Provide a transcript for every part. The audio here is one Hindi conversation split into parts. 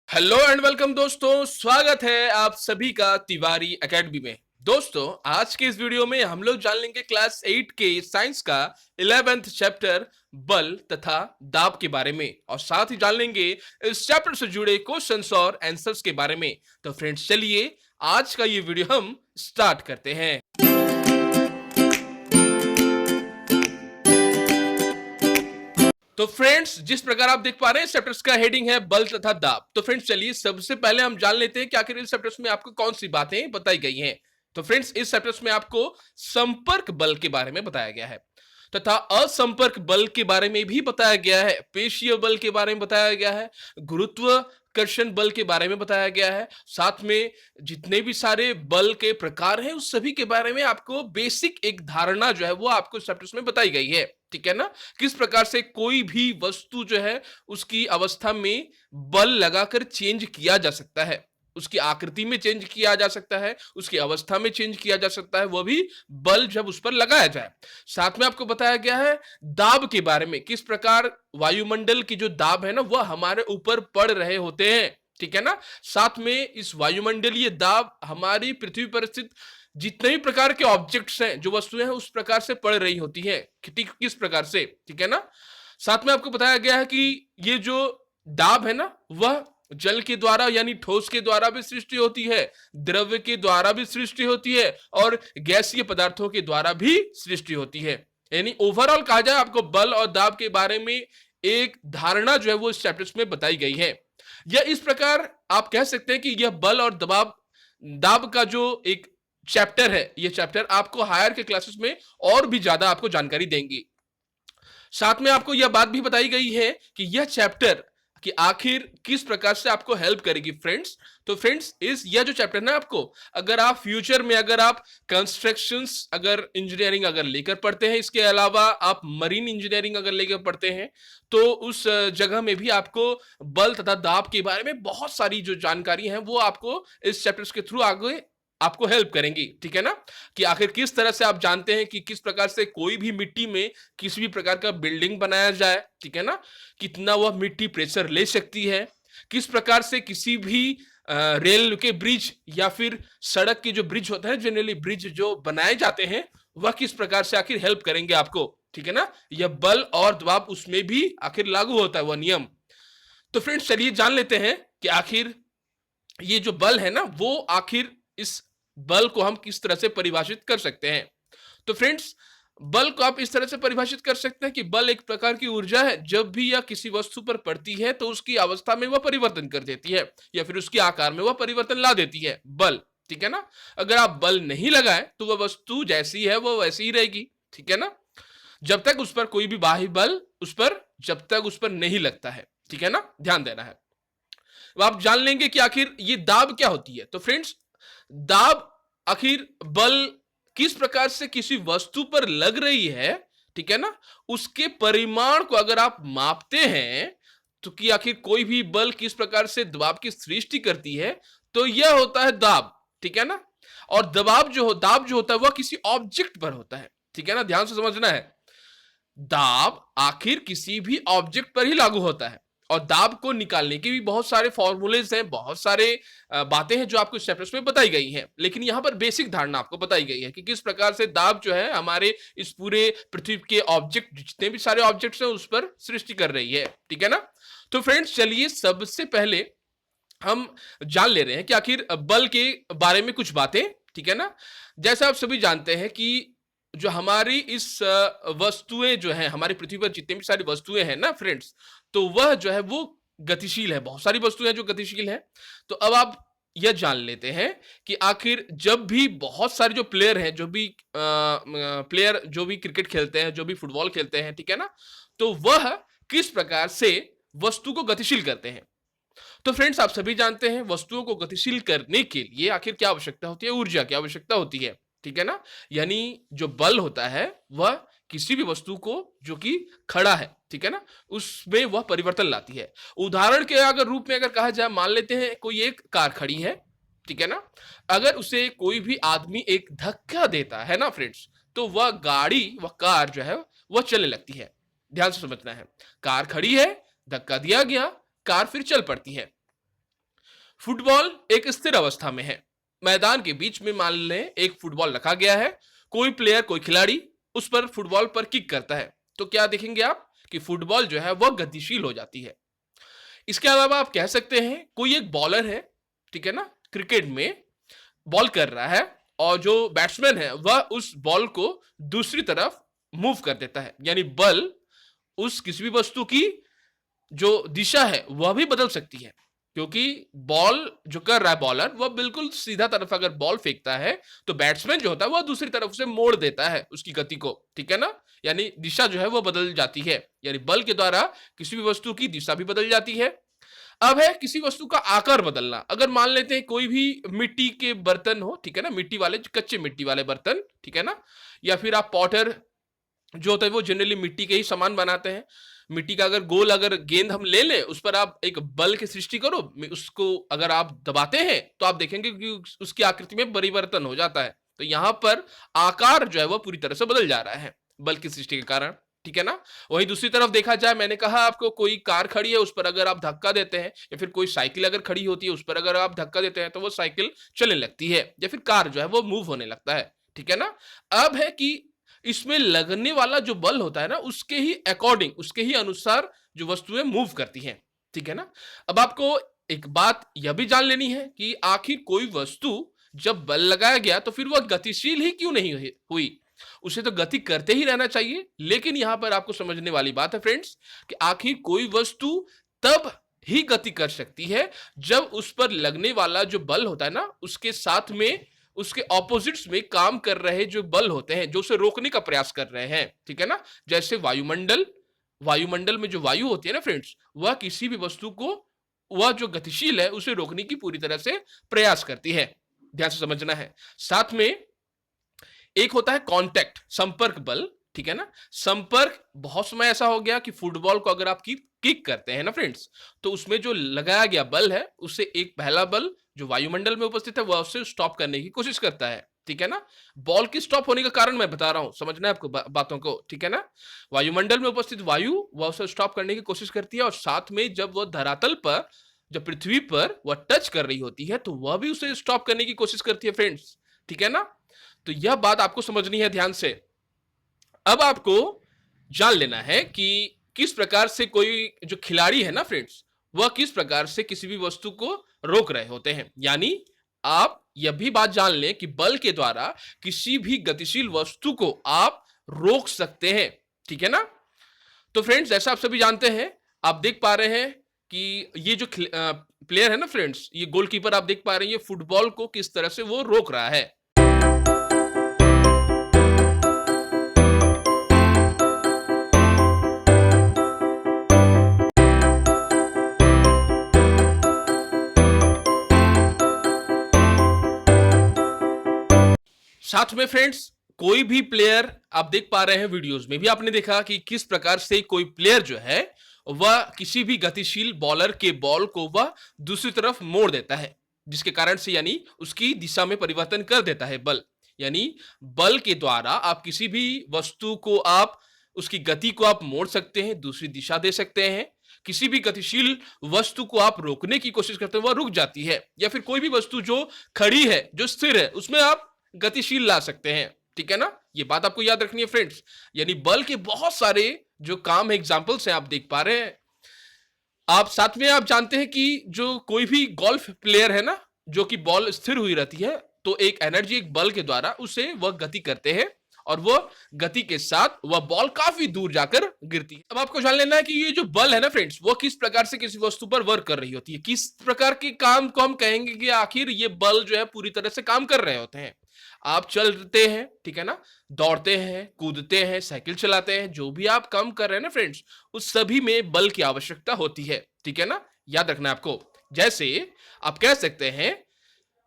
हेलो एंड वेलकम दोस्तों, स्वागत है आप सभी का तिवारी एकेडमी में। दोस्तों, आज के इस वीडियो में हम लोग जान लेंगे क्लास 8 के साइंस का 11th चैप्टर बल तथा दाब के बारे में, और साथ ही जान लेंगे इस चैप्टर से जुड़े क्वेश्चंस और आंसर्स के बारे में। तो फ्रेंड्स, चलिए आज का ये वीडियो हम स्टार्ट करते हैं। तो फ्रेंड्स, जिस प्रकार आप देख पा रहे हैं, चैप्टर्स का हेडिंग है बल तथा दाब। तो फ्रेंड्स, चलिए सबसे पहले हम जान लेते हैं कि आखिर इस चैप्टर्स में आपको कौन सी बातें बताई गई हैं। तो फ्रेंड्स, इस चैप्टर्स में आपको संपर्क बल के बारे में बताया गया है तथा असंपर्क बल के बारे में भी बताया गया है, पेशीय बल के बारे में बताया गया है, गुरुत्वाकर्षण बल के बारे में बताया गया है। साथ में जितने भी सारे बल के प्रकार हैं उस सभी के बारे में आपको बेसिक एक धारणा जो है वो आपको चैप्टर्स में बताई गई है। ठीक है ना? किस प्रकार से कोई भी वस्तु जो है उसकी अवस्था में बल लगाकर चेंज किया जा सकता है, उसकी आकृति में चेंज किया जा सकता है, उसकी अवस्था में चेंज किया जा सकता है, वो भी बल जब उस पर लगाया जाए। साथ में आपको बताया गया है दाब के बारे में, किस प्रकार वायुमंडल की जो दाब है ना वह हमारे ऊपर पड़ रहे होते हैं। ठीक है ना? साथ में इस वायुमंडलीय दाब हमारी पृथ्वी पर स्थित जितने भी प्रकार के ऑब्जेक्ट्स हैं, जो वस्तुएं हैं, उस प्रकार से पड़ रही होती है। किस प्रकार से? ठीक है ना? साथ में आपको बताया गया है कि ये जो दाब है ना वह जल के द्वारा यानी ठोस के द्वारा भी सृष्टि होती है, द्रव्य के द्वारा भी सृष्टि होती है और गैसीय पदार्थों के द्वारा भी सृष्टि होती है। यानी ओवरऑल कहा जाए आपको बल और दाब के बारे में एक धारणा जो है वो इस चैप्टर्स में बताई गई है। यह इस प्रकार आप कह सकते हैं कि यह बल और दबाव दाब का जो एक चैप्टर है, यह चैप्टर आपको हायर के क्लासेस में और भी ज्यादा आपको जानकारी देंगी। साथ में आपको यह बात भी बताई गई है कि यह चैप्टर कि आखिर किस प्रकार से आपको हेल्प करेगी फ्रेंड्स। तो फ्रेंड्स, इस यह जो चैप्टर ना आपको अगर आप फ्यूचर में अगर आप कंस्ट्रक्शंस अगर इंजीनियरिंग अगर लेकर पढ़ते हैं, इसके अलावा आप मरीन इंजीनियरिंग अगर लेकर पढ़ते हैं, तो उस जगह में भी आपको बल तथा दाब के बारे में बहुत सारी जो जानकारी है वो आपको इस चैप्टर्स के थ्रू आगे आपको हेल्प करेंगी। ठीक है ना? कि आखिर किस तरह से आप जानते हैं कि किस प्रकार से कोई भी मिट्टी में किसी भी प्रकार का बिल्डिंग बनाया जाए। ठीक है ना? कितना वह मिट्टी प्रेशर ले सकती है, किस प्रकार से किसी भी रेल के ब्रिज या फिर सड़क के जो ब्रिज होता है, जनरली ब्रिज जो बनाए जाते हैं, वह किस प्रकार से आखिर हेल्प करेंगे आपको। ठीक है ना? यह बल और दबाव उसमें भी आखिर लागू होता है वह नियम। तो फ्रेंड्स, चलिए जान लेते हैं कि आखिर ये जो बल है ना वो आखिर इस बल को हम किस तरह से परिभाषित कर सकते हैं। तो फ्रेंड्स, बल को आप इस तरह से परिभाषित कर सकते हैं कि बल एक प्रकार की ऊर्जा है, जब भी यह किसी वस्तु पर पड़ती है तो उसकी अवस्था में वह परिवर्तन कर देती है या फिर उसके आकार में वह परिवर्तन ला देती है बल। ठीक है ना? अगर आप बल नहीं लगाए तो वह वस्तु जैसी है वह वैसी ही रहेगी। ठीक है ना? जब तक उस पर कोई भी बाह्य बल जब तक उस पर नहीं लगता है। ठीक है ना? ध्यान देना है। अब आप जान लेंगे कि आखिर ये दाब क्या होती है। तो फ्रेंड्स, दाब आखिर बल किस प्रकार से किसी वस्तु पर लग रही है, ठीक है ना, उसके परिमाण को अगर आप मापते हैं तो कि आखिर कोई भी बल किस प्रकार से दबाव की सृष्टि करती है, तो यह होता है दाब। ठीक है ना? और दाब जो होता है वह किसी ऑब्जेक्ट पर होता है। ठीक है ना? ध्यान से समझना है, दाब आखिर किसी भी ऑब्जेक्ट पर ही लागू होता है और दाब को निकालने के भी बहुत सारे फॉर्मूलेज हैं, बहुत सारे बातें हैं जो आपको इस चैप्टर्स में बताई गई हैं। लेकिन यहां पर बेसिक धारणा आपको बताई गई है कि किस प्रकार से दाब जो है हमारे इस पूरे पृथ्वी के ऑब्जेक्ट, जितने भी सारे ऑब्जेक्ट्स हैं, उस पर सृष्टि कर रही है। ठीक है ना? तो फ्रेंड्स, चलिए सबसे पहले हम जान ले रहे हैं कि आखिर बल के बारे में कुछ बातें। ठीक है ना? जैसा आप सभी जानते हैं कि जो हमारी इस वस्तुएं जो हैं, हमारी पृथ्वी पर जितनी भी सारी वस्तुएं हैं ना फ्रेंड्स, तो वह जो है वो गतिशील है। बहुत सारी वस्तुएं हैं जो गतिशील है। तो अब आप यह जान लेते हैं कि आखिर जब भी बहुत सारे जो प्लेयर हैं, जो भी क्रिकेट खेलते हैं, जो भी फुटबॉल खेलते हैं, ठीक है ना, तो वह किस प्रकार से वस्तु को गतिशील करते हैं। तो फ्रेंड्स, आप सभी जानते हैं वस्तुओं को गतिशील करने के लिए आखिर क्या आवश्यकता होती है? ऊर्जा की आवश्यकता होती है। ठीक है ना? यानी जो बल होता है वह किसी भी वस्तु को जो कि खड़ा है, ठीक है ना, उसमें वह परिवर्तन लाती है। उदाहरण के अगर रूप में अगर कहा जाए, मान लेते हैं कोई एक कार खड़ी है, ठीक है ना, अगर उसे कोई भी आदमी एक धक्का देता है ना फ्रेंड्स, तो वह कार जो है वह चलने लगती है। ध्यान से समझना है, कार खड़ी है, धक्का दिया गया, कार फिर चल पड़ती है। फुटबॉल एक स्थिर अवस्था में है। मैदान के बीच में मान लें एक फुटबॉल रखा गया है, कोई प्लेयर कोई खिलाड़ी उस पर फुटबॉल पर किक करता है, तो क्या देखेंगे आप कि फुटबॉल जो है वह गतिशील हो जाती है। इसके अलावा आप कह सकते हैं कोई एक बॉलर है, ठीक है ना, क्रिकेट में बॉल कर रहा है और जो बैट्समैन है वह उस बॉल को दूसरी तरफ मूव कर देता है, यानी बल उस किसी भी वस्तु की जो दिशा है वह भी बदल सकती है, क्योंकि बॉल जो कर रहा है बॉलर वह बिल्कुल सीधा तरफ अगर बॉल फेंकता है तो बैट्समैन जो होता है वह दूसरी तरफ से मोड़ देता है उसकी गति को, ठीक है ना, यानी दिशा जो है वह बदल जाती है, यानी बल के द्वारा किसी भी वस्तु की दिशा भी बदल जाती है। अब है किसी वस्तु का आकार बदलना। अगर मान लेते हैं कोई भी मिट्टी के बर्तन हो, ठीक है ना, मिट्टी वाले कच्चे मिट्टी वाले बर्तन, ठीक है ना, या फिर आप पॉटर जो होता है वो जनरली मिट्टी के ही सामान बनाते हैं। मिट्टी का अगर गोल अगर गेंद हम ले लें उस पर आप एक बल की सृष्टि करो, उसको अगर आप दबाते हैं तो आप देखेंगे कि उसकी आकृति में परिवर्तन हो जाता है। तो यहां पर आकार जो है वो पूरी तरह से बदल जा रहा है बल की सृष्टि के कारण, ठीक है ना। वहीं दूसरी तरफ देखा जाए, मैंने कहा आपको कोई कार खड़ी है उस पर अगर आप धक्का देते हैं, या फिर कोई साइकिल अगर खड़ी होती है उस पर अगर आप धक्का देते हैं तो वो साइकिल चलने लगती है, या फिर कार जो है वो मूव होने लगता है, ठीक है ना। अब है कि इसमें लगने वाला जो बल होता है ना उसके ही अकॉर्डिंग, उसके ही अनुसार जो वस्तुएं मूव करती हैं, ठीक है ना। अब आपको एक बात यह भी जान लेनी है कि आखिर कोई वस्तु जब बल लगाया गया तो फिर वह गतिशील ही क्यों नहीं हुई, उसे तो गति करते ही रहना चाहिए। लेकिन यहां पर आपको समझने वाली बात है फ्रेंड्स कि आखिर कोई वस्तु तब ही गति कर सकती है जब उस पर लगने वाला जो बल होता है ना उसके साथ में उसके ऑपोजिट्स में काम कर रहे जो बल होते हैं जो उसे रोकने का प्रयास कर रहे हैं, ठीक है ना। जैसे वायुमंडल, वायुमंडल में जो वायु होती है ना फ्रेंड्स, वह किसी भी वस्तु को, वह जो गतिशील है उसे रोकने की पूरी तरह से प्रयास करती है, ध्यान से समझना है। साथ में एक होता है कांटेक्ट, संपर्क बल, ठीक है ना। संपर्क बहुत समय ऐसा हो गया कि फुटबॉल को अगर आप किक करते हैं ना फ्रेंड्स, तो उसमें जो लगाया गया बल है उससे एक पहला बल जो वायुमंडल में उपस्थित है वह उसे स्टॉप करने की कोशिश करता है, ठीक है ना। बॉल की स्टॉप होने का कारण मैं बता रहा हूं, समझना है आपको बातों को, ठीक है ना। वायुमंडल में उपस्थित वायु वह उसे स्टॉप करने की कोशिश करती है, और साथ में जब वह धरातल पर, जब पृथ्वी पर वह टच कर रही होती है तो वह भी उसे स्टॉप करने की कोशिश करती है फ्रेंड्स, ठीक है ना। तो यह बात आपको समझनी है ध्यान से। अब आपको जान लेना है कि किस प्रकार से कोई जो खिलाड़ी है ना फ्रेंड्स, वह किस प्रकार से किसी भी वस्तु को रोक रहे होते हैं। यानी आप यह भी बात जान लें कि बल के द्वारा किसी भी गतिशील वस्तु को आप रोक सकते हैं, ठीक है ना। तो फ्रेंड्स जैसा आप सभी जानते हैं, आप देख पा रहे हैं कि ये जो प्लेयर है ना फ्रेंड्स, ये गोलकीपर आप देख पा रहे हैं, ये फुटबॉल को किस तरह से वो रोक रहा है। साथ में फ्रेंड्स कोई भी प्लेयर आप देख पा रहे हैं, वीडियोस में भी आपने देखा कि किस प्रकार से कोई प्लेयर जो है वह किसी भी गतिशील बॉलर के बॉल को वह दूसरी तरफ मोड़ देता है, जिसके कारण से यानी उसकी दिशा में परिवर्तन कर देता है बल। यानी बल के द्वारा आप किसी भी वस्तु को आप उसकी गति को आप मोड़ सकते हैं, दूसरी दिशा दे सकते हैं। किसी भी गतिशील वस्तु को आप रोकने की कोशिश करते हैं वह रुक जाती है, या फिर कोई भी वस्तु जो खड़ी है, जो स्थिर है, उसमें आप गतिशील ला सकते हैं, ठीक है ना। ये बात आपको याद रखनी है फ्रेंड्स। यानी बल के बहुत सारे जो काम एग्जांपल्स हैं आप देख पा रहे हैं। आप साथ में आप जानते हैं कि जो कोई भी गोल्फ प्लेयर है ना, जो कि बॉल स्थिर हुई रहती है, तो एक एनर्जी, एक बल के द्वारा उसे वह गति करते हैं, और वह गति के साथ वह बॉल काफी दूर जाकर गिरती है। अब आपको जान लेना है कि ये जो बल है ना फ्रेंड्स, वो किस प्रकार से किसी वस्तु पर वर्क कर रही होती है, किस प्रकार के काम को हम कहेंगे कि आखिर ये बल जो है पूरी तरह से काम कर रहे होते हैं। आप चलते हैं, ठीक है ना, दौड़ते हैं, कूदते हैं, साइकिल चलाते हैं, जो भी आप काम कर रहे हैं ना फ्रेंड्स, उस सभी में बल की आवश्यकता होती है, ठीक है ना। याद रखना है आपको। जैसे आप कह सकते हैं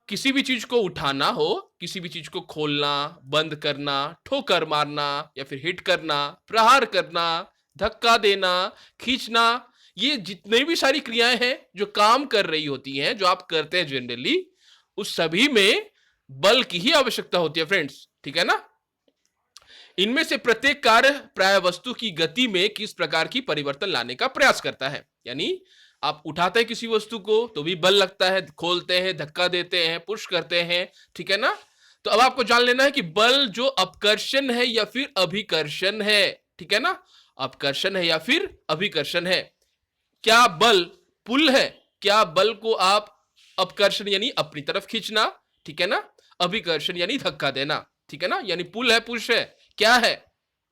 किसी भी चीज को उठाना हो, किसी भी चीज को खोलना, बंद करना, ठोकर मारना या फिर हिट करना, प्रहार करना, धक्का देना, खींचना, ये जितने भी सारी क्रियाएं हैं जो काम कर रही होती हैं, जो आप करते हैं जनरली, उस सभी में बल की ही आवश्यकता होती है फ्रेंड्स, ठीक है ना। इनमें से प्रत्येक कार्य प्राय वस्तु की गति में किस प्रकार की परिवर्तन लाने का प्रयास करता है। यानी आप उठाते हैं किसी वस्तु को तो भी बल लगता है, खोलते हैं, धक्का देते हैं, पुश करते हैं, ठीक है ना। तो अब आपको जान लेना है कि बल जो अपकर्षण है या फिर अभिकर्षण है, ठीक है ना। अपकर्षण है या फिर अभिकर्षण है। क्या बल पुल है? क्या बल को आप अपकर्षण यानी अपनी तरफ खींचना, ठीक है ना, अभिकर्षण यानी धक्का देना, ठीक है ना, यानी पुल है, पुश है, क्या है,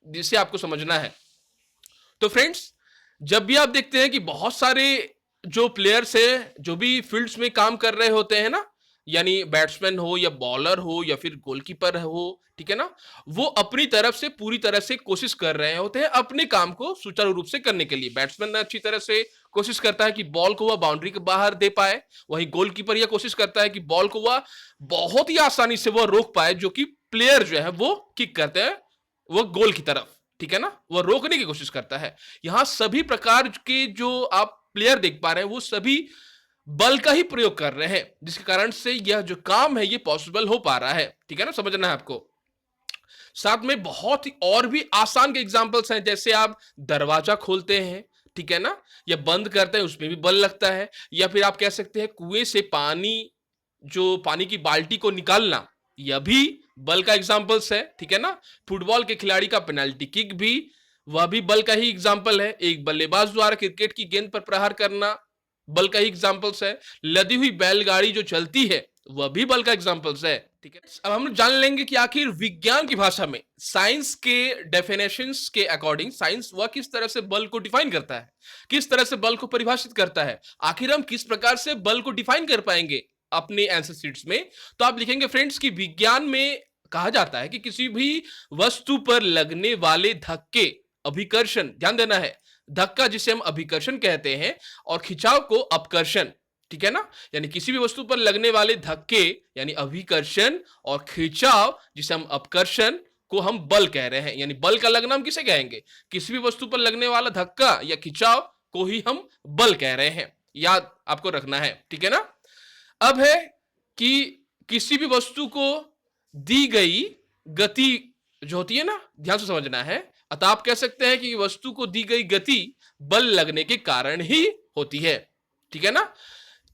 जिसे आपको समझना है। तो फ्रेंड्स, जब भी आप देखते हैं कि बहुत सारे जो प्लेयर्स है, जो भी फील्ड्स में काम कर रहे होते हैं ना, यानी बैट्समैन हो या बॉलर हो या फिर गोलकीपर हो, ठीक है ना, वो अपनी तरफ से पूरी तरह से कोशिश कर रहे होते हैं अपने काम को सुचारू रूप से करने के लिए। बैट्समैन अच्छी तरह से कोशिश करता है कि बॉल को वह बाउंड्री के बाहर दे पाए, वहीं गोलकीपर यह कोशिश करता है कि बॉल को वह बहुत ही आसानी से वह रोक पाए, जो कि प्लेयर जो है वो किक करते हैं वो गोल की तरफ, ठीक है ना, वह रोकने की कोशिश करता है। यहां सभी प्रकार के जो आप प्लेयर देख पा रहे हैं वो सभी बल का ही प्रयोग कर रहे हैं, जिसके कारण से यह जो काम है ये पॉसिबल हो पा रहा है, ठीक है ना, समझना है आपको। साथ में बहुत ही और भी आसान के एग्जांपल्स हैं, जैसे आप दरवाजा खोलते हैं, ठीक है ना, या बंद करते हैं, उसमें भी बल लगता है। या फिर आप कह सकते हैं कुएं से पानी, जो पानी की बाल्टी को निकालना, यह भी बल का एग्जांपल्स है, ठीक है ना। फुटबॉल के खिलाड़ी का पेनाल्टी किक भी, वह भी बल का ही एग्जांपल है। एक बल्लेबाज द्वारा क्रिकेट की गेंद पर प्रहार करना बल का ही एग्जांपल्स है। लदी हुई बैलगाड़ी जो चलती है वह भी बल का एग्जांपल्स है, ठीक है। अब हम जान लेंगे कि आखिर विज्ञान की भाषा में, साइंस के डेफिनेशंस के अकॉर्डिंग, साइंस वह किस तरह से बल को डिफाइन करता है, किस तरह से बल को परिभाषित करता है। आखिर हम किस प्रकार से बल को डिफाइन कर पाएंगे अपने आंसर शीट्स में। तो आप लिखेंगे फ्रेंड्स कि विज्ञान में कहा जाता है कि किसी भी वस्तु पर लगने वाले धक्के, अभिकर्षण, ध्यान देना है, धक्का जिसे हम अभिकर्षण कहते हैं और खिंचाव को अपकर्षण, ठीक है ना, यानी किसी भी वस्तु पर लगने वाले धक्के यानी अभिकर्षण और खिंचाव जिसे हम अपकर्षण को हम बल कह रहे हैं। यानी बल का लगना हम किसे कहेंगे? किसी भी वस्तु पर लगने वाला धक्का या खिंचाव को ही हम बल कह रहे हैं, याद आपको रखना है, ठीक है ना। अब है कि किसी भी वस्तु को दी गई गति जो होती है ना, ध्यान से समझना है। अतः आप कह सकते हैं कि वस्तु को दी गई गति बल लगने के कारण ही होती है, ठीक है ना।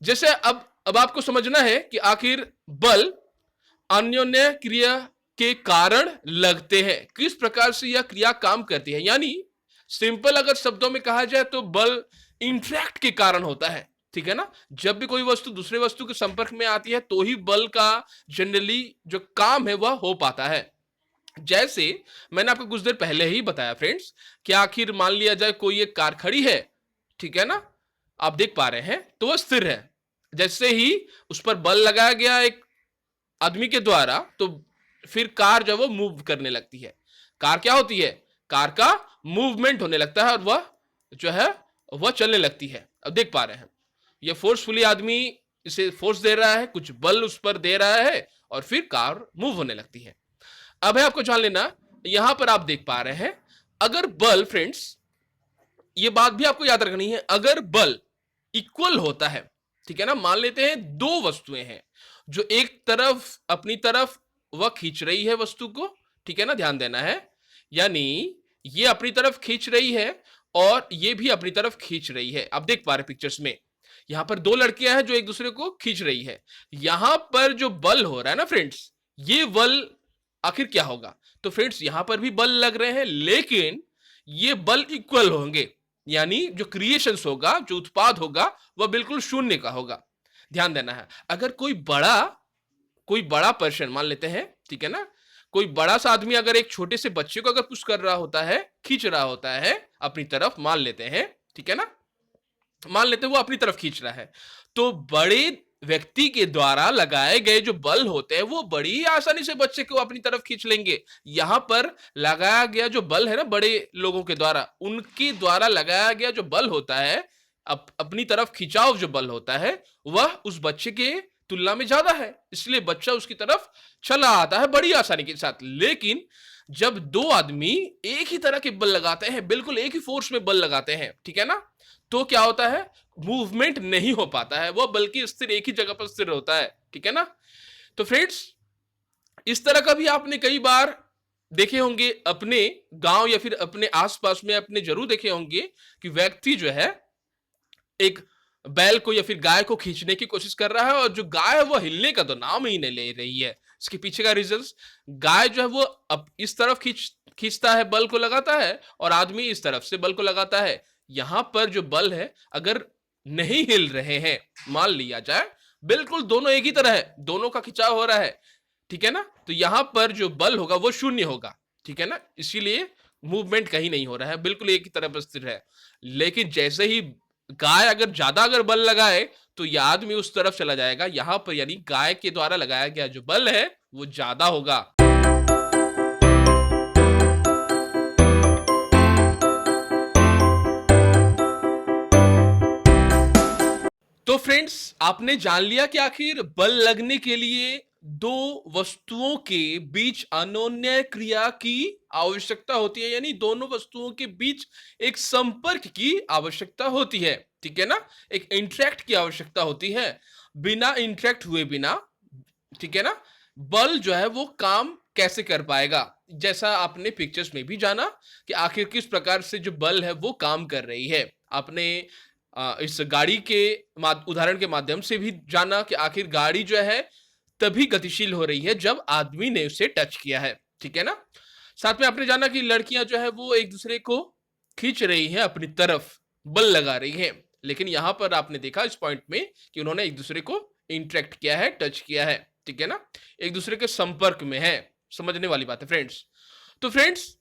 जैसे अब आपको समझना है कि आखिर बल अन्योन्य क्रिया के कारण लगते हैं, किस प्रकार से यह क्रिया काम करती है। यानी सिंपल अगर शब्दों में कहा जाए तो बल इंट्रैक्ट के कारण होता है, ठीक है ना। जब भी कोई वस्तु दूसरे वस्तु के संपर्क में आती है तो ही बल का जनरली जो काम है वह हो पाता है। जैसे मैंने आपको कुछ देर पहले ही बताया फ्रेंड्स कि आखिर मान लिया जाए कोई एक कार खड़ी है, ठीक है ना, आप देख पा रहे हैं, तो वह स्थिर है। जैसे ही उस पर बल लगाया गया एक आदमी के द्वारा तो फिर कार जब वो मूव करने लगती है, कार क्या होती है? कार का मूवमेंट होने लगता है और वह जो है वह चलने लगती है। अब देख पा रहे हैं ये फोर्सफुली आदमी इसे फोर्स दे रहा है, कुछ बल उस पर दे रहा है और फिर कार मूव होने लगती है। अब है आपको जान लेना, यहां पर आप देख पा रहे हैं अगर बल, फ्रेंड्स ये बात भी आपको याद रखनी है, अगर बल इक्वल होता है, ठीक है ना, मान लेते हैं दो वस्तुएं हैं जो एक तरफ अपनी तरफ वह खींच रही है वस्तु को, ठीक है ना, ध्यान देना है, यानी ये अपनी तरफ खींच रही है और ये भी अपनी तरफ खींच रही है। आप देख पा रहे पिक्चर्स में यहां पर दो लड़कियां हैं जो एक दूसरे को खींच रही है। यहां पर जो बल हो रहा है ना फ्रेंड्स, ये बल आखिर क्या होगा? तो फ्रेंड्स यहां पर भी बल लग रहे हैं लेकिन ये बल इक्वल होंगे, यानी जो क्रिएशंस होगा, जो उत्पाद होगा वह बिल्कुल शून्य का होगा। ध्यान देना है, अगर कोई बड़ा पर्सन मान लेते हैं, ठीक है ना, कोई बड़ा सा आदमी अगर एक छोटे से बच्चे को अगर पुश कर रहा होता है, खींच रहा होता है अपनी तरफ, मान लेते हैं, ठीक है ना, मान लेते हैं वो अपनी तरफ खींच रहा है, तो बड़े व्यक्ति के द्वारा लगाए गए जो बल होते हैं वो बड़ी आसानी से बच्चे को अपनी तरफ खींच लेंगे। यहां पर लगाया गया जो बल है ना, बड़े लोगों के द्वारा, उनके द्वारा लगाया गया जो बल होता है, अपनी तरफ खिंचाव जो बल होता है वह उस बच्चे के तुलना में ज्यादा है, इसलिए बच्चा उसकी तरफ चला आता है बड़ी आसानी के साथ। लेकिन जब दो आदमी एक ही तरह के बल लगाते हैं, बिल्कुल एक ही फोर्स में बल लगाते हैं, ठीक है ना, तो क्या होता है? मूवमेंट नहीं हो पाता है वह, बल्कि स्थिर एक ही जगह पर स्थिर होता है, ठीक है ना। तो फ्रेंड्स इस तरह का भी आपने कई बार देखे होंगे अपने गांव या फिर अपने आसपास में, अपने जरूर देखे होंगे कि व्यक्ति जो है एक बैल को या फिर गाय को खींचने की कोशिश कर रहा है, और जो गाय है वो हिलने का तो नाम ही नहीं ले रही है। इसके पीछे का रीजन, गाय जो है वो अब इस तरफ खींचता है, बल को लगाता है, और आदमी इस तरफ से बल को लगाता है। यहां पर जो बल है अगर नहीं हिल रहे हैं, मान लिया जाए बिल्कुल दोनों एक ही तरह है, दोनों का खिंचाव हो रहा है, ठीक है ना, तो यहां पर जो बल होगा वो शून्य होगा, ठीक है ना, इसीलिए मूवमेंट कहीं नहीं हो रहा है, बिल्कुल एक ही तरह पर स्थिर है। लेकिन जैसे ही गाय अगर बल लगाए तो यह आदमी उस तरफ चला जाएगा, यहां पर यानी गाय के द्वारा लगाया गया जो बल है वो ज्यादा होगा। तो फ्रेंड्स, आपने जान लिया कि आखिर बल लगने के लिए दो वस्तुओं के बीच अनोन्य क्रिया की आवश्यकता होती है, यानी दोनों वस्तुओं के बीच एक संपर्क की आवश्यकता होती है, ठीक है ना, एक इंटरेक्ट की आवश्यकता होती है। बिना इंटरेक्ट हुए बिना, ठीक है ना, बल जो है वो काम कैसे कर पाएगा। जैसा आपने पिक्चर्स में भी जाना कि आखिर किस प्रकार से जो बल है वो काम कर रही है। आपने इस गाड़ी के उदाहरण के माध्यम से भी जाना कि आखिर गाड़ी जो है तभी गतिशील हो रही है जब आदमी ने उसे टच किया है, ठीक है ना। साथ में आपने जाना कि लड़कियां जो है वो एक दूसरे को खींच रही हैं अपनी तरफ, बल लगा रही हैं, लेकिन यहां पर आपने देखा इस पॉइंट में कि उन्होंने एक दूसरे को इंटरेक्ट किया है, टच किया है, ठीक है ना, एक दूसरे के संपर्क में है। समझने वाली बात है फ्रेंड्स। तो फ्रेंड्स,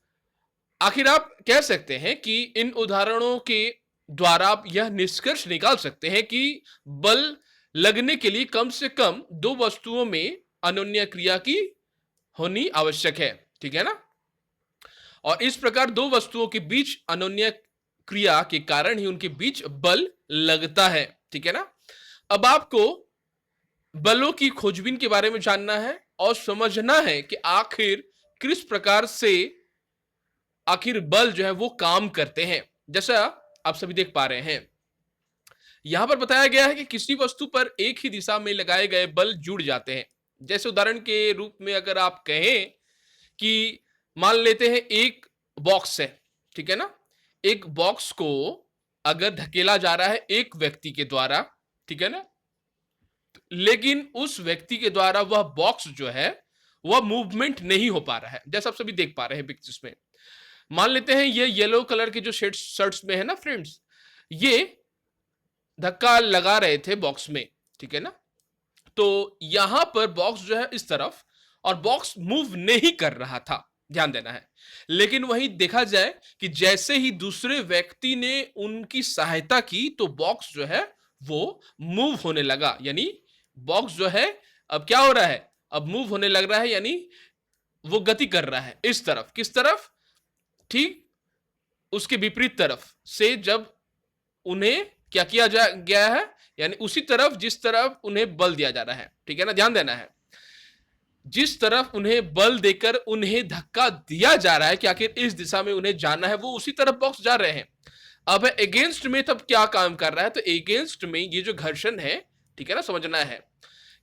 आखिर आप कह सकते हैं कि इन उदाहरणों के द्वारा आप यह निष्कर्ष निकाल सकते हैं कि बल लगने के लिए कम से कम दो वस्तुओं में अनोन्य क्रिया की होनी आवश्यक है, ठीक है ना, और इस प्रकार दो वस्तुओं के बीच अनोन्य क्रिया के कारण ही उनके बीच बल लगता है, ठीक है ना। अब आपको बलों की खोजबीन के बारे में जानना है और समझना है कि आखिर किस प्रकार से आखिर बल जो है वो काम करते हैं। जैसा आप सभी देख पा रहे हैं, यहां पर बताया गया है कि किसी वस्तु पर एक ही दिशा में लगाए गए बल जुड़ जाते हैं। जैसे उदाहरण के रूप में अगर आप कहें कि मान लेते हैं एक बॉक्स है, ठीक है ना, एक बॉक्स को अगर धकेला जा रहा है एक व्यक्ति के द्वारा, ठीक है ना, लेकिन उस व्यक्ति के द्वारा वह बॉक्स जो है वह मूवमेंट नहीं हो पा रहा है, जैसा आप सभी देख पा रहे हैं पिक्चर्स में। मान लेते हैं ये येलो कलर के जो शर्ट्स में है ना फ्रेंड्स, ये धक्का लगा रहे थे बॉक्स में, ठीक है ना, तो यहां पर बॉक्स जो है इस तरफ, और बॉक्स मूव नहीं कर रहा था, ध्यान देना है। लेकिन वहीं देखा जाए कि जैसे ही दूसरे व्यक्ति ने उनकी सहायता की तो बॉक्स जो है वो मूव होने लगा, यानी बॉक्स जो है अब क्या हो रहा है, अब मूव होने लग रहा है, यानी वो गति कर रहा है इस तरफ, किस तरफ, ठीक उसके विपरीत तरफ से जब उन्हें क्या किया गया है, यानी उसी तरफ जिस तरफ उन्हें बल दिया जा रहा है, ठीक है ना, ध्यान देना है, जिस तरफ उन्हें बल देकर उन्हें धक्का दिया जा रहा है कि आखिर इस दिशा में उन्हें जाना है, वो उसी तरफ बॉक्स जा रहे हैं। अब अगेंस्ट में तब क्या काम कर रहा है, तो अगेंस्ट में ये जो घर्षण है, ठीक है ना, समझना है,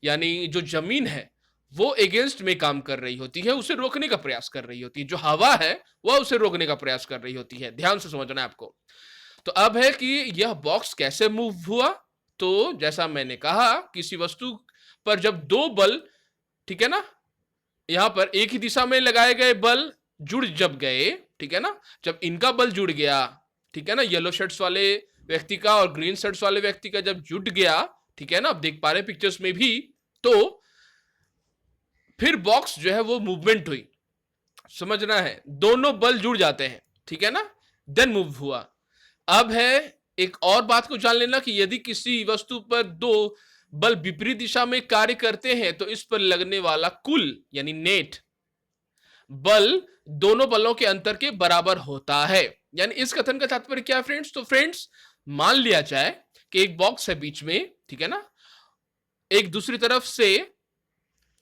यानी जो जमीन है वो अगेंस्ट में काम कर रही होती है, उसे रोकने का प्रयास कर रही होती है, जो हवा है वह उसे रोकने का प्रयास कर रही होती है। ध्यान से समझना है आपको। तो अब है कि यह बॉक्स कैसे मूव हुआ, तो जैसा मैंने कहा किसी वस्तु पर जब दो बल, ठीक है ना, यहां पर एक ही दिशा में लगाए गए बल जुड़ जब गए, ठीक है ना, जब इनका बल जुड़ गया, ठीक है ना, येलो शर्ट्स वाले व्यक्ति का और ग्रीन शर्ट्स वाले व्यक्ति का जब जुट गया, ठीक है ना, आप देख पा रहे पिक्चर्स में भी, तो फिर बॉक्स जो है वो मूवमेंट हुई। समझना है, दोनों बल जुड़ जाते हैं, ठीक है ना, देन मूव हुआ। अब है एक और बात को जान लेना कि यदि किसी वस्तु पर दो बल विपरीत दिशा में कार्य करते हैं तो इस पर लगने वाला कुल यानी नेट बल दोनों बलों के अंतर के बराबर होता है। यानी इस कथन का तात्पर्य क्या है फ्रेंड्स, तो फ्रेंड्स मान लिया जाए कि एक बॉक्स है बीच में, ठीक है ना, एक दूसरी तरफ से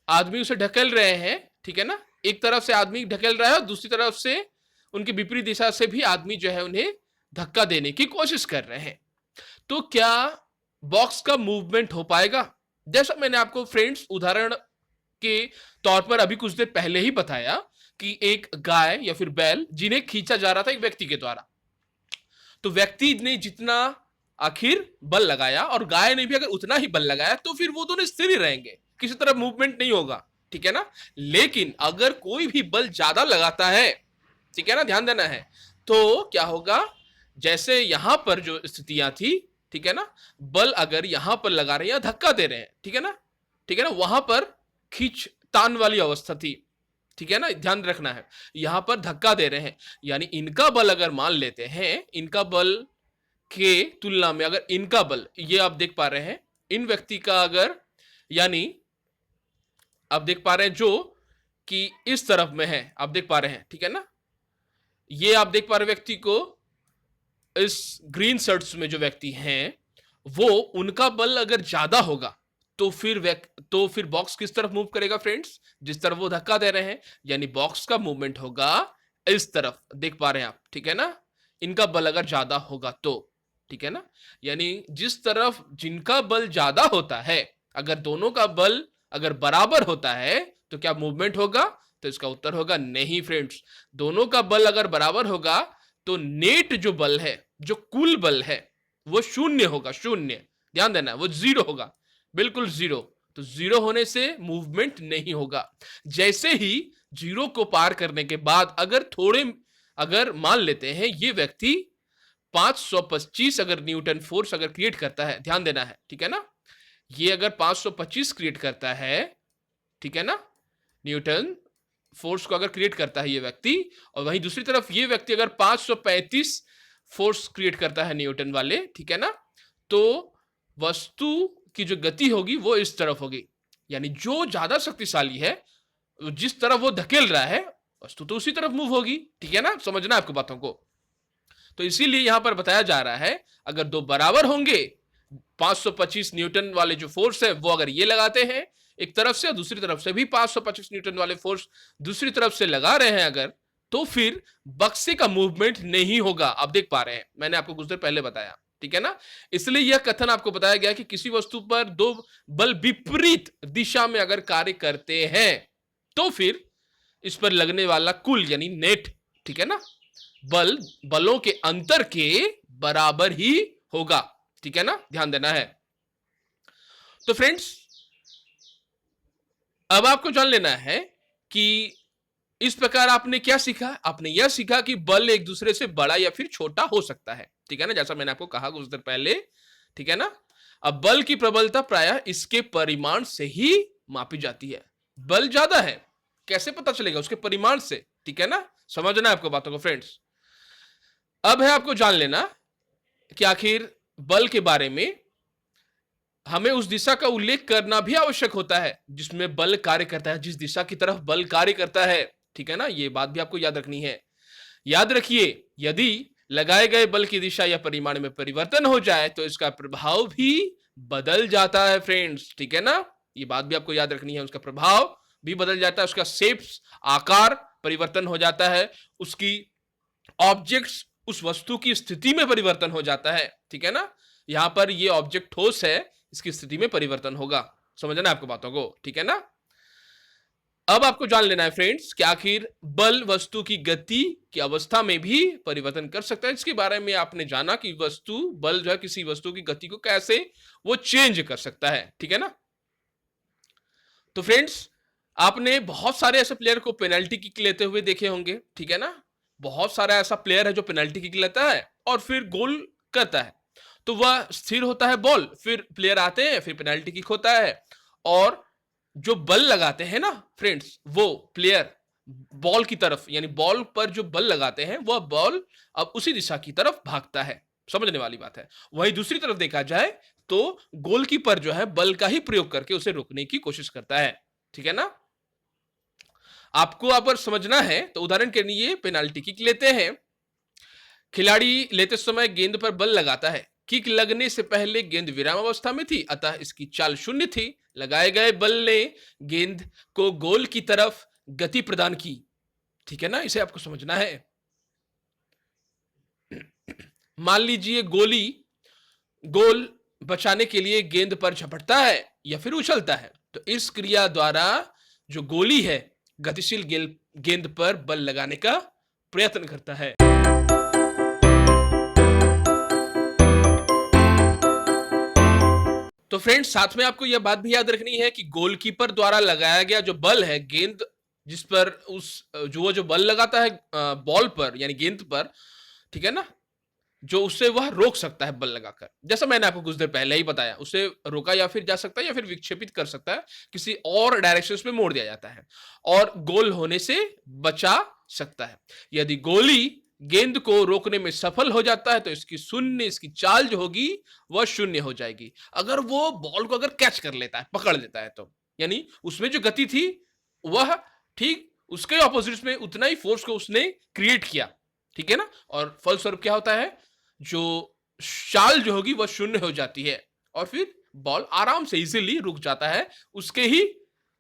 आदमी उसे ढकेल रहे हैं, ठीक है ना, एक तरफ से आदमी ढकेल रहा है और दूसरी तरफ से उनकी विपरीत दिशा से भी आदमी जो है उन्हें धक्का देने की कोशिश कर रहे हैं। तो क्या बॉक्स का मूवमेंट हो पाएगा? जैसा मैंने आपको फ्रेंड्स उदाहरण के तौर पर अभी कुछ देर पहले ही बताया कि एक गाय या फिर बैल जिन्हें खींचा जा रहा था एक व्यक्ति के द्वारा, तो व्यक्ति ने जितना आखिर बल लगाया और गाय ने भी अगर उतना ही बल लगाया तो फिर वो दोनों स्थिर ही रहेंगे, किसी तरह मूवमेंट नहीं होगा, ठीक है ना। लेकिन अगर कोई भी बल ज्यादा लगाता है, ठीक है ना, ध्यान देना है, तो क्या होगा, जैसे यहां पर जो स्थितियां थी, ठीक है ना, बल अगर यहां पर लगा रहे हैं या धक्का दे रहे हैं, ठीक है ना, ठीक है ना, वहां पर खींच तान वाली अवस्था थी, ठीक है ना, ध्यान रखना है। यहां पर धक्का दे रहे हैं, यानी इनका बल अगर मान लेते हैं, इनका बल के तुलना में अगर इनका बल, ये आप देख पा रहे हैं, इन व्यक्ति का अगर, यानी आप देख पा रहे हैं जो कि इस तरफ में है, आप देख पा रहे हैं, ठीक है ना, ये आप देख पा रहे व्यक्ति को, इस ग्रीन शर्ट्स में जो व्यक्ति हैं, वो उनका बल अगर ज्यादा होगा तो फिर बॉक्स किस तरफ मूव करेगा फ्रेंड्स, जिस तरफ वो धक्का दे रहे हैं, यानी बॉक्स का मूवमेंट होगा इस तरफ, देख पा रहे हैं आप, ठीक है ना, इनका बल अगर ज्यादा होगा तो, ठीक है ना, यानी जिस तरफ जिनका बल ज्यादा होता है, अगर दोनों का बल अगर बराबर होता है तो क्या मूवमेंट होगा, तो इसका उत्तर होगा नहीं फ्रेंड्स। दोनों का बल अगर बराबर होगा तो नेट जो बल है, जो कुल बल है, वो शून्य होगा, शून्य, ध्यान देना है, वो जीरो होगा, बिल्कुल जीरो। तो जीरो होने से मूवमेंट नहीं होगा। जैसे ही जीरो को पार करने के बाद अगर मान लेते हैं ये व्यक्ति 525 अगर न्यूटन फोर्स अगर क्रिएट करता है, ध्यान देना है, ठीक है ना, ये अगर 525 क्रिएट करता है, ठीक है ना, न्यूटन फोर्स को अगर क्रिएट करता है ये व्यक्ति, और वहीं दूसरी तरफ ये व्यक्ति अगर 535 फोर्स क्रिएट करता है न्यूटन वाले, ठीक है ना, तो वस्तु की जो गति होगी वो इस तरफ होगी, यानी जो ज्यादा शक्तिशाली है, जिस तरफ वो धकेल रहा है, वस्तु तो उसी तरफ मूव होगी, ठीक है ना, समझना आपको बातों को। तो इसीलिए यहां पर बताया जा रहा है, अगर दो बराबर होंगे, 525 न्यूटन वाले जो फोर्स है वो अगर ये लगाते हैं एक तरफ से, दूसरी तरफ से भी 525 न्यूटन वाले फोर्स दूसरी तरफ से लगा रहे हैं अगर, तो फिर बक्से का मूवमेंट नहीं होगा। आप देख पा रहे हैं, मैंने आपको कुछ देर पहले बताया, ठीक है ना। इसलिए यह कथन आपको बताया गया कि किसी वस्तु पर दो बल विपरीत दिशा में अगर कार्य करते हैं तो फिर इस पर लगने वाला कुल यानी नेट, ठीक है ना, बलों के अंतर के बराबर ही होगा, ठीक है ना, ध्यान देना है। तो फ्रेंड्स अब आपको जान लेना है कि इस प्रकार आपने क्या सीखा, आपने यह सीखा कि बल एक दूसरे से बड़ा या फिर छोटा हो सकता है, ठीक है ना, जैसा मैंने आपको कहा कुछ देर पहले, ठीक है ना। अब बल की प्रबलता प्रायः इसके परिमाण से ही मापी जाती है। बल ज्यादा है कैसे पता चलेगा, उसके परिमाण से, ठीक है ना, समझना है आपको बातों को फ्रेंड्स। अब है आपको जान लेना कि आखिर बल के बारे में हमें उस दिशा का उल्लेख करना भी आवश्यक होता है जिसमें बल कार्य करता है, जिस दिशा की तरफ बल कार्य करता है, ठीक है ना, ये बात भी आपको याद रखनी है। याद रखिए, यदि लगाए गए बल की दिशा या परिमाण में परिवर्तन हो जाए तो इसका प्रभाव भी बदल जाता है फ्रेंड्स, ठीक है ना, ये बात भी आपको याद रखनी है, उसका प्रभाव भी बदल जाता है, उसका शेप्स आकार परिवर्तन हो जाता है, उसकी ऑब्जेक्ट्स उस वस्तु की स्थिति में परिवर्तन हो जाता है, ठीक है ना। यहां पर ये ऑब्जेक्ट ठोस है, इसकी स्थिति में परिवर्तन होगा, समझना आपको बातों को, ठीक है ना। अब आपको जान लेना है फ्रेंड्स कि आखिर बल वस्तु की गति की अवस्था में भी परिवर्तन कर सकता है। इसके बारे में आपने जाना कि बल जो है किसी वस्तु की गति को कैसे वो चेंज कर सकता है, ठीक है ना। तो फ्रेंड्स आपने बहुत सारे ऐसे प्लेयर को पेनल्टी किक लेते हुए देखे होंगे, ठीक है ना, बहुत सारा ऐसा प्लेयर है जो पेनल्टी किक लेता है और फिर गोल करता है, तो वह स्थिर होता है बॉल, फिर प्लेयर आते हैं, फिर पेनल्टी किक होता है, और जो बल लगाते हैं ना फ्रेंड्स, वो प्लेयर बॉल की तरफ यानी बॉल पर जो बल लगाते हैं वह बॉल अब उसी दिशा की तरफ भागता है, समझने वाली बात है। वहीं दूसरी तरफ देखा जाए तो गोलकीपर जो है बल का ही प्रयोग करके उसे रोकने की कोशिश करता है, ठीक है ना। आपको अगर समझना है तो उदाहरण के लिए पेनाल्टी किक लेते हैं, खिलाड़ी लेते समय गेंद पर बल लगाता है, किक लगने से पहले गेंद विराम अवस्था में थी, अतः इसकी चाल शून्य थी, लगाए गए बल ने गेंद को गोल की तरफ गति प्रदान की, ठीक है ना, इसे आपको समझना है। मान लीजिए गोली गोल बचाने के लिए गेंद पर झपटता है या फिर उछलता है, तो इस क्रिया द्वारा जो गोली है गतिशील गेंद पर बल लगाने का प्रयत्न करता है। तो फ्रेंड्स साथ में आपको यह बात भी याद रखनी है कि गोलकीपर द्वारा लगाया गया जो बल है, गेंद जिस पर उस जो वो जो बल लगाता है बॉल पर यानी गेंद पर, ठीक है ना, जो उससे वह रोक सकता है बल लगाकर। जैसा मैंने आपको कुछ देर पहले ही बताया, उसे रोका या फिर जा सकता है या फिर विक्षेपित कर सकता है, किसी और डायरेक्शन में मोड़ दिया जाता है और गोल होने से बचा सकता है। यदि गोली गेंद को रोकने में सफल हो जाता है तो इसकी चाल जो होगी वह शून्य हो जाएगी। अगर वो बॉल को अगर कैच कर लेता है, पकड़ लेता है, तो यानी उसमें जो गति थी वह ठीक उसके ऑपोजिट में उतना ही फोर्स को उसने क्रिएट किया, ठीक है ना, और फलस्वरूप क्या होता है, जो चाल जो होगी वह शून्य हो जाती है और फिर बॉल आराम से इजीली रुक जाता है उसके ही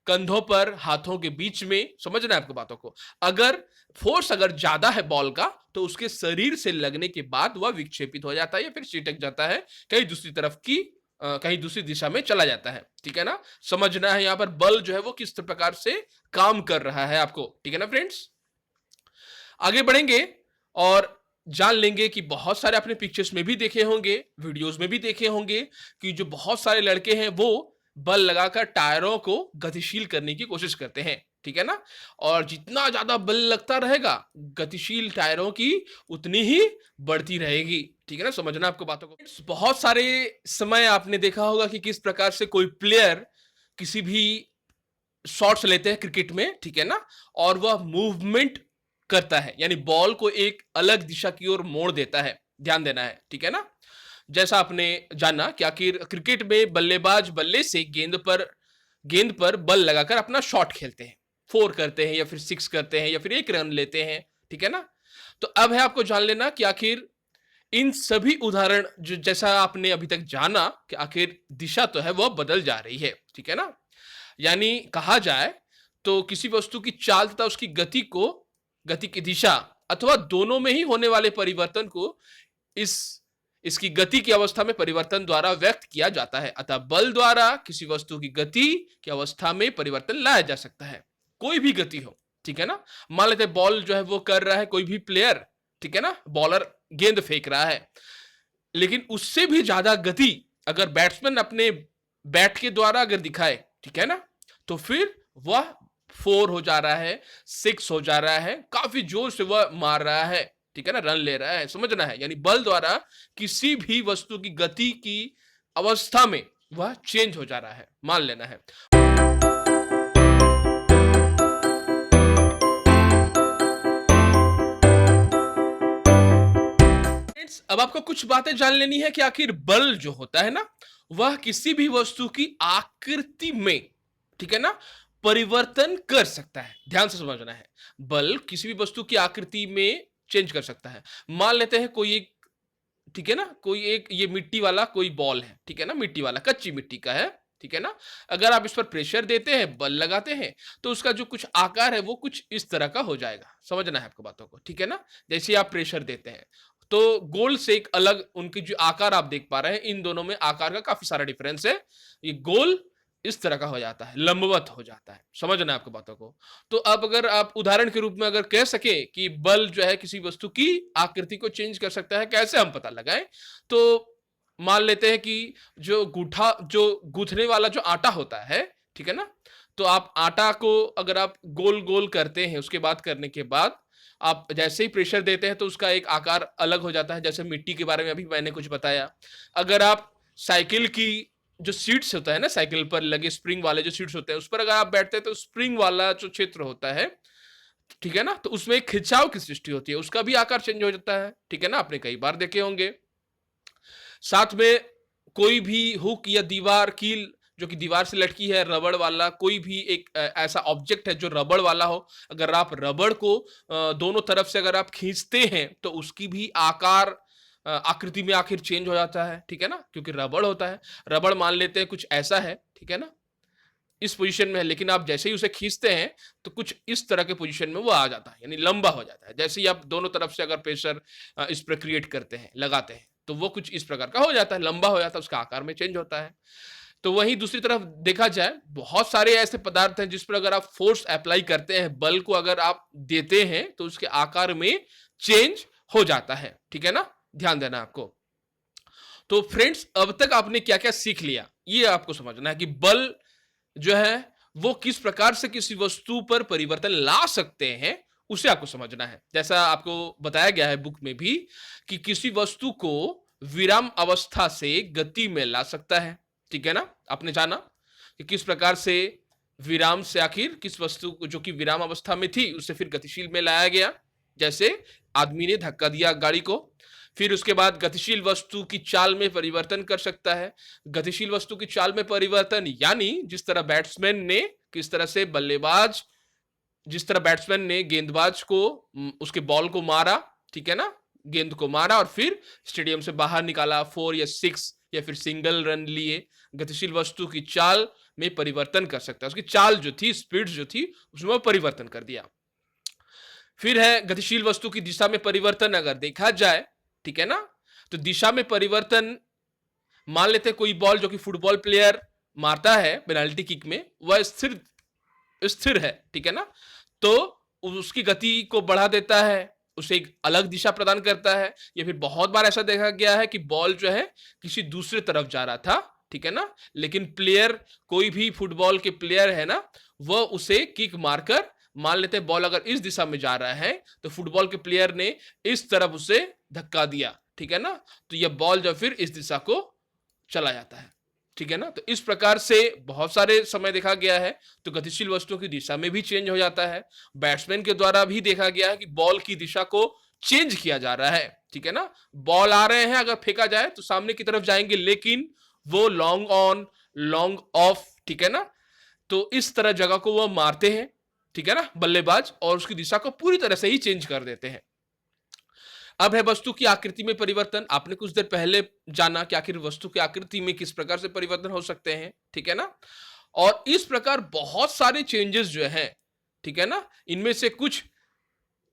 कंधों पर, हाथों के बीच में। समझना है आपको बातों को। अगर फोर्स अगर ज्यादा है बॉल का तो उसके शरीर से लगने के बाद वह विक्षेपित हो जाता है या फिर छिटक जाता है, कहीं दूसरी तरफ की कहीं दूसरी दिशा में चला जाता है, ठीक है ना। समझना है यहां पर बल जो है वो किस प्रकार से काम कर रहा है आपको, ठीक है ना फ्रेंड्स। आगे बढ़ेंगे और जान लेंगे कि बहुत सारे आपने पिक्चर्स में भी देखे होंगे, वीडियोस में भी देखे होंगे कि जो बहुत सारे लड़के हैं वो बल लगाकर टायरों को गतिशील करने की कोशिश करते हैं, ठीक है ना। और जितना ज्यादा बल लगता रहेगा गतिशील टायरों की उतनी ही बढ़ती रहेगी, ठीक है ना। समझना आपको बातों को। बहुत सारे समय आपने देखा होगा कि किस प्रकार से कोई प्लेयर किसी भी शॉट्स लेते हैं क्रिकेट में, ठीक है ना, और वह मूवमेंट करता है यानी बॉल को एक अलग दिशा की ओर मोड़ देता है, ध्यान देना है, ठीक है ना। जैसा आपने जाना कि आखिर क्रिकेट में बल्लेबाज बल्ले से गेंद पर बल लगाकर अपना शॉट खेलते हैं, 4 करते हैं या फिर 6 करते हैं या फिर 1 रन लेते हैं, ठीक है ना। तो अब है आपको जान लेना कि आखिर इन सभी उदाहरण जो जैसा आपने अभी तक जाना कि आखिर दिशा तो है वह बदल जा रही है, ठीक है ना। यानी कहा जाए तो किसी वस्तु की चाल तथा उसकी गति की दिशा अथवा दोनों में ही होने वाले परिवर्तन को इसकी गति की अवस्था में परिवर्तन द्वारा व्यक्त किया जाता है। अतः बल द्वारा किसी वस्तु की गति की अवस्था में परिवर्तन लाया जा सकता है, कोई भी गति हो, ठीक है ना। मान लेते बॉल जो है वो कर रहा है कोई भी प्लेयर, ठीक है ना, बॉलर गेंद फेंक रहा है, लेकिन उससे भी ज्यादा गति अगर बैट्समैन अपने बैट के द्वारा अगर दिखाए, ठीक है ना, तो फिर वह 4 हो जा रहा है, 6 हो जा रहा है, काफी जोर से वह मार रहा है, ठीक है ना, रन ले रहा है। समझना है यानी बल द्वारा किसी भी वस्तु की गति की अवस्था में वह चेंज हो जा रहा है, मान लेना है। अब आपको कुछ बातें जान लेनी है कि आखिर बल जो होता है ना वह किसी भी वस्तु की आकृति में, ठीक है ना, परिवर्तन कर सकता है। ध्यान से समझना है, बल किसी भी वस्तु की आकृति में चेंज कर सकता है। मान लेते हैं कोई एक, ठीक है ना, कोई एक ये मिट्टी वाला कोई बॉल है, ठीक है ना, मिट्टी वाला कच्ची मिट्टी का है, ठीक है ना। अगर आप इस पर प्रेशर देते हैं, बल लगाते हैं, तो उसका जो कुछ आकार है वो कुछ इस तरह का हो जाएगा। समझना है आपको बातों को, ठीक है ना। जैसे आप प्रेशर देते हैं तो गोल से एक अलग उनकी जो आकार आप देख पा रहे हैं, इन दोनों में आकार का काफी सारा डिफरेंस है। ये गोल इस तरह का हो जाता है, लंबवत हो जाता है। समझना है आपको बातों को। तो अब अगर आप उदाहरण के रूप में अगर कह सके कि बल जो है किसी वस्तु की आकृति को चेंज कर सकता है, कैसे हम पता लगाएं, तो मान लेते हैं कि जो गूंथने वाला जो आटा होता है, ठीक है ना, तो आप आटा को अगर आप गोल गोल करते हैं, उसके बाद करने के बाद आप जैसे ही प्रेशर देते हैं तो उसका एक आकार अलग हो जाता है। जैसे मिट्टी के बारे में अभी मैंने कुछ बताया। अगर आप साइकिल की जो सीट्स होता है ना, साइकिल पर लगे स्प्रिंग वाले जो सीट्स होते हैं, उस पर अगर आप बैठते हैं तो स्प्रिंग वाला जो क्षेत्र होता है, ठीक है ना, तो उसमें एक खिंचाव की सृष्टि होती है, उसका भी आकार चेंज हो जाता है, ठीक है ना, आपने कई बार देखे होंगे। साथ में कोई भी हुक या दीवार कील जो कि दीवार से लटकी है, रबड़ वाला कोई भी एक ऐसा ऑब्जेक्ट है जो रबड़ वाला हो, अगर आप रबड़ को दोनों तरफ से अगर आप खींचते हैं तो उसकी भी आकृति में आखिर चेंज हो जाता है, ठीक है ना, क्योंकि रबड़ होता है। रबड़ मान लेते हैं कुछ ऐसा है, ठीक है ना, इस पोजीशन में है, लेकिन आप जैसे ही उसे खींचते हैं तो कुछ इस तरह के पोजीशन में वो आ जाता है, यानी लंबा हो जाता है। जैसे ही आप दोनों तरफ से अगर प्रेशर इस पर क्रिएट करते हैं, लगाते हैं, तो वो कुछ इस प्रकार का हो जाता है, लंबा हो जाता है, उसका आकार में चेंज होता है। तो वहीं दूसरी तरफ देखा जाए, बहुत सारे ऐसे पदार्थ हैं जिस पर अगर आप फोर्स अप्लाई करते हैं, बल को अगर आप देते हैं तो उसके आकार में चेंज हो जाता है, ठीक है ना, ध्यान देना आपको। तो फ्रेंड्स अब तक आपने क्या क्या सीख लिया ये आपको समझना है कि बल जो है वो किस प्रकार से किसी वस्तु पर परिवर्तन ला सकते हैं, उसे आपको समझना है। जैसा आपको बताया गया है बुक में भी कि किसी वस्तु को विराम अवस्था से गति में ला सकता है, ठीक है ना। आपने जाना कि किस प्रकार से विराम से आखिर किस वस्तु को जो कि विराम अवस्था में थी उसे फिर गतिशील में लाया गया। जैसे आदमी ने धक्का दिया गाड़ी को, फिर उसके बाद गतिशील वस्तु की चाल में परिवर्तन कर सकता है। गतिशील वस्तु की चाल में परिवर्तन यानी जिस तरह बैट्समैन ने किस तरह से बल्लेबाज जिस तरह बैट्समैन ने गेंदबाज को उसके बॉल को मारा, ठीक है ना, गेंद को मारा और फिर स्टेडियम से बाहर निकाला, 4 या 6 या फिर सिंगल रन लिए। गतिशील वस्तु की चाल में परिवर्तन कर सकता है, उसकी चाल जो थी, स्पीड जो थी, उसमें वो परिवर्तन कर दिया। फिर है गतिशील वस्तु की दिशा में परिवर्तन। अगर देखा जाए, ठीक है ना, तो दिशा में परिवर्तन, मान लेते कोई बॉल जो कि फुटबॉल प्लेयर मारता है पेनाल्टी किक में, वह स्थिर है, ठीक है ना, तो उसकी गति को बढ़ा देता है, उसे एक अलग दिशा प्रदान करता है। या फिर बहुत बार ऐसा देखा गया है कि बॉल जो है किसी दूसरे तरफ जा रहा था, ठीक है ना, लेकिन प्लेयर, कोई भी फुटबॉल के प्लेयर है ना, वह उसे किक मारकर, मान लेते हैं बॉल अगर इस दिशा में जा रहा है तो फुटबॉल के प्लेयर ने इस तरफ उसे धक्का दिया, ठीक है ना, तो यह बॉल जो फिर इस दिशा को चला जाता है, ठीक है ना। तो इस प्रकार से बहुत सारे समय देखा गया है। तो गतिशील वस्तुओं की दिशा में भी चेंज हो जाता है। बैट्समैन के द्वारा भी देखा गया है कि बॉल की दिशा को चेंज किया जा रहा है, ठीक है ना। बॉल आ रहे हैं, अगर फेंका जाए तो सामने की तरफ जाएंगे, लेकिन वो लॉन्ग ऑन लॉन्ग ऑफ, ठीक है ना, तो इस तरह जगह को वो मारते हैं, ठीक है ना, बल्लेबाज, और उसकी दिशा को पूरी तरह से ही चेंज कर देते हैं। अब है वस्तु की आकृति में परिवर्तन। आपने कुछ देर पहले जाना कि आखिर वस्तु की आकृति में किस प्रकार से परिवर्तन हो सकते हैं, ठीक है ना। और इस प्रकार बहुत सारे चेंजेस जो हैं, ठीक है ना, इनमें से कुछ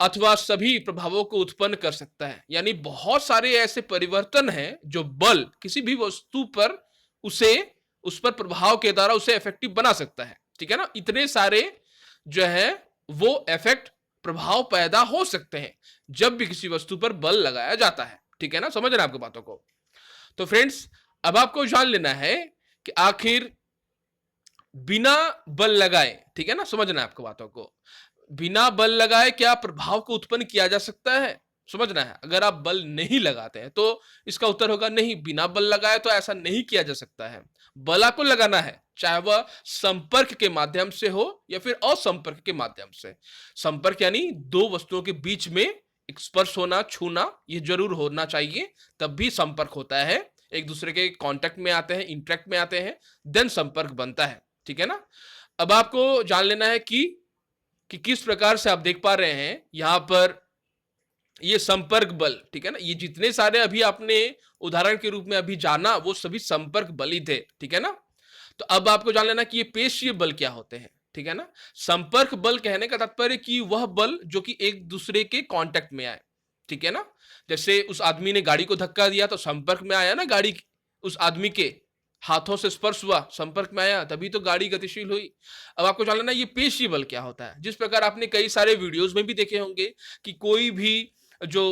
अथवा सभी प्रभावों को उत्पन्न कर सकता है। यानी बहुत सारे ऐसे परिवर्तन हैं जो बल किसी भी वस्तु पर उस पर प्रभाव के द्वारा उसे इफेक्टिव बना सकता है, ठीक है ना। इतने सारे जो है वो इफेक्ट, प्रभाव पैदा हो सकते हैं जब भी किसी वस्तु पर बल लगाया जाता है, ठीक है ना। समझ रहे हैं आपकी बातों को। तो फ्रेंड्स, अब आपको जान लेना है कि आखिर बिना बल लगाए, ठीक है ना, समझना है आपको बातों को, बिना बल लगाए क्या प्रभाव को उत्पन्न किया जा सकता है, समझना है। अगर आप बल नहीं लगाते हैं तो इसका उत्तर होगा नहीं, बिना बल लगाए तो ऐसा नहीं किया जा सकता है। बल आपको लगाना है, चाहे वह संपर्क के माध्यम से हो या फिर असंपर्क के माध्यम से। संपर्क यानी दो वस्तुओं के बीच में एक स्पर्श होना, छूना, यह जरूर होना चाहिए, तब भी संपर्क होता है। एक दूसरे के कांटेक्ट में आते हैं, इंटरेक्ट में आते हैं, देन संपर्क बनता है, ठीक है ना। अब आपको जान लेना है कि किस प्रकार से आप देख पा रहे हैं यहां पर ये संपर्क बल, ठीक है ना। ये जितने सारे अभी आपने उदाहरण के रूप में अभी जाना, वो सभी संपर्क बल ही थे, ठीक है ना। तो अब आपको जान लेना कि ये पेशीय बल क्या होते हैं, ठीक है ना। संपर्क बल कहने का तात्पर्य कि वह बल जो कि एक दूसरे के कांटेक्ट में आए, ठीक है ना। जैसे उस आदमी ने गाड़ी को धक्का दिया तो संपर्क में आया ना, गाड़ी उस आदमी के हाथों से स्पर्श हुआ, संपर्क में आया, तभी तो गाड़ी गतिशील हुई। अब आपको जान लेना ये पेशीय बल क्या होता है। जिस प्रकार आपने कई सारे वीडियोस में भी देखे होंगे कि कोई भी जो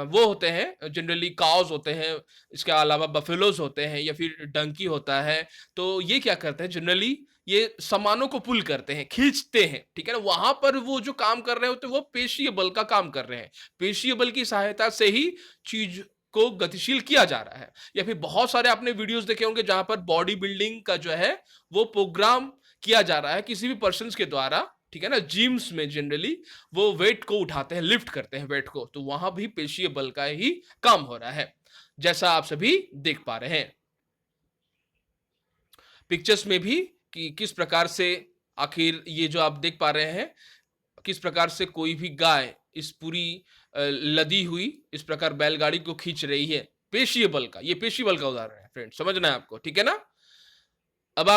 वो होते हैं, जनरली काउज होते हैं, इसके अलावा बफेलोज होते हैं या फिर डंकी होता है, तो ये क्या करते हैं, जनरली ये सामानों को पुल करते हैं, खींचते हैं, ठीक है ना। वहां पर वो जो काम कर रहे होते हैं वो पेशीय बल का काम कर रहे हैं। पेशीय बल की सहायता से ही चीज को गतिशील किया जा रहा है। या फिर बहुत सारे आपने वीडियोस देखे होंगे जहां पर बॉडी बिल्डिंग का जो है वो प्रोग्राम किया जा रहा है किसी भी पर्सन के द्वारा, ठीक है ना। जिम्स में जनरली वो वेट को उठाते हैं, लिफ्ट करते हैं वेट को, तो वहां भी पेशीय बल का ही काम हो रहा है, जैसा आप सभी देख पा रहे हैं पिक्चर्स में भी कि किस प्रकार से आखिर ये जो आप देख पा रहे हैं, किस प्रकार से कोई भी गाय इस पूरी लदी हुई इस प्रकार बैलगाड़ी को खींच रही है, पेशीय बल का, ये पेशीय बल का उदाहरण है फ्रेंड, समझना है आपको, ठीक है ना। अब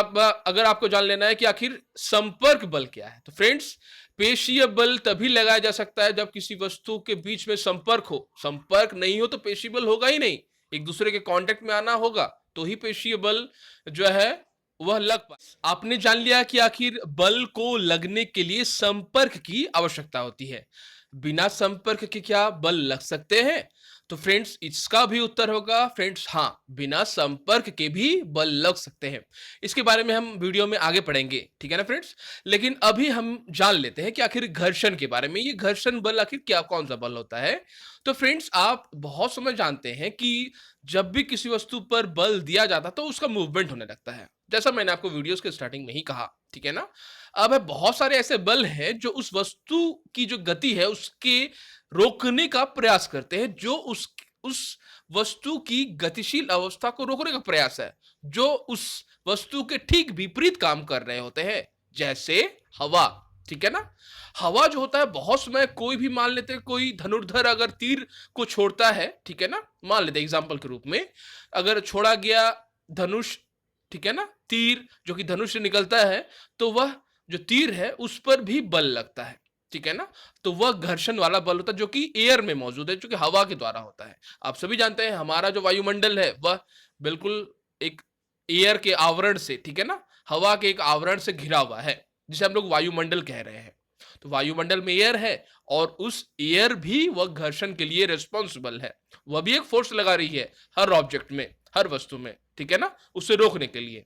अगर आपको जान लेना है कि आखिर संपर्क बल क्या है, तो फ्रेंड्स पेशीय बल तभी लगाया जा सकता है जब किसी वस्तु के बीच में संपर्क हो। संपर्क नहीं हो तो पेशीय बल होगा ही नहीं, एक दूसरे के कांटेक्ट में आना होगा तो ही पेशीय बल जो है वह लग पाए। आपने जान लिया कि आखिर बल को लगने के लिए संपर्क की आवश्यकता होती है। बिना संपर्क के क्या बल लग सकते हैं? तो फ्रेंड्स इसका भी उत्तर होगा फ्रेंड्स हाँ, बिना संपर्क के भी बल लग सकते हैं। इसके बारे में हम वीडियो में आगे पढ़ेंगे, ठीक है ना फ्रेंड्स। लेकिन अभी हम जान लेते हैं कि आखिर घर्षण के बारे में, ये घर्षण बल आखिर क्या कौन सा बल होता है। तो फ्रेंड्स आप बहुत समय जानते हैं कि जब भी किसी वस्तु पर बल दिया जाता है तो उसका मूवमेंट होने लगता है, जैसा मैंने आपको वीडियोस के स्टार्टिंग में ही कहा, ठीक है ना। अब है बहुत सारे ऐसे बल हैं जो उस वस्तु की जो गति है उसके रोकने का प्रयास करते हैं, जो उस वस्तु की गतिशील अवस्था को रोकने का प्रयास है, जो उस वस्तु के ठीक विपरीत काम कर रहे होते हैं, जैसे हवा, ठीक है ना। हवा जो होता है बहुत समय कोई भी मान लेते हैं, कोई धनुर्धर अगर तीर को छोड़ता है, ठीक है ना, मान लेते हैं एग्जाम्पल के रूप में, अगर छोड़ा गया धनुष, ठीक है ना, तीर जो कि धनुष से निकलता है, तो वह जो तीर है उस पर भी बल लगता है, ठीक है ना। तो वह घर्षण वाला बल होता है जो कि एयर में मौजूद है, जो कि हवा के द्वारा होता है। आप सभी जानते हैं हमारा जो वायुमंडल है वह बिल्कुल एक एयर के आवरण से, ठीक है ना, हवा के एक आवरण से घिरा हुआ है, जिसे हम लोग वायुमंडल कह रहे हैं। तो वायुमंडल में एयर है और उस एयर भी वह घर्षण के लिए रिस्पॉन्सिबल है, वह भी एक फोर्स लगा रही है हर ऑब्जेक्ट में, हर वस्तु में, ठीक है ना, उसे रोकने के लिए।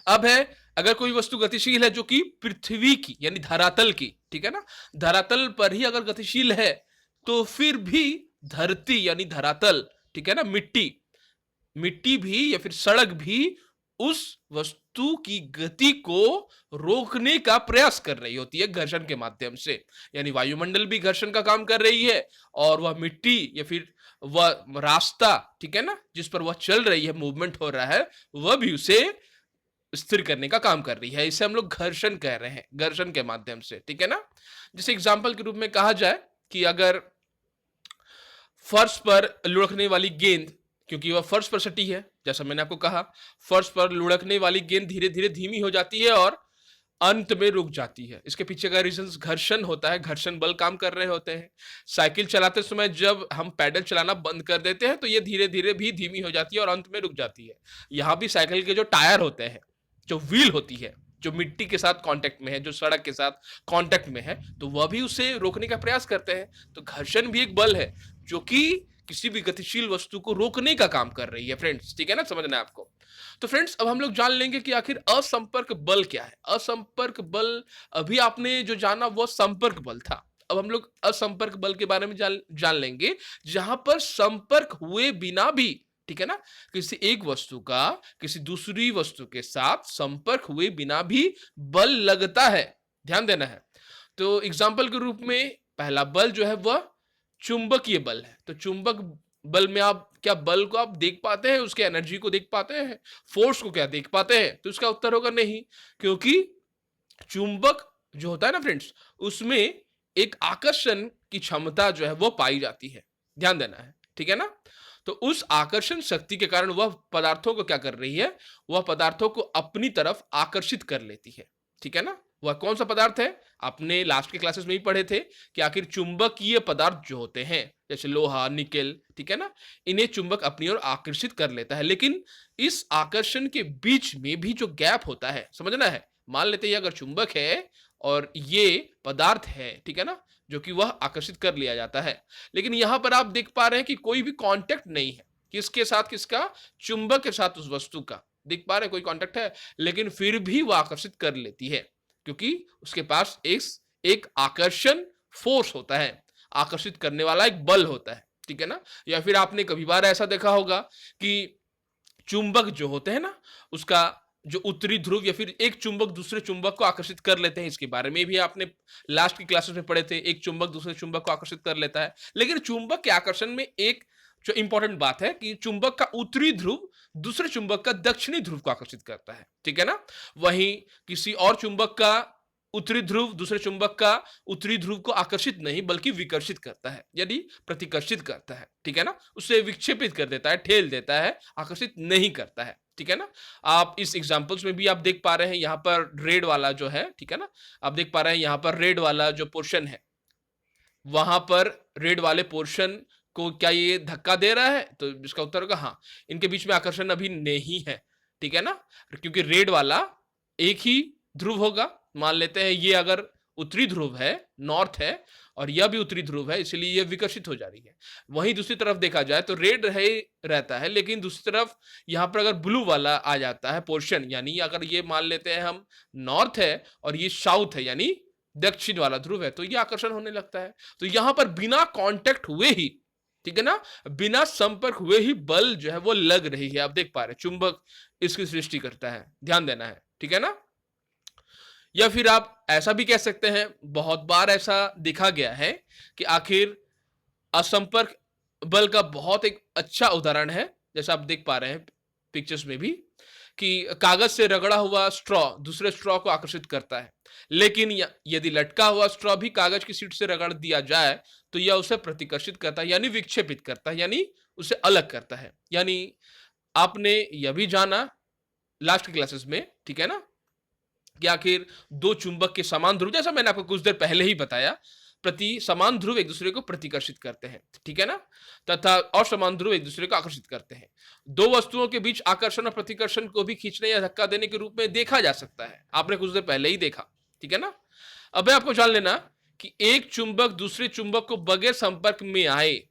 अब है अगर कोई वस्तु गतिशील है जो कि पृथ्वी की यानी धरातल की, ठीक है ना, धरातल पर ही अगर गतिशील है, तो फिर भी धरती यानी धरातल, ठीक है ना, मिट्टी मिट्टी भी या फिर सड़क भी उस वस्तु की गति को रोकने का प्रयास कर रही होती है घर्षण के माध्यम से। यानी वायुमंडल भी घर्षण का काम कर रही है, और वह मिट्टी या फिर वह रास्ता, ठीक है ना, जिस पर वह चल रही है, मूवमेंट हो रहा है, वह भी उसे स्थिर करने का काम कर रही है। इसे हम लोग घर्षण कह रहे हैं, घर्षण के माध्यम से, ठीक है ना। जैसे एग्जाम्पल के रूप में कहा जाए कि अगर फर्श पर लुढ़कने वाली गेंद, क्योंकि वह फर्श पर सटी है, जैसा मैंने आपको कहा, फर्श पर लुढ़कने वाली गेंद धीरे धीरे धीमी हो जाती है और अंत में रुक जाती है। इसके पीछे का रीजन घर्षण होता है, घर्षण बल काम कर रहे होते हैं। साइकिल चलाते समय जब हम पैडल चलाना बंद कर देते हैं तो ये धीरे धीरे भी धीमी हो जाती है और अंत में रुक जाती है। यहाँ भी साइकिल के जो टायर होते हैं, जो व्हील होती है, जो मिट्टी के साथ कांटेक्ट में है, जो सड़क के साथ कांटेक्ट में है, तो वह भी उसे रोकने का प्रयास करते हैं। तो घर्षण भी एक बल है जो कि किसी भी गतिशील वस्तु को रोकने का काम कर रही है फ्रेंड्स, ठीक है ना, समझना है आपको। तो फ्रेंड्स अब हम लोग जान लेंगे कि आखिर असंपर्क बल क्या है। असंपर्क बल अभी आपने जो जाना वह संपर्क बल था। अब हम लोग असंपर्क बल के बारे में जान लेंगे, जहां पर संपर्क हुए बिना भी, ठीक है ना, किसी एक वस्तु का किसी दूसरी वस्तु के साथ संपर्क हुए बिना भी बल लगता है, ध्यान देना है। तो एग्जाम्पल के रूप में पहला बल जो है वह चुंबकीय बल है। तो चुंबक बल में आप क्या बल को आप देख पाते हैं, उसके एनर्जी को देख पाते हैं, फोर्स को क्या देख पाते हैं? तो इसका उत्तर होगा नहीं, क्योंकि चुंबक जो होता है ना फ्रेंड्स, उसमें एक आकर्षण की क्षमता जो है वो पाई जाती है, ध्यान देना है, ठीक है ना। तो उस आकर्षण शक्ति के कारण वह पदार्थों को क्या कर रही है, वह पदार्थों को अपनी तरफ आकर्षित कर लेती है, ठीक है ना। वह कौन सा पदार्थ है, आपने लास्ट के क्लासेस में ही पढ़े थे कि आखिर चुंबकीय पदार्थ जो होते हैं, जैसे लोहा, निकेल, ठीक है ना, इन्हें चुंबक अपनी ओर आकर्षित कर लेता है। लेकिन इस आकर्षण के बीच में भी जो गैप होता है, समझना है, मान लेते हैं अगर चुंबक है और ये पदार्थ है, ठीक है ना, जो कि वह आकर्षित कर लिया जाता है, लेकिन यहां पर आप देख पा रहे हैं कि कोई भी कांटेक्ट नहीं है, किसके साथ, किसका, चुंबक के साथ उस वस्तु का, देख पा रहे हैं कोई कांटेक्ट है, लेकिन फिर भी वह आकर्षित कर लेती है, क्योंकि उसके पास एक आकर्षण फोर्स होता है, आकर्षित करने वाला एक बल होता है, ठीक है ना। या फिर आपने कभी बार ऐसा देखा होगा कि चुंबक जो होते हैं ना, उसका जो उत्तरी ध्रुव या फिर एक चुंबक दूसरे चुंबक को आकर्षित कर लेते हैं, इसके बारे में भी आपने लास्ट की क्लासेस में पढ़े थे, एक चुंबक दूसरे चुंबक को आकर्षित कर लेता है। लेकिन चुंबक के आकर्षण में एक जो इंपॉर्टेंट बात है कि चुंबक का उत्तरी ध्रुव दूसरे चुंबक का दक्षिणी ध्रुव को आकर्षित करता है, ठीक है ना। वहीं किसी और चुंबक का उत्तरी ध्रुव दूसरे चुंबक का उत्तरी ध्रुव को आकर्षित नहीं बल्कि विकर्षित करता है, यानी प्रतिकर्षित करता है, ठीक है ना, उसे विक्षेपित कर देता है, ठेल देता है, आकर्षित नहीं करता है, ठीक है ना। आप इस एग्जांपल्स में भी आप देख पा रहे हैं, यहां पर रेड वाला जो है, ठीक है ना, आप देख पा रहे हैं यहां पर रेड वाला जो पोर्शन है, वहां पर रेड वाले पोर्शन को क्या ये धक्का दे रहा है, तो इसका उत्तर होगा हाँ, इनके बीच में आकर्षण अभी नहीं है, ठीक है ना, क्योंकि रेड वाला एक ही ध्रुव होगा। मान लेते हैं ये अगर उत्तरी ध्रुव है, नॉर्थ है, और यह भी उत्तरी ध्रुव है, इसलिए यह विकसित हो जा रही है। वहीं दूसरी तरफ देखा जाए तो रेड रहे रहता है, लेकिन दूसरी तरफ यहाँ पर अगर ब्लू वाला आ जाता है पोर्शन, यानी अगर ये मान लेते हैं हम नॉर्थ है और ये साउथ है यानी दक्षिण वाला ध्रुव है, तो ये आकर्षण होने लगता है। तो यहां पर बिना कांटेक्ट हुए ही, ठीक है ना, बिना संपर्क हुए ही बल जो है वो लग रही है। आप देख पा रहे हैं चुंबक इसकी सृष्टि करता है, ध्यान देना है, ठीक है ना। या फिर आप ऐसा भी कह सकते हैं, बहुत बार ऐसा देखा गया है कि आखिर असंपर्क बल का बहुत एक अच्छा उदाहरण है, जैसा आप देख पा रहे हैं पिक्चर्स में भी, कि कागज से रगड़ा हुआ स्ट्रॉ दूसरे स्ट्रॉ को आकर्षित करता है, लेकिन यदि लटका हुआ स्ट्रॉ भी कागज की शीट से रगड़ दिया जाए तो यह उसे प्रतिकर्षित करता है, यानी विक्षेपित करता है, यानी उसे अलग करता है। यानी आपने यह भी जाना लास्ट क्लासेस में, ठीक है ना, कि आखिर दो चुंबक के समान ध्रुव, जैसा मैंने आपको कुछ देर पहले ही बताया, प्रति समान ध्रुव एक दूसरे को प्रतिकर्षित करते हैं, ठीक है ना, तथा असमान ध्रुव एक दूसरे को आकर्षित करते हैं। दो वस्तुओं के बीच आकर्षण और प्रतिकर्षण को भी खींचने या धक्का देने के रूप में देखा जा सकता है, आपने कुछ देर पहले ही देखा, ठीक है ना। अब आपको जान लेना कि एक चुंबक दूसरे चुंबक को बगैर संपर्क में आए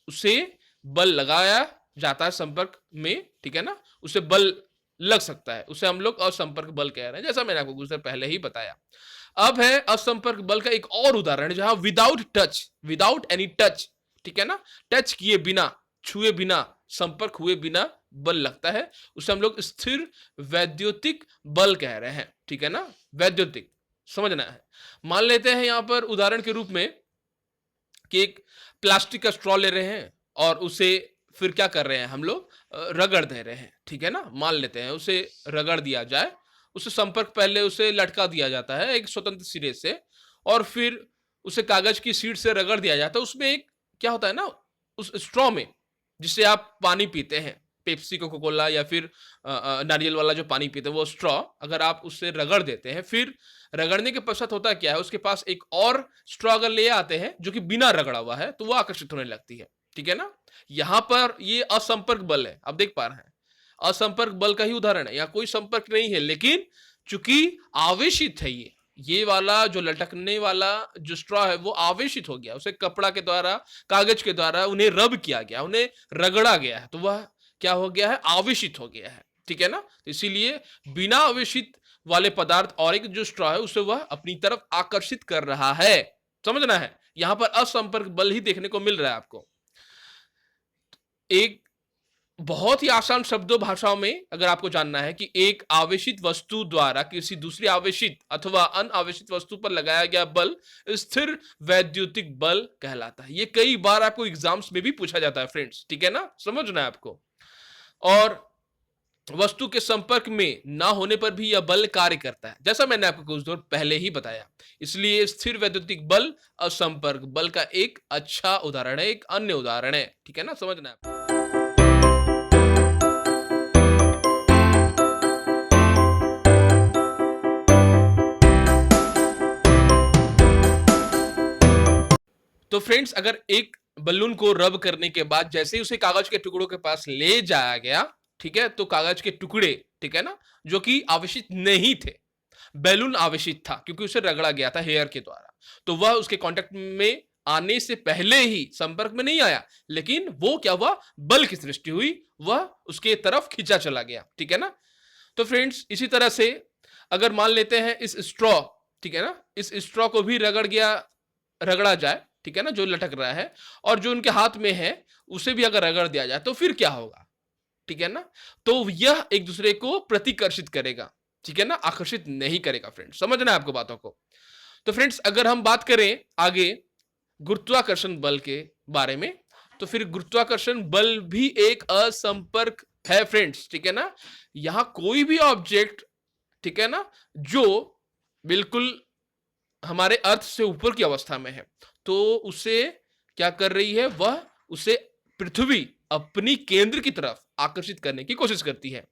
उसे बल लगाया जाता है संपर्क में, ठीक है ना, उसे बल लग सकता है, उसे हम लोग असंपर्क बल कह रहे हैं, जैसा मैंने आपको कुछ देर पहले ही बताया। अब है असंपर्क बल का एक और उदाहरण जहां विदाउट एनी टच, ठीक है ना, टच किए बिना, छुए बिना, संपर्क हुए बिना बल लगता है, उसे हम लोग स्थिर वैद्युतिक बल कह रहे हैं, ठीक है ना, वैद्युतिक समझना है। मान लेते हैं यहां पर उदाहरण के रूप में कि एक प्लास्टिक का स्ट्रॉ ले रहे हैं और उसे फिर क्या कर रहे हैं हम लोग, रगड़ दे रहे हैं, ठीक है ना, मान लेते हैं उसे रगड़ दिया जाए, उसे संपर्क पहले उसे लटका दिया जाता है एक स्वतंत्र सिरे से, और फिर उसे कागज की शीट से रगड़ दिया जाता है। उसमें एक क्या होता है ना, उस स्ट्रॉ में जिससे आप पानी पीते हैं, पेप्सी, कोका कोला या फिर नारियल वाला जो पानी पीते हैं, वो स्ट्रॉ अगर आप उससे रगड़ देते हैं, फिर रगड़ने के पश्चात होता क्या है, उसके पास एक और स्ट्रॉ अगर ले आते हैं जो कि बिना रगड़ा हुआ है, तो वो आकर्षित होने लगती है, ठीक है ना। यहां पर ये असंपर्क बल है, आप देख पा रहे हैं, असंपर्क बल का ही उदाहरण है, यहाँ कोई संपर्क नहीं है, लेकिन चूंकि आवेशित है ये वाला जो लटकने वाला जो स्ट्रॉ है वो आवेशित हो गया, उसे कपड़ा के द्वारा, कागज के द्वारा उन्हें रब किया गया, उन्हें रगड़ा गया है, तो वह क्या हो गया है, आवेशित हो गया है, ठीक है ना। तो इसीलिए बिना आवेशित वाले पदार्थ और एक जो स्ट्रॉ है उसे वह अपनी तरफ आकर्षित कर रहा है, समझना है। यहां पर असंपर्क बल ही देखने को मिल रहा है आपको। एक बहुत ही आसान शब्दों भाषाओं में अगर आपको जानना है कि एक आवेशित वस्तु द्वारा किसी दूसरी आवेशित अथवा अनावेशित वस्तु पर लगाया गया बल स्थिर वैद्युतिक बल कहलाता है। ये कई बार आपको एग्जाम्स में भी पूछा जाता है फ्रेंड्स, ठीक है ना, समझना है आपको। और वस्तु के संपर्क में ना होने पर भी यह बल कार्य करता है, जैसा मैंने आपको कुछ देर पहले ही बताया। इसलिए स्थिर वैद्युतिक बल असंपर्क बल का एक अच्छा उदाहरण है, एक अन्य उदाहरण है, ठीक है ना, समझना है। तो फ्रेंड्स, अगर एक बलून को रब करने के बाद जैसे ही उसे कागज के टुकड़ों के पास ले जाया गया, ठीक है, तो कागज के टुकड़े, ठीक है ना, जो कि आवेशित नहीं थे, बैलून आवेशित था क्योंकि उसे रगड़ा गया था हेयर के द्वारा, तो वह उसके कांटेक्ट में आने से पहले ही संपर्क में नहीं आया, लेकिन वो क्या हुआ, बल की सृष्टि हुई, वह उसके तरफ खींचा चला गया, ठीक है ना। तो फ्रेंड्स, इसी तरह से अगर मान लेते हैं इस स्ट्रॉ, ठीक है ना, इस स्ट्रॉ को भी रगड़ा जाए, ठीक है ना, जो लटक रहा है, और जो उनके हाथ में है उसे भी अगर रगड़ दिया जाए तो फिर क्या होगा, ठीक है ना, तो यह एक दूसरे को प्रतिकर्षित करेगा, ठीक है ना, आकर्षित नहीं करेगा। फ्रेंड्स, समझना है आपको बातों को। तो फ्रेंड्स, अगर हम बात करें आगे गुरुत्वाकर्षण बल के बारे में, तो फिर गुरुत्वाकर्षण बल भी एक असंपर्क है फ्रेंड्स, ठीक है ना। यहां कोई भी ऑब्जेक्ट, ठीक है ना, जो बिल्कुल हमारे अर्थ से ऊपर की अवस्था में है, तो उसे क्या कर रही है, वह उसे पृथ्वी अपनी केंद्र की तरफ आकर्षित करने की कोशिश करती है,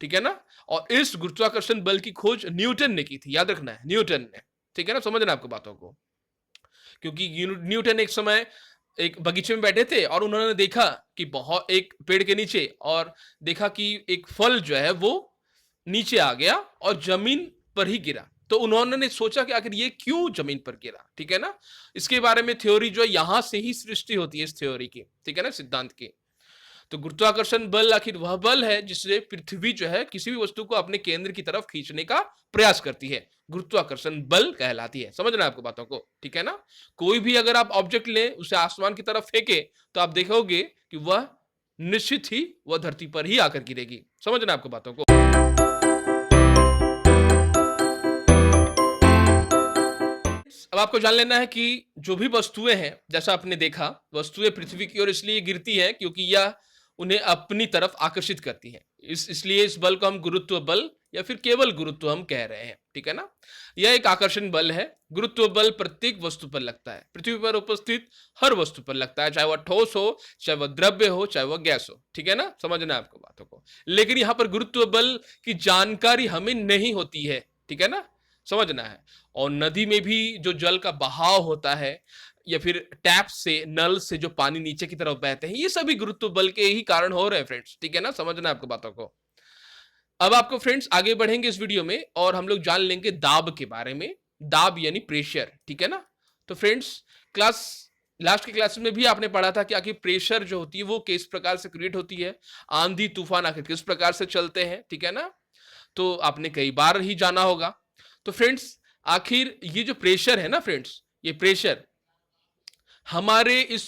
ठीक है ना। और इस गुरुत्वाकर्षण बल की खोज न्यूटन ने की थी, याद रखना है, न्यूटन ने, ठीक है ना, समझना आपको बातों को। क्योंकि न्यूटन एक समय एक बगीचे में बैठे थे और उन्होंने देखा कि बहुत एक पेड़ के नीचे, और देखा कि एक फल जो है वो नीचे आ गया और जमीन पर ही गिरा, तो उन्होंने सोचा कि आखिर ये क्यों जमीन पर गिरा, ठीक है ना। इसके बारे में थ्योरी जो है यहां से ही सृष्टि होती है इस थ्योरी की, ठीक है ना, सिद्धांत की। तो गुरुत्वाकर्षण बल आखिर वह बल है जिससे पृथ्वी जो है किसी भी वस्तु को अपने केंद्र की तरफ खींचने का प्रयास करती है, गुरुत्वाकर्षण बल कहलाती है। समझ रहे हैं आपको बातों को, ठीक है ना। कोई भी अगर आप ऑब्जेक्ट लें, उसे आसमान की तरफ फेंके, तो आप देखोगे कि वह निश्चित ही वह धरती पर ही आकर गिरेगी। समझ रहे हैं आपको बातों को। अब आपको जान लेना है कि जो भी वस्तुएं हैं, जैसा आपने देखा, वस्तुएं पृथ्वी की ओर इसलिए गिरती हैं क्योंकि यह उन्हें अपनी तरफ आकर्षित करती है। इसलिए इस बल को हम गुरुत्व बल या फिर केवल गुरुत्व हम कह रहे हैं, ठीक है ना। यह एक आकर्षण बल है। गुरुत्व बल प्रत्येक वस्तु पर लगता है, पृथ्वी पर उपस्थित हर वस्तु पर लगता है, चाहे वह ठोस हो, चाहे वह द्रव्य हो, चाहे वह गैस हो, ठीक है ना। समझना है आपको बातों को। लेकिन यहां पर गुरुत्व बल की जानकारी हमें नहीं होती है, ठीक है ना, समझना है। और नदी में भी जो जल का बहाव होता है या फिर टैप से, नल से जो पानी नीचे की तरफ बहते हैं, ये सभी गुरुत्व बल के ही कारण हो रहे हैं फ्रेंड्स, ठीक है ना। समझना है आपको बातों को। अब आपको फ्रेंड्स आगे बढ़ेंगे इस वीडियो में और हम लोग जान लेंगे दाब के बारे में। दाब यानी प्रेशर, ठीक है ना। तो फ्रेंड्स क्लास लास्ट की क्लास में भी आपने पढ़ा था कि आखिर प्रेशर जो होती है वो किस प्रकार से क्रिएट होती है, आंधी तूफान आखिर किस प्रकार से चलते हैं, ठीक है ना। तो आपने कई बार ही जाना होगा। तो फ्रेंड्स आखिर ये जो प्रेशर है ना फ्रेंड्स, ये प्रेशर हमारे इस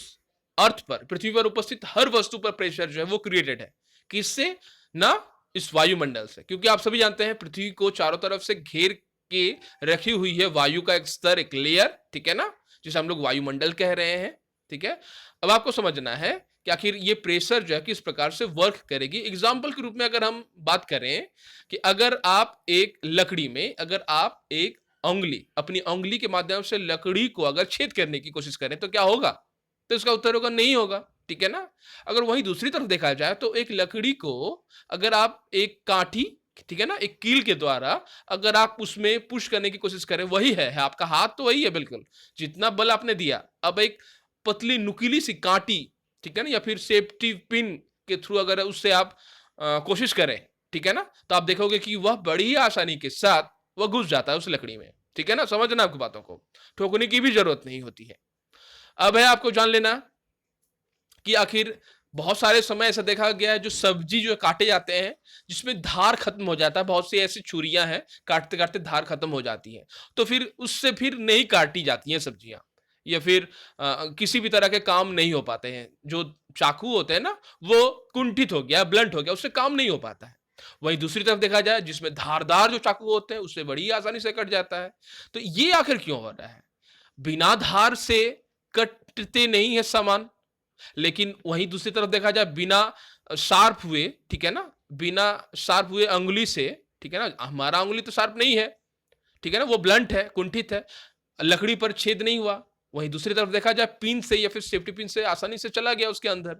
अर्थ पर, पृथ्वी पर उपस्थित हर वस्तु पर प्रेशर जो है वो क्रिएटेड है। किससे ना, इस वायुमंडल से। क्योंकि आप सभी जानते हैं पृथ्वी को चारों तरफ से घेर के रखी हुई है वायु का एक स्तर, एक लेयर, ठीक है ना, जिसे हम लोग वायुमंडल कह रहे हैं, ठीक है। अब आपको समझना है कि आखिर ये प्रेशर जो है किस प्रकार से वर्क करेगी। एग्जाम्पल के रूप में अगर हम बात करें कि अगर आप एक लकड़ी में, अगर आप एक उंगली, अपनी उंगली के माध्यम से लकड़ी को अगर छेद करने की कोशिश करें तो क्या होगा, तो इसका उत्तर होगा नहीं होगा, ठीक है ना। अगर वहीं दूसरी तरफ देखा जाए तो एक लकड़ी को अगर आप एक काठी, ठीक है ना, एक कील के द्वारा अगर आप उसमें पुश करने की कोशिश करें, वही है आपका हाथ तो वही है बिल्कुल, जितना बल आपने दिया। अब एक पतली नुकीली सी कांटी, ठीक है ना, या फिर सेफ्टी पिन के थ्रू अगर उससे आप कोशिश करें, ठीक है ना, तो आप देखोगे कि वह बड़ी आसानी के साथ वह घुस जाता है उस लकड़ी में, ठीक है ना। समझना आपको बातों को, ठोकने की भी जरूरत नहीं होती है। अब है आपको जान लेना कि आखिर बहुत सारे समय ऐसा देखा गया है जो सब्जी जो काटे जाते हैं जिसमें धार खत्म हो जाता है, बहुत सी ऐसी छुरियां हैं काटते काटते धार खत्म हो जाती है, तो फिर उससे फिर नहीं काटी जाती हैं सब्जियां, या फिर किसी भी तरह के काम नहीं हो पाते हैं। जो चाकू होते हैं ना वो कुंठित हो गया, ब्लंट हो गया, उससे काम नहीं हो पाता है। वहीं दूसरी तरफ देखा जाए जिसमें धारदार जो चाकू होते हैं उससे बड़ी आसानी से कट जाता है। तो ये आखिर क्यों हो रहा है, बिना धार से कटते नहीं है सामान, लेकिन वहीं दूसरी तरफ देखा जाए बिना शार्प हुए, ठीक है ना, बिना शार्प हुए अंगुली से, ठीक है ना, हमारा अंगुली तो शार्प नहीं है, ठीक है ना, वो ब्लंट है, कुंठित है, लकड़ी पर छेद नहीं हुआ। वहीं दूसरी तरफ देखा जाए पिन से या फिर सेफ्टी पिन से आसानी से चला गया उसके अंदर।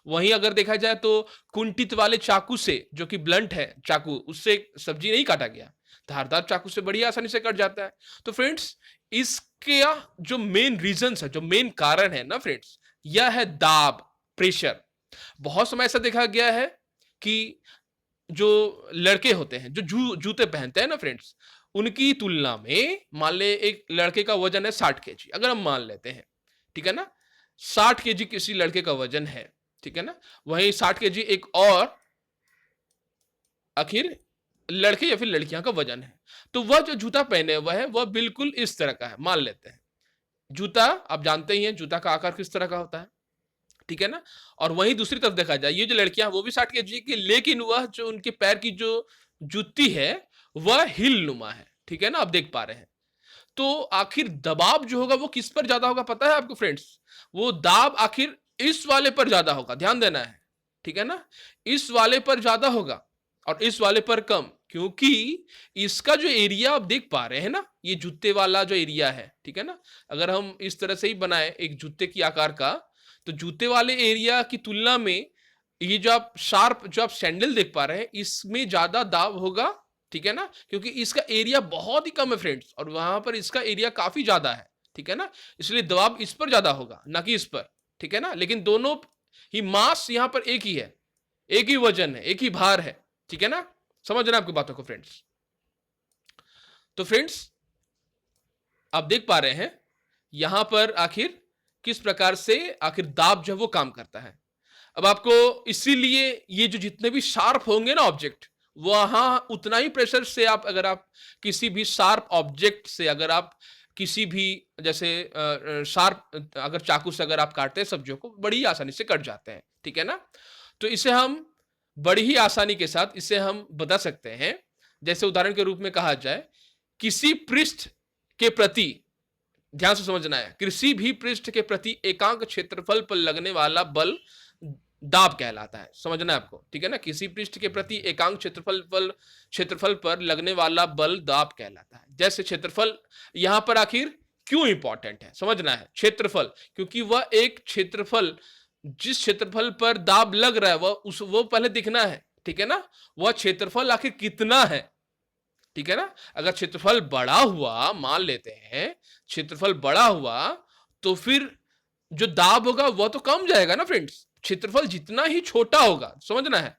वहीं अगर देखा जाए तो कुंठित वाले चाकू से, जो कि ब्लंट है चाकू, उससे सब्जी नहीं काटा गया, धारदार चाकू से बड़ी आसानी से कट जाता है। तो फ्रेंड्स इसके जो मेन रीजन है, जो मेन कारण है ना फ्रेंड्स, यह है दाब, प्रेशर। बहुत समय ऐसा देखा गया है कि जो लड़के होते हैं जो जूते पहनते हैं ना फ्रेंड्स, उनकी तुलना में मान ले एक लड़के का वजन है 60 kg, अगर हम मान लेते हैं, ठीक है ना, 60 kg किसी लड़के का वजन है, ठीक है ना, वहीं 60 kg एक और आखिर लड़के या फिर लड़कियां का वजन है। तो वह जो जूता पहने हुआ है वह बिल्कुल इस तरह का है, मान लेते हैं। जूता आप जानते ही हैं जूता का आकार किस तरह का होता है, ठीक है ना। और वहीं दूसरी तरफ देखा जाए ये जो लड़कियां वो भी 60 kg की, लेकिन वह जो उनके पैर की जो जूती है वह हिल नुमा है, ठीक है ना, आप देख पा रहे हैं। तो आखिर दबाव जो होगा वो किस पर ज्यादा होगा पता है आपको फ्रेंड्स, वो दाब आखिर इस वाले पर ज्यादा होगा, ध्यान देना है, ठीक है ना, इस वाले पर ज्यादा होगा और इस वाले पर कम, क्योंकि इसका जो एरिया आप देख पा रहे हैं ना, ये जूते वाला जो एरिया है, ठीक है ना, अगर हम इस तरह से ही बनाए एक जूते की आकार का, तो जूते वाले एरिया की तुलना में ये जो आप शार्प जो आप सैंडल देख पा रहे हैं इसमें ज्यादा दाब होगा, ठीक है ना, क्योंकि इसका एरिया बहुत ही कम है फ्रेंड्स और वहां पर इसका एरिया काफी ज्यादा है, ठीक है ना, इसलिए दबाव इस पर ज्यादा होगा ना कि इस पर, ठीक है ना। लेकिन दोनों ही मास यहां पर एक ही है, एक ही वजन है, एक ही भार है, ठीक है ना। समझना आपकी बातों को फ्रेंड्स। तो फ्रेंड्स आप देख पा रहे हैं यहां पर आखिर किस प्रकार से आखिर दाब जो है वो काम करता है। अब आपको इसीलिए ये जो जितने भी शार्प होंगे ना ऑब्जेक्ट, वहां उतना ही प्रेशर से आप अगर आप किसी भी शार्प ऑब्जेक्ट से अगर आप किसी भी जैसे शार्प अगर चाकू से अगर आप काटते हैं सब्जियों को बड़ी आसानी से कट जाते हैं, ठीक है ना। तो इसे हम बड़ी ही आसानी के साथ इसे हम बता सकते हैं। जैसे उदाहरण के रूप में कहा जाए, किसी पृष्ठ के प्रति, ध्यान से समझना है, किसी भी पृष्ठ के प्रति एकांक क्षेत्रफल पर लगने वाला बल दाब कहलाता है। समझना है आपको, ठीक है ना। किसी पृष्ठ के प्रति एकांक क्षेत्रफल पर लगने वाला बल दाब कहलाता है। जैसे क्षेत्रफल यहां पर आखिर क्यों इंपॉर्टेंट है समझना है, क्षेत्रफल, क्योंकि वह एक क्षेत्रफल जिस क्षेत्रफल पर दाब लग रहा है वो पहले दिखना है, ठीक है ना। वह क्षेत्रफल आखिर कितना है, ठीक है ना। अगर क्षेत्रफल बड़ा हुआ, मान लेते हैं क्षेत्रफल बड़ा हुआ, तो फिर जो दाब होगा वह तो कम जाएगा ना फ्रेंड्स। क्षेत्रफल जितना ही छोटा होगा, समझना है,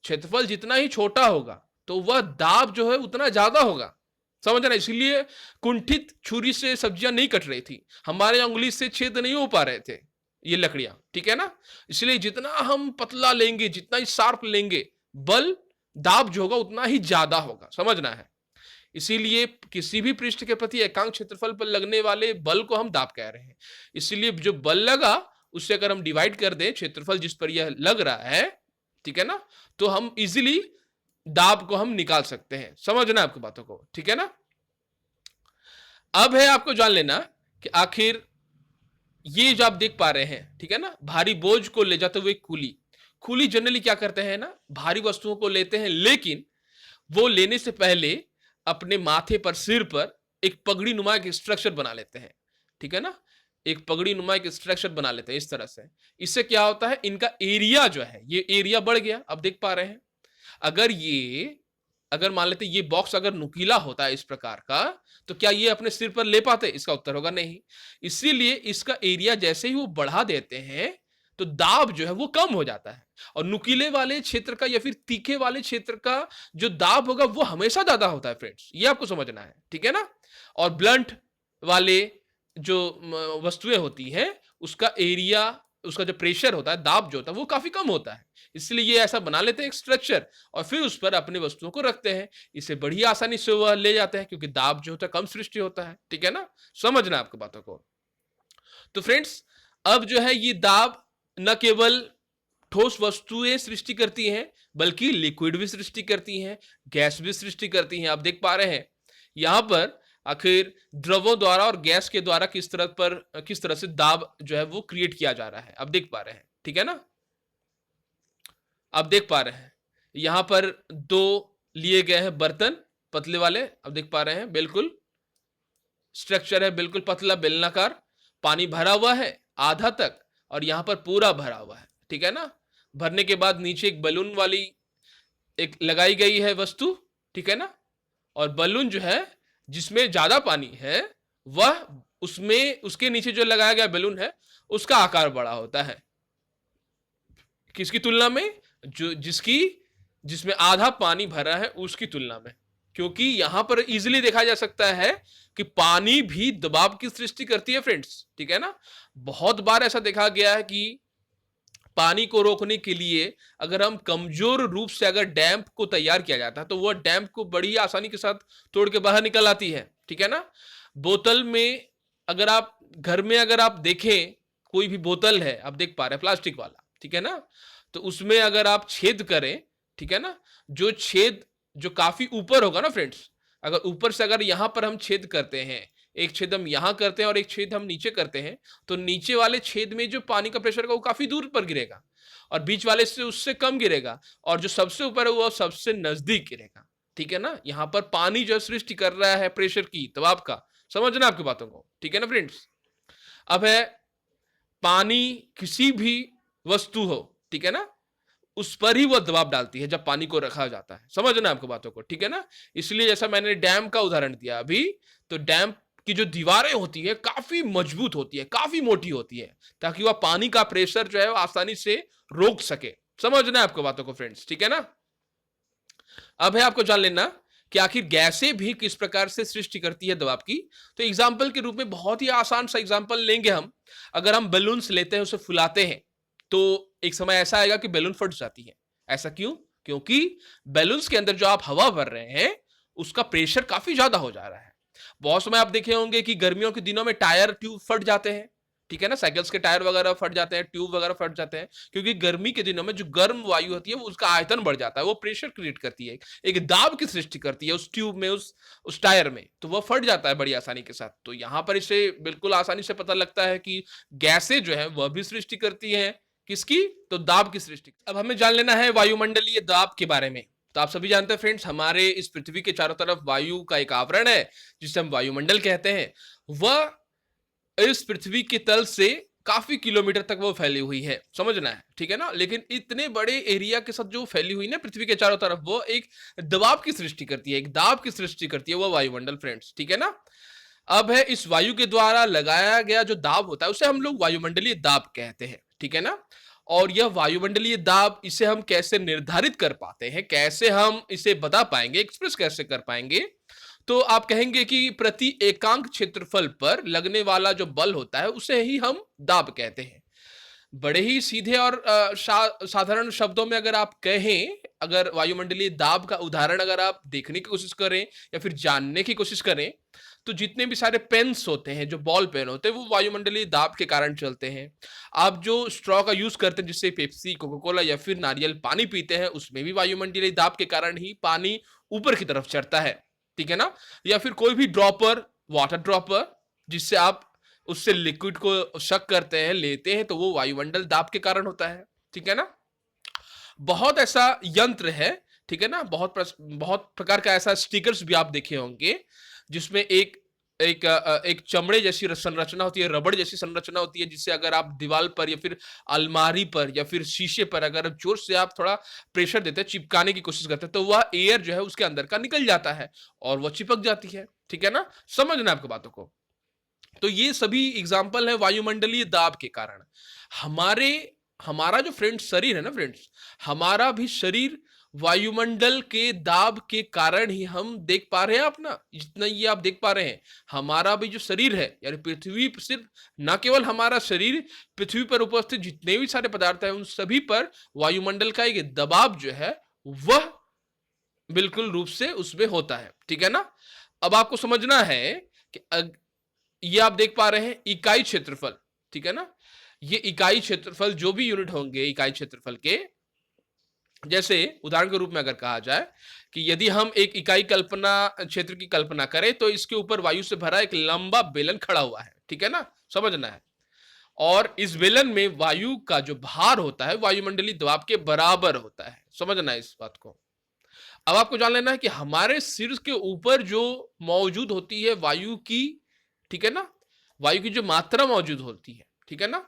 क्षेत्रफल जितना ही छोटा होगा तो वह दाब जो है उतना ज्यादा होगा, समझना। इसीलिए कुंठित छुरी से सब्जियां नहीं कट रही थी, हमारे उंगली से छेद नहीं हो पा रहे थे ये लकड़ियां, ठीक है ना। इसलिए जितना हम पतला लेंगे, जितना ही शार्प लेंगे, बल दाब जो होगा उतना ही ज्यादा होगा, समझना है। इसीलिए किसी भी पृष्ठ के प्रति एकांक क्षेत्रफल पर लगने वाले बल को हम दाब कह रहे हैं। इसीलिए जो बल लगा उससे अगर हम डिवाइड कर दें क्षेत्रफल जिस पर यह लग रहा है, ठीक है ना, तो हम इजीली दाब को हम निकाल सकते हैं। समझना आपकी बातों को, ठीक है ना। अब है आपको जान लेना कि आखिर ये जो आप देख पा रहे हैं, ठीक है ना, भारी बोझ को ले जाते हुए कूली जनरली क्या करते हैं ना, भारी वस्तुओं को लेते हैं, लेकिन वो लेने से पहले अपने माथे पर, सिर पर एक पगड़ी नुमा एक स्ट्रक्चर बना लेते हैं, ठीक है ना। एक पगड़ी नुमा एक स्ट्रक्चर बना लेते हैं इस तरह से। इससे क्या होता है, इनका एरिया जो है, ये एरिया बढ़ गया। अब देख पा रहे हैं, अगर मान लेते ये बॉक्स अगर नुकीला होता है इस प्रकार का, तो क्या ये अपने सिर पर ले पाते? इसका उत्तर होगा नहीं। इसीलिए इसका एरिया जैसे ही वो बढ़ा देते हैं तो दाब जो है वो कम हो जाता है, और नुकीले वाले क्षेत्र का या फिर तीखे वाले क्षेत्र का जो दाब होगा वो हमेशा ज्यादा होता है फ्रेंड्स, ये आपको समझना है, ठीक है ना। और ब्लंट वाले जो वस्तुएं होती हैं उसका एरिया, उसका जो प्रेशर होता है, दाब जो होता है वो काफी कम होता है। इसलिए ये ऐसा बना लेते हैं एक स्ट्रक्चर, और फिर उस पर अपने वस्तुओं को रखते हैं। इसे बड़ी आसानी से वह ले जाते हैं क्योंकि दाब जो होता है कम सृष्टि होता है, ठीक है ना। समझना आपको बातों को। तो फ्रेंड्स अब जो है ये दाब न केवल ठोस वस्तुएं सृष्टि करती हैं बल्कि लिक्विड भी सृष्टि करती हैं, गैस भी सृष्टि करती हैं। आप देख पा रहे हैं यहां पर आखिर द्रवों द्वारा और गैस के द्वारा किस तरह से दाब जो है वो क्रिएट किया जा रहा है, आप देख पा रहे हैं, ठीक है ना। आप देख पा रहे हैं यहां पर दो लिए गए हैं बर्तन पतले वाले, आप देख पा रहे हैं, बिल्कुल स्ट्रक्चर है, बिल्कुल पतला बेलनाकार, पानी भरा हुआ है आधा तक और यहां पर पूरा भरा हुआ है, ठीक है ना। भरने के बाद नीचे एक बलून वाली एक लगाई गई है वस्तु, ठीक है ना। और बलून जो है जिसमें ज्यादा पानी है वह उसमें उसके नीचे जो लगाया गया बलून है उसका आकार बड़ा होता है, किसकी तुलना में, जिसमें आधा पानी भरा है उसकी तुलना में। क्योंकि यहां पर इजीली देखा जा सकता है कि पानी भी दबाव की सृष्टि करती है फ्रेंड्स, ठीक है ना। बहुत बार ऐसा देखा गया है कि पानी को रोकने के लिए अगर हम कमजोर रूप से अगर डैम्प को तैयार किया जाता है तो वह डैम्प को बड़ी आसानी के साथ तोड़ के बाहर निकल आती है, ठीक है ना। बोतल में अगर आप घर में अगर आप देखें, कोई भी बोतल है, आप देख पा रहे हैं प्लास्टिक वाला, ठीक है ना, तो उसमें अगर आप छेद करें, ठीक है ना, जो छेद जो काफी ऊपर होगा ना फ्रेंड्स, अगर ऊपर से अगर यहां पर हम छेद करते हैं, एक छेद हम यहां करते हैं और एक छेद हम नीचे करते हैं, तो नीचे वाले छेद में जो पानी का प्रेशर होगा वो काफी दूर पर गिरेगा और बीच वाले से उससे कम गिरेगा, और जो सबसे ऊपर है वो सबसे नजदीक गिरेगा, ठीक है ना। यहां पर पानी जो सृष्टि कर रहा है प्रेशर की, दबाव का, समझना आपकी बातों को, ठीक है ना फ्रेंड्स। अब है पानी किसी भी वस्तु हो, ठीक है ना, उस पर ही वह दबाव डालती है जब पानी को रखा जाता है, समझना आपको बातों को, ठीक है ना। इसलिए जैसा मैंने डैम का उदाहरण दिया अभी, तो डैम की जो दीवारें होती है काफी मजबूत होती है, काफी मोटी होती है, ताकि वह पानी का प्रेशर जो है वो आसानी से रोक सके। समझना है आपको बातों को फ्रेंड्स, ठीक है ना। अब है आपको जान लेना कि आखिर गैसें भी किस प्रकार से सृष्टि करती है दबाव की। तो एग्जाम्पल के रूप में बहुत ही आसान सा एग्जाम्पल लेंगे हम। अगर हम बैलून्स लेते हैं, उसे फुलाते हैं, तो एक समय ऐसा आएगा कि बैलून फट जाती है। ऐसा क्यों? क्योंकि बैलून्स के अंदर जो आप हवा भर रहे हैं, उसका प्रेशर काफी ज्यादा हो जा रहा है। बहुत समय आप देखे होंगे कि गर्मियों के दिनों में टायर ट्यूब फट जाते हैं, ठीक है ना, साइकिल्स के टायर वगैरह फट जाते हैं, ट्यूब वगैरह फट जाते हैं, क्योंकि गर्मी के दिनों में जो गर्म वायु होती है वो उसका आयतन बढ़ जाता है, वो प्रेशर क्रिएट करती है, एक दाब की सृष्टि करती है उस ट्यूब में, उस टायर में, तो वह फट जाता है बड़ी आसानी के साथ। तो यहां पर इसे बिल्कुल आसानी से पता लगता है कि गैसें जो है वह भी सृष्टि करती हैं किसकी? तो दाब की सृष्टि। अब हमें जान लेना है वायुमंडलीय दाब के बारे में। तो आप सभी जानते हैं फ्रेंड्स, हमारे इस पृथ्वी के चारों तरफ वायु का एक आवरण है जिसे हम वायुमंडल कहते हैं। वह इस पृथ्वी के तल से काफी किलोमीटर तक वो फैली हुई है, समझना है, ठीक है ना। लेकिन इतने बड़े एरिया के साथ जो फैली हुई ना पृथ्वी के चारों तरफ, वो एक दबाव की सृष्टि करती है, एक दाब की सृष्टि करती है, वो वायुमंडल फ्रेंड्स, ठीक है ना। अब है इस वायु के द्वारा लगाया गया जो दाब होता है उसे हम लोग वायुमंडलीय दाब कहते हैं, ठीक है ना। और यह वायुमंडलीय दाब, इसे हम कैसे निर्धारित कर पाते हैं, कैसे हम इसे बता पाएंगे, एक्सप्रेस कैसे कर पाएंगे? तो आप कहेंगे कि प्रति एकांक क्षेत्रफल पर लगने वाला जो बल होता है उसे ही हम दाब कहते हैं। बड़े ही सीधे और साधारण शब्दों में अगर आप कहें, अगर वायुमंडलीय दाब का उदाहरण अगर आप देखने की कोशिश करें या फिर जानने की कोशिश करें, तो जितने भी सारे पेन्स होते हैं, जो बॉल पेन होते हैं, वो वायुमंडलीय दाब के कारण चलते हैं। आप जो स्ट्रॉ का यूज करते हैं, जिससे पेप्सी, कोका कोला या फिर नारियल पानी पीते हैं, उसमें भी वायुमंडलीय दाब के कारण ही पानी ऊपर की तरफ चढ़ता है, ठीक है ना। या फिर कोई भी ड्रॉपर, वाटर ड्रॉपर, जिससे आप उससे लिक्विड को शक करते हैं, लेते हैं, तो वो वायुमंडल दाब के कारण होता है, ठीक है ना। बहुत ऐसा यंत्र है, ठीक है ना, बहुत प्रकार का ऐसा स्टिकर्स भी आप देखे होंगे जिसमें एक एक एक चमड़े जैसी संरचना होती है, रबड़ जैसी संरचना होती है, जिससे अगर आप दीवार पर या फिर अलमारी पर या फिर शीशे पर अगर जोर से आप थोड़ा प्रेशर देते हैं, चिपकाने की कोशिश करते हैं, तो वह एयर जो है उसके अंदर का निकल जाता है और वह चिपक जाती है, ठीक है ना। समझना आपको बातों को। तो ये सभी एग्जाम्पल है वायुमंडलीय दाब के कारण। हमारे हमारा जो फ्रेंड्स शरीर है ना फ्रेंड्स, हमारा भी शरीर वायुमंडल के दाब के कारण ही हम देख पा रहे हैं। आप ना, जितना ये आप देख पा रहे हैं, हमारा भी जो शरीर है, यानी पृथ्वी पर सिर्फ, ना केवल हमारा शरीर, पृथ्वी पर उपस्थित जितने भी सारे पदार्थ हैं उन सभी पर वायुमंडल का एक दबाव जो है वह बिल्कुल रूप से उसमें होता है, ठीक है ना। अब आपको समझना है कि ये आप देख पा रहे हैं इकाई क्षेत्रफल, ठीक है ना। ये इकाई क्षेत्रफल, जो भी यूनिट होंगे इकाई क्षेत्रफल के, जैसे उदाहरण के रूप में अगर कहा जाए कि यदि हम एक इकाई कल्पना क्षेत्र की कल्पना करें, तो इसके ऊपर वायु से भरा एक लंबा बेलन खड़ा हुआ है, ठीक है ना, समझना है। और इस बेलन में वायु का जो भार होता है वायुमंडलीय दबाव के बराबर होता है, समझना है इस बात को। अब आपको जान लेना है कि हमारे सिर के ऊपर जो मौजूद होती है वायु की, ठीक है ना, वायु की जो मात्रा मौजूद होती है, ठीक है ना,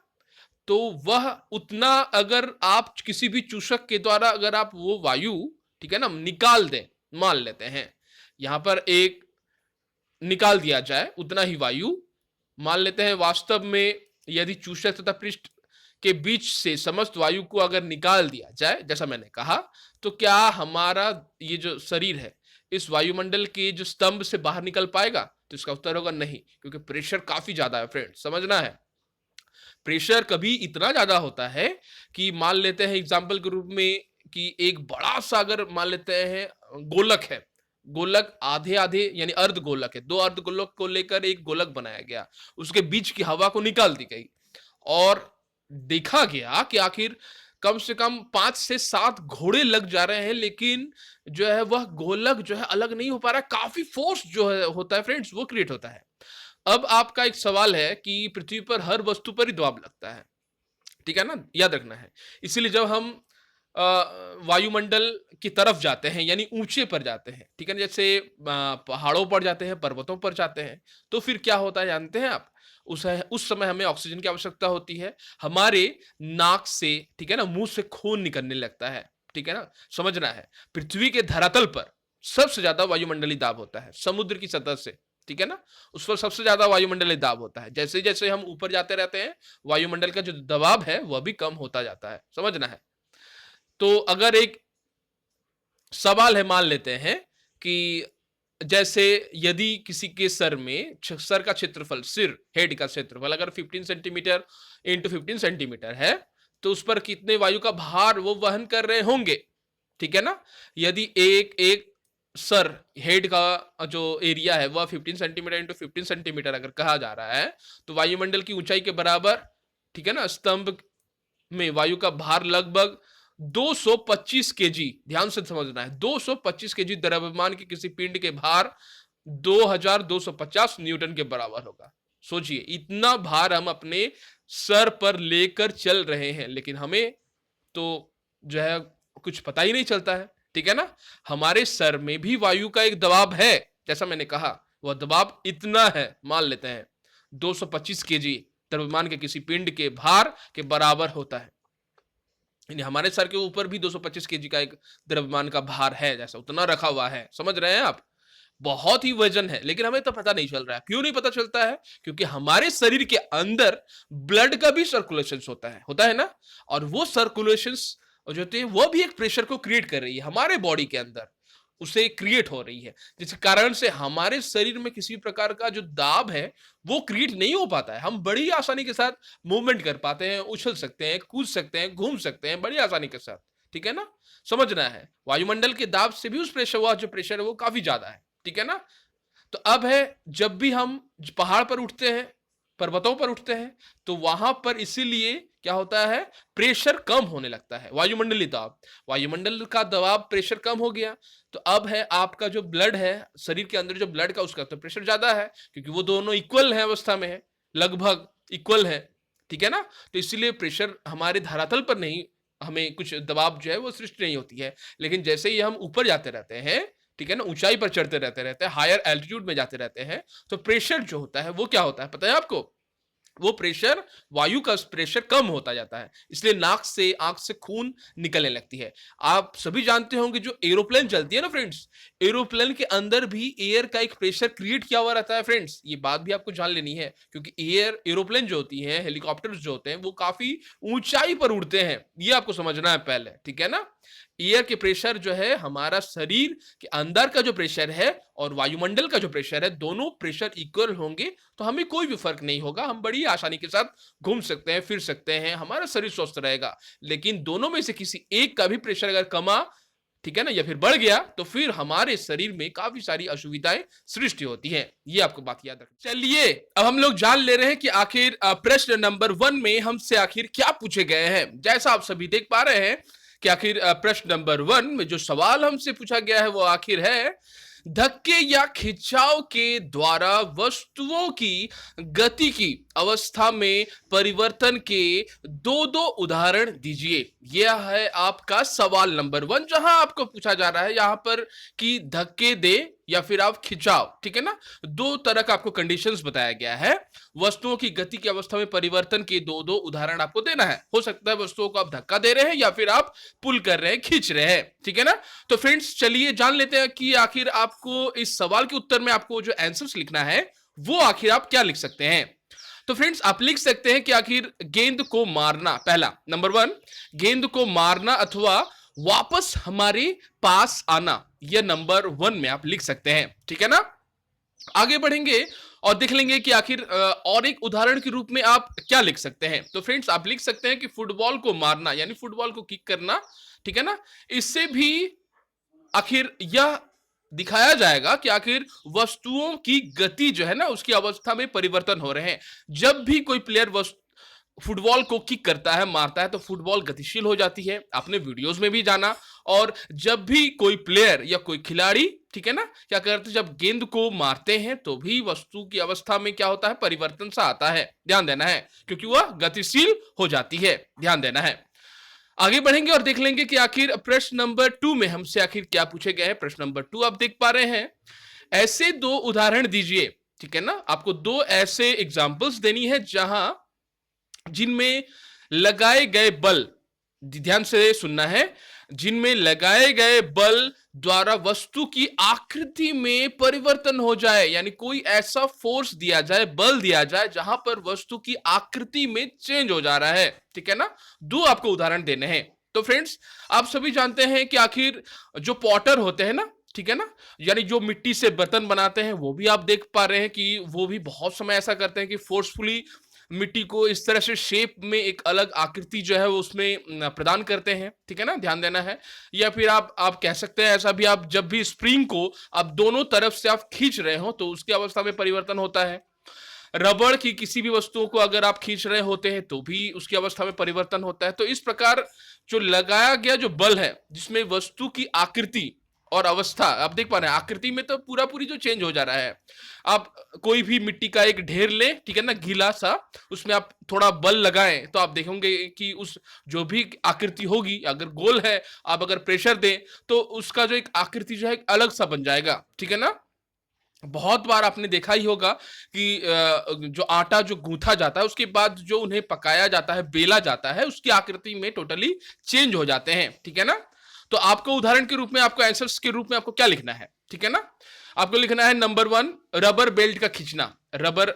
तो वह उतना, अगर आप किसी भी चूषक के द्वारा अगर आप वो वायु, ठीक है ना, निकाल दें, मान लेते हैं यहां पर एक निकाल दिया जाए उतना ही वायु, मान लेते हैं वास्तव में यदि चूषक तथा पृष्ठ के बीच से समस्त वायु को अगर निकाल दिया जाए, जैसा मैंने कहा, तो क्या हमारा ये जो शरीर है इस वायुमंडल के जो स्तंभ से बाहर निकल पाएगा? तो इसका उत्तर होगा नहीं, क्योंकि प्रेशर काफी ज्यादा है फ्रेंड, समझना है। प्रेशर कभी इतना ज्यादा होता है कि मान लेते हैं एग्जाम्पल के रूप में कि एक बड़ा सा अगर मान लेते हैं गोलक है, गोलक आधे आधे यानी अर्ध गोलक है, दो अर्ध गोलक को लेकर एक गोलक बनाया गया, उसके बीच की हवा को निकाल दी गई और देखा गया कि आखिर कम से कम 5 से 7 घोड़े लग जा रहे हैं, लेकिन जो है वह गोलक जो है अलग नहीं हो पा रहा है। काफी फोर्स जो है होता है फ्रेंड्स, वो क्रिएट होता है। अब आपका एक सवाल है कि पृथ्वी पर हर वस्तु पर ही दबाव लगता है, ठीक है ना, याद रखना है। इसीलिए जब हम वायुमंडल की तरफ जाते हैं, यानी ऊंचे पर जाते हैं, ठीक है ना, जैसे पहाड़ों पर जाते हैं, पर्वतों पर जाते हैं, तो फिर क्या होता है जानते हैं आप? उस समय हमें ऑक्सीजन की आवश्यकता होती है, हमारे नाक से, ठीक है ना, मुंह से खून निकलने लगता है, ठीक है ना, समझना है। पृथ्वी के धरातल पर सबसे ज्यादा वायुमंडलीय दाब होता है समुद्र की सतह से, ठीक है ना, उस पर सबसे ज्यादा वायुमंडलीय दाब होता है। जैसे जैसे हम ऊपर जाते रहते हैं, वायुमंडल का जो दबाव है वह भी कम होता जाता है, समझना है। तो अगर एक सवाल है, मान लेते हैं कि जैसे यदि किसी के सर में सर का क्षेत्रफल, सिर हेड का क्षेत्रफल अगर 15 सेंटीमीटर इंटू 15 सेंटीमीटर है, तो उस पर कितने वायु का भार वो वहन कर रहे होंगे, ठीक है ना। यदि एक एक सर हेड का जो एरिया है वह 15 सेंटीमीटर इंटू 15 सेंटीमीटर अगर कहा जा रहा है, तो वायुमंडल की ऊंचाई के बराबर, ठीक है ना, स्तंभ में वायु का भार लगभग 225 केजी, ध्यान से समझना है, 225 केजी द्रव्यमान के किसी पिंड के भार 2250 न्यूटन के बराबर होगा। सोचिए इतना भार हम अपने सर पर लेकर चल रहे हैं, लेकिन हमें तो जो है कुछ पता ही नहीं चलता है, ठीक है ना। हमारे सर में भी वायु का एक दबाव है, जैसा मैंने कहा वह दबाव इतना है, मान लेते हैं 225 केजी द्रव्यमान के किसी पिंड के भार के बराबर होता है। यानी हमारे सर के ऊपर भी 225 केजी का एक द्रव्यमान का भार है, जैसा उतना रखा हुआ है, समझ रहे हैं आप। बहुत ही वजन है, लेकिन हमें तो पता नहीं चल रहा है। क्यों नहीं पता चलता है? क्योंकि हमारे शरीर के अंदर ब्लड का भी सर्कुलेशन होता है ना। और वो सर्कुलेशन जो होती है वो भी एक प्रेशर को क्रिएट कर रही है हमारे बॉडी के अंदर, उसे क्रिएट हो रही है, जिस कारण से हमारे शरीर में किसी प्रकार का जो दाब है वो क्रिएट नहीं हो पाता है। हम बड़ी आसानी के साथ मूवमेंट कर पाते हैं, उछल सकते हैं, कूद सकते हैं, घूम सकते हैं बड़ी आसानी के साथ, ठीक है ना। समझना है वायुमंडल के दाब से भी उस प्रेशर, वह जो प्रेशर है वो काफी ज्यादा है, ठीक है ना। तो अब है, जब भी हम पहाड़ पर उठते हैं, पर्वतों पर उठते हैं, तो वहां पर इसीलिए क्या होता है, प्रेशर कम होने लगता है, वायुमंडलीय दाब, वायुमंडल का दबाव, प्रेशर कम हो गया। तो अब है आपका जो ब्लड है शरीर के अंदर, जो ब्लड का उसका तो प्रेशर ज्यादा है, क्योंकि वो दोनों इक्वल है अवस्था में है, लगभग इक्वल है, ठीक है ना। तो इसीलिए प्रेशर हमारे धरातल पर नहीं, हमें कुछ दबाव जो है वो सृष्टि नहीं होती है। लेकिन जैसे ही हम ऊपर जाते रहते हैं, ठीक है ना, ऊंचाई पर चढ़ते रहते हैं, हायर एल्टीट्यूड में जाते रहते हैं, तो प्रेशर जो होता है वो क्या होता है पता है आपको? वो प्रेशर, वायु का प्रेशर कम होता जाता है, इसलिए नाक से, आंख से खून निकलने लगती है। आप सभी जानते होंगे जो एरोप्लेन चलती है ना फ्रेंड्स, एरोप्लेन के अंदर भी एयर का एक प्रेशर क्रिएट किया हुआ रहता है फ्रेंड्स, ये बात भी आपको जान लेनी है, क्योंकि एरोप्लेन जो होती है, हेलीकॉप्टर्स जो होते हैं, वो काफी ऊंचाई पर उड़ते हैं, ये आपको समझना है पहले, ठीक है ना। एयर के प्रेशर जो है, हमारा शरीर के अंदर का जो प्रेशर है और वायुमंडल का जो प्रेशर है, दोनों प्रेशर इक्वल होंगे तो हमें कोई भी फर्क नहीं होगा, हम बड़ी आसानी के साथ घूम सकते हैं, फिर सकते हैं, हमारा शरीर स्वस्थ रहेगा। लेकिन दोनों में से किसी एक का भी प्रेशर अगर कमा, ठीक है ना, या फिर बढ़ गया, तो फिर हमारे शरीर में काफी सारी असुविधाएं सृष्टि होती हैं। ये आपको बात याद रखनी। चलिए अब हम लोग जान ले रहे हैं कि आखिर प्रश्न नंबर 1 में हमसे आखिर क्या पूछे गए हैं। जैसा आप सभी देख पा रहे हैं कि आखिर प्रश्न नंबर 1 में जो सवाल हमसे पूछा गया है वो आखिर है, धक्के या खिंचाव के द्वारा वस्तुओं की गति की अवस्था में परिवर्तन के दो दो उदाहरण दीजिए। यह है आपका सवाल नंबर 1, जहां आपको पूछा जा रहा है यहां पर कि धक्के दे या फिर आप खिंचाव, ठीक है ना, दो तरह का आपको कंडीशंस बताया गया है। वस्तुओं की गति की अवस्था में परिवर्तन के दो दो उदाहरण आपको देना है। हो सकता है वस्तुओं को आप धक्का दे रहे हैं या फिर आप पुल कर रहे हैं, खींच रहे हैं, ठीक है ना। तो फ्रेंड्स चलिए जान लेते हैं कि आखिर आपको इस सवाल के उत्तर में आपको जो आंसर्स लिखना है वो आखिर आप क्या लिख सकते हैं। तो फ्रेंड्स आप लिख सकते हैं कि आखिर गेंद को मारना, पहला नंबर 1, गेंद को मारना अथवा वापस हमारे पास आना, यह नंबर 1 में आप लिख सकते हैं, ठीक है ना। आगे बढ़ेंगे और देख लेंगे कि आखिर और एक उदाहरण के रूप में आप क्या लिख सकते हैं। तो फ्रेंड्स आप लिख सकते हैं कि फुटबॉल को मारना, यानी फुटबॉल को किक करना, ठीक है ना। इससे भी आखिर यह दिखाया जाएगा कि आखिर वस्तुओं की गति जो है ना, उसकी अवस्था में परिवर्तन हो रहे हैं। जब भी कोई प्लेयर फुटबॉल को किक करता है, मारता है, तो फुटबॉल गतिशील हो जाती है, आपने वीडियोस में भी जाना। और जब भी कोई प्लेयर या कोई खिलाड़ी, ठीक है ना, क्या करते हैं, जब गेंद को मारते हैं तो भी वस्तु की अवस्था में क्या होता है, परिवर्तन सा आता है, ध्यान देना है, क्योंकि वह गतिशील हो जाती है, ध्यान देना है। आगे बढ़ेंगे और देख लेंगे कि आखिर प्रश्न नंबर 2 में हमसे आखिर क्या पूछे गए हैं। प्रश्न नंबर 2 आप देख पा रहे हैं, ऐसे दो उदाहरण दीजिए, ठीक है ना। आपको दो ऐसे एग्जाम्पल्स देनी है जहां जिनमें लगाए गए बल, ध्यान से सुनना है, जिनमें लगाए गए बल द्वारा वस्तु की आकृति में परिवर्तन हो जाए, यानी कोई ऐसा फोर्स दिया जाए, बल दिया जाए, जहां पर वस्तु की आकृति में चेंज हो जा रहा है, ठीक है ना। दो आपको उदाहरण देने हैं। तो फ्रेंड्स आप सभी जानते हैं कि आखिर जो पॉटर होते हैं ना, ठीक है ना। यानी जो मिट्टी से बर्तन बनाते हैं वो भी आप देख पा रहे हैं कि वो भी बहुत समय ऐसा करते हैं कि फोर्सफुली मिट्टी को इस तरह से शेप में एक अलग आकृति जो है वो उसमें प्रदान करते हैं, ठीक है ना, ध्यान देना है। या फिर आप कह सकते हैं ऐसा भी, आप जब भी स्प्रिंग को आप दोनों तरफ से आप खींच रहे हो तो उसकी अवस्था में परिवर्तन होता है। रबड़ की किसी भी वस्तुओं को अगर आप खींच रहे होते हैं तो भी उसकी अवस्था में परिवर्तन होता है। तो इस प्रकार जो लगाया गया जो बल है जिसमें वस्तु की आकृति और अवस्था आप देख पा रहे हैं, आकृति में तो पूरा पूरी जो चेंज हो जा रहा है। आप कोई भी मिट्टी का एक ढेर ले, ठीक है ना, गीला सा, उसमें आप थोड़ा बल लगाएं तो आप देखेंगे कि उस जो भी आकृति होगी, अगर गोल है, आप अगर प्रेशर दें तो उसका जो एक आकृति जो है अलग सा बन जाएगा, ठीक है ना। बहुत बार आपने देखा ही होगा कि जो आटा जो गूंथा जाता है उसके बाद जो उन्हें पकाया जाता है, बेला जाता है, उसकी आकृति में टोटली चेंज हो जाते हैं, ठीक है ना। तो आपको उदाहरण के रूप में, आपको आंसर्स के रूप में आपको क्या लिखना है, ठीक है ना। आपको लिखना है नंबर 1, रबर बेल्ट का खींचना। रबर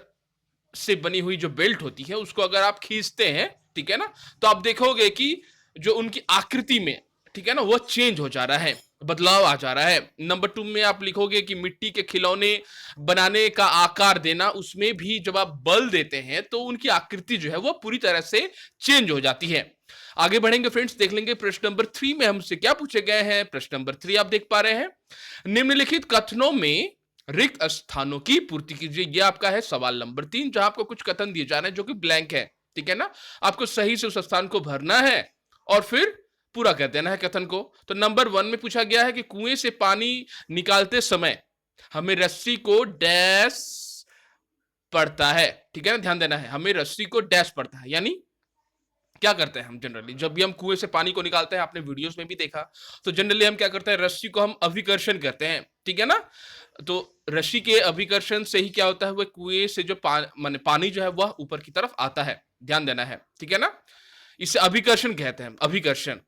से बनी हुई जो बेल्ट होती है उसको अगर आप खींचते हैं, ठीक है ना, तो आप देखोगे कि जो उनकी आकृति में, ठीक है ना, वो चेंज हो जा रहा है, बदलाव आ जा रहा है। नंबर 2 में आप लिखोगे कि मिट्टी के खिलौने बनाने का आकार देना, उसमें भी जब आप बल देते हैं तो उनकी आकृति जो है वो पूरी तरह से चेंज हो जाती है। आगे बढ़ेंगे फ्रेंड्स, देख लेंगे प्रश्न नंबर 3 में हमसे क्या पूछे गए हैं। प्रश्न नंबर 3 आप देख पा रहे हैं, निम्नलिखित कथनों में रिक्त स्थानों की पूर्ति कीजिए। यह आपका है सवाल नंबर 3, जहां आपको कुछ कथन दिए जा रहे हैं जो कि ब्लैंक है, ठीक है ना। आपको सही से उस स्थान को भरना है और फिर पूरा कर देना है कथन को। तो नंबर 1 में पूछा गया है कि कुएं से पानी निकालते समय हमें रस्सी को डैश पड़ता है, ठीक है ना, ध्यान देना है, हमें रस्सी को डैश पड़ता है। यानी क्या करते हैं हम जनरली, जब भी हम कुएं से पानी को निकालते हैं, आपने वीडियोस में भी देखा, तो जनरली हम क्या करते हैं, रस्सी को हम अभिकर्षण करते हैं, ठीक है ना। तो रस्सी के अभिकर्षण से ही क्या होता है, वह कुएं से जो माने पानी जो है वह ऊपर की तरफ आता है, ध्यान देना है, ठीक है ना। इसे अभिकर्षण कहते हैं, अभिकर्षण।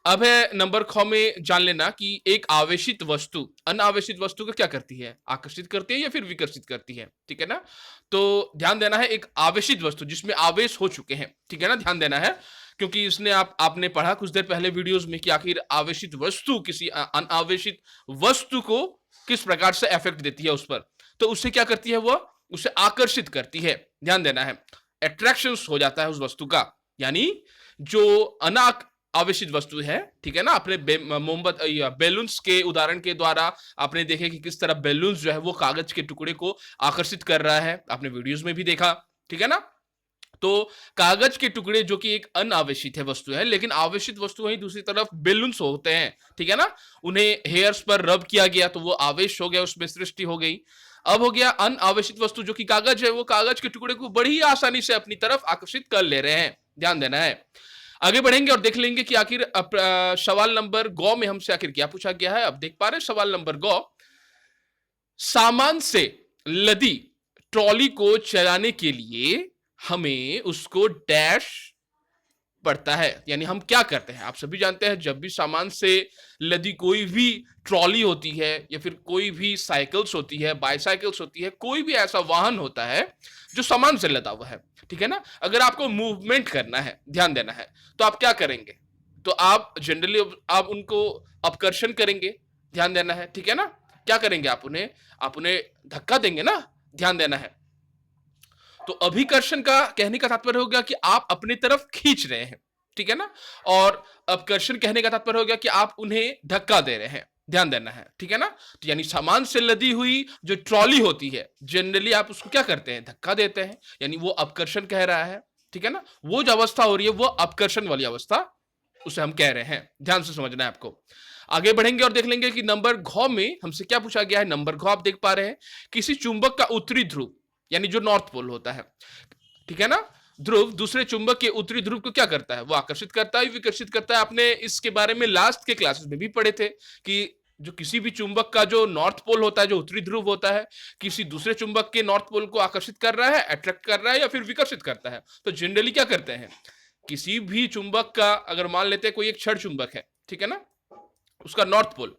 अब है नंबर ख में जान लेना कि एक आवेशित वस्तु अनावेशित वस्तु को क्या करती है, आकर्षित करती है या फिर विकर्षित करती है, ठीक है ना। तो ध्यान देना है, एक आवेशित वस्तु जिसमें आवेश हो चुके हैं, ठीक है ना, ध्यान देना है, क्योंकि इसने आपने पढ़ा कुछ देर पहले वीडियोस में कि आखिर आवेशित वस्तु किसी अनावेशित वस्तु को किस प्रकार से इफेक्ट देती है उस पर। तो उससे क्या करती है, वह उसे आकर्षित करती है, ध्यान देना है, अट्रैक्शन हो जाता है उस वस्तु का। यानी जो आवेशित वस्तु है, ठीक है ना, आपने मोमबत्ती या बैलून्स के उदाहरण के द्वारा आपने देखे कि किस तरह बैलून्स जो है वो कागज के टुकड़े को आकर्षित कर रहा है, आपने वीडियोस में भी देखा, ठीक है ना। तो कागज के टुकड़े जो कि एक अनावेशित है वस्तु है, लेकिन आवेशित वस्तु वहीं दूसरी तरफ बैलून्स होते हैं, ठीक है ना, उन्हें हेयर्स पर रब किया गया तो वो आवेश हो गया, उसमें सृष्टि हो गई। अब हो गया अनावेशित वस्तु जो कि कागज है, वो कागज के टुकड़े को बड़ी आसानी से अपनी तरफ आकर्षित कर ले रहे हैं, ध्यान देना है। आगे बढ़ेंगे और देख लेंगे कि आखिर सवाल नंबर गौ में हमसे आखिर क्या पूछा गया है। अब देख पा रहे हैं सवाल नंबर गौ, सामान से लदी ट्रॉली को चलाने के लिए हमें उसको डैश पड़ता है। यानी हम क्या करते हैं, आप सभी जानते हैं, जब भी सामान से लदी कोई भी ट्रॉली होती है या फिर कोई भी साइकिल्स होती है, बाईसाइकिल्स होती है, कोई भी ऐसा वाहन होता है जो सामान से लदा हुआ है, ठीक है ना, अगर आपको मूवमेंट करना है, ध्यान देना है, तो आप क्या करेंगे, तो आप जनरली आप उनको अपकर्षण करेंगे, ध्यान देना है, ठीक है ना। क्या करेंगे, आप उन्हें धक्का देंगे ना, ध्यान देना है। तो अभिकर्षण का कहने का तात्पर्य हो गया कि आप अपनी तरफ खींच रहे हैं, ठीक है ना, और अपकर्षण कहने का तात्पर्य हो गया कि आप उन्हें धक्का दे रहे हैं, ध्यान देना है, ठीक है ना। तो यानी सामान से लदी हुई जो ट्रॉली होती है, जनरली आप उसको क्या करते हैं, धक्का देते हैं, यानी वो अपकर्षण कह रहा है, ठीक है ना। वो जो अवस्था हो रही है वो अपकर्षण वाली अवस्था उसे हम कह रहे हैं, ध्यान से समझना है आपको। आगे बढ़ेंगे और देख लेंगे कि नंबर घ में हमसे क्या पूछा गया है। नंबर घ आप देख पा रहे हैं, किसी चुंबक का उत्तरी ध्रुव यानी जो नॉर्थ पोल होता है, ठीक है ना, ध्रुव दूसरे चुंबक के उत्तरी ध्रुव को क्या करता है, वो आकर्षित करता है, विकर्षित करता है। आपने इसके बारे में लास्ट के क्लासेस में भी पढ़े थे कि जो किसी भी चुंबक का जो नॉर्थ पोल होता है, जो उत्तरी ध्रुव होता है, किसी दूसरे चुंबक के नॉर्थ पोल को आकर्षित कर रहा है, अट्रैक्ट कर रहा है या फिर विकर्षित करता है। तो जनरली क्या करते हैं, किसी भी चुंबक का अगर मान लेते हैं कोई एक क्षण चुंबक है, ठीक है ना, उसका नॉर्थ पोल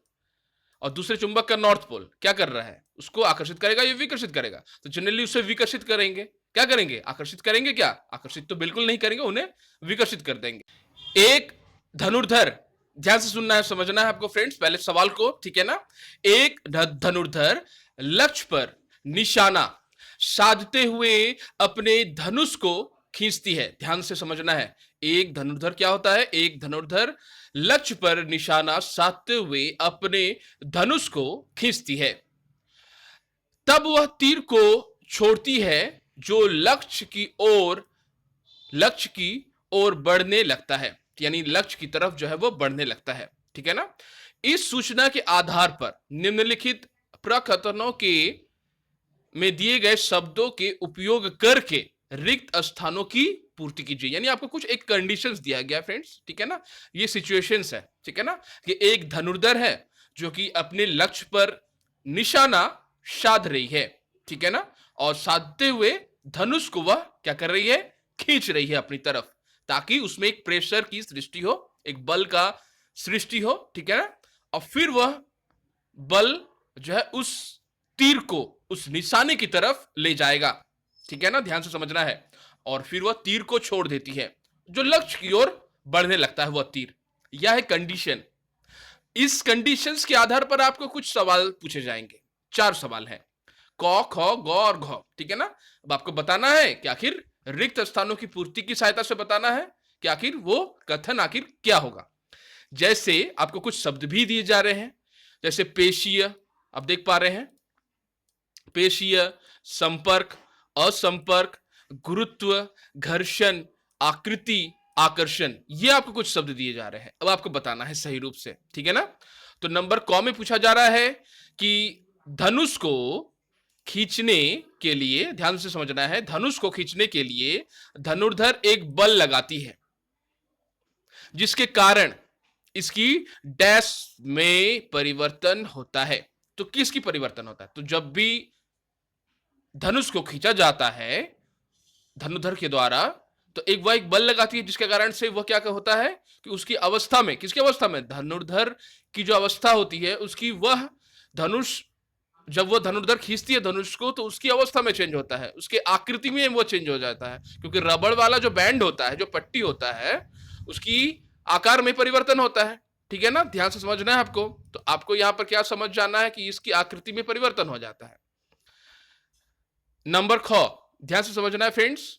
और दूसरे चुंबक का नॉर्थ पोल क्या कर रहा है, उसको आकर्षित करेगा या विकर्षित करेगा। तो जनरली उसे विकर्षित करेंगे, क्या करेंगे, आकर्षित करेंगे, क्या आकर्षित तो बिल्कुल नहीं करेंगे, उन्हें विकर्षित कर देंगे। एक धनुर्धर ध्यान से सुनना है, समझना है आपको फ्रेंड्स पहले सवाल को, ठीक है ना। एक धनुर्धर लक्ष्य पर निशाना साधते हुए अपने धनुष को खींचती है। ध्यान से समझना है, एक धनुर्धर क्या होता है, एक धनुर्धर लक्ष्य पर निशाना साधते हुए अपने धनुष को खींचती है। तब वह तीर को छोड़ती है जो लक्ष्य की ओर बढ़ने लगता है, यानी लक्ष्य की तरफ जो है वो बढ़ने लगता है, ठीक है ना। इस सूचना के आधार पर निम्नलिखित प्रकथनों के में दिए गए शब्दों के उपयोग करके रिक्त स्थानों की पूर्ति कीजिए। यानी आपको कुछ एक कंडीशंस दिया गया फ्रेंड्स, ठीक है ना, ये सिचुएशंस है, ठीक है ना, कि एक धनुर्धर है जो कि अपने लक्ष्य पर निशाना साध रही है, ठीक है ना, और साधते हुए धनुष को वह क्या कर रही है, खींच रही है अपनी तरफ, ताकि उसमें एक प्रेशर की सृष्टि हो, एक बल का सृष्टि हो, ठीक है ना। और फिर वह बल जो है उस तीर को उस निशाने की तरफ ले जाएगा, ठीक है ना, ध्यान से समझना है। और फिर वह तीर को छोड़ देती है, जो लक्ष्य की ओर बढ़ने लगता है वह तीर। यह है कंडीशन। इस कंडीशंस के आधार पर आपको कुछ सवाल पूछे जाएंगे। 4 सवाल हैं, क, ख, ग और घ, ठीक है ना। अब आपको बताना है कि आखिर रिक्त स्थानों की पूर्ति की सहायता से बताना है कि आखिर वो कथन आखिर क्या होगा। जैसे आपको कुछ शब्द भी दिए जा रहे हैं, जैसे पेशीय, आप देख पा रहे हैं, पेशीय, संपर्क, असंपर्क, गुरुत्व, घर्षण, आकृति, आकर्षण, ये आपको कुछ शब्द दिए जा रहे हैं। अब आपको बताना है सही रूप से, ठीक है ना। तो नंबर क में पूछा जा रहा है कि धनुष को खींचने के लिए, ध्यान से समझना है, धनुष को खींचने के लिए धनुर्धर एक बल लगाती है जिसके कारण इसकी डैश में परिवर्तन होता है। तो किसकी परिवर्तन होता है, तो जब भी धनुष को खींचा जाता है धनुर्धर के द्वारा, तो वह एक बल लगाती है जिसके कारण से वह क्या होता है कि उसकी अवस्था में, किसकी अवस्था में, धनुर्धर की जो अवस्था होती है उसकी, वह धनुष, जब वह धनुर्धर खींचती है धनुष को तो उसकी अवस्था में चेंज होता है, उसके आकृति में वो चेंज हो जाता है, क्योंकि रबड़ वाला जो बैंड होता है, जो पट्टी होता है, उसकी आकार में परिवर्तन होता है, ठीक है ना। ध्यान से समझना है आपको। तो आपको यहां पर क्या समझ जाना है कि इसकी आकृति में परिवर्तन हो जाता है। नंबर ख, ध्यान से समझना है फ्रेंड्स,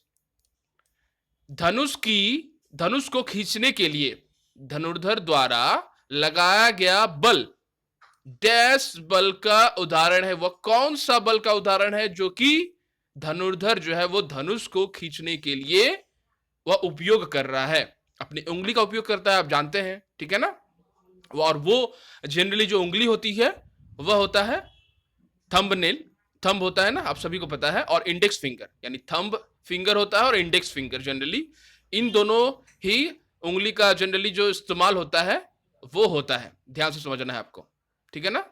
धनुष को खींचने के लिए धनुर्धर द्वारा लगाया गया बल डैश बल का उदाहरण है। वह कौन सा बल का उदाहरण है जो कि धनुर्धर जो है वो धनुष को खींचने के लिए वह उपयोग कर रहा है, अपनी उंगली का उपयोग करता है, आप जानते हैं, ठीक है ना। और वो जनरली जो उंगली होती है वह होता है थंबनेल, थंब होता है ना, आप सभी को पता है, और इंडेक्स फिंगर, यानी थंब फिंगर होता है और इंडेक्स फिंगर, जनरली इन दोनों ही उंगली का जनरली जो इस्तेमाल होता है वो होता है। ध्यान से समझना है आपको, ठीक है ना।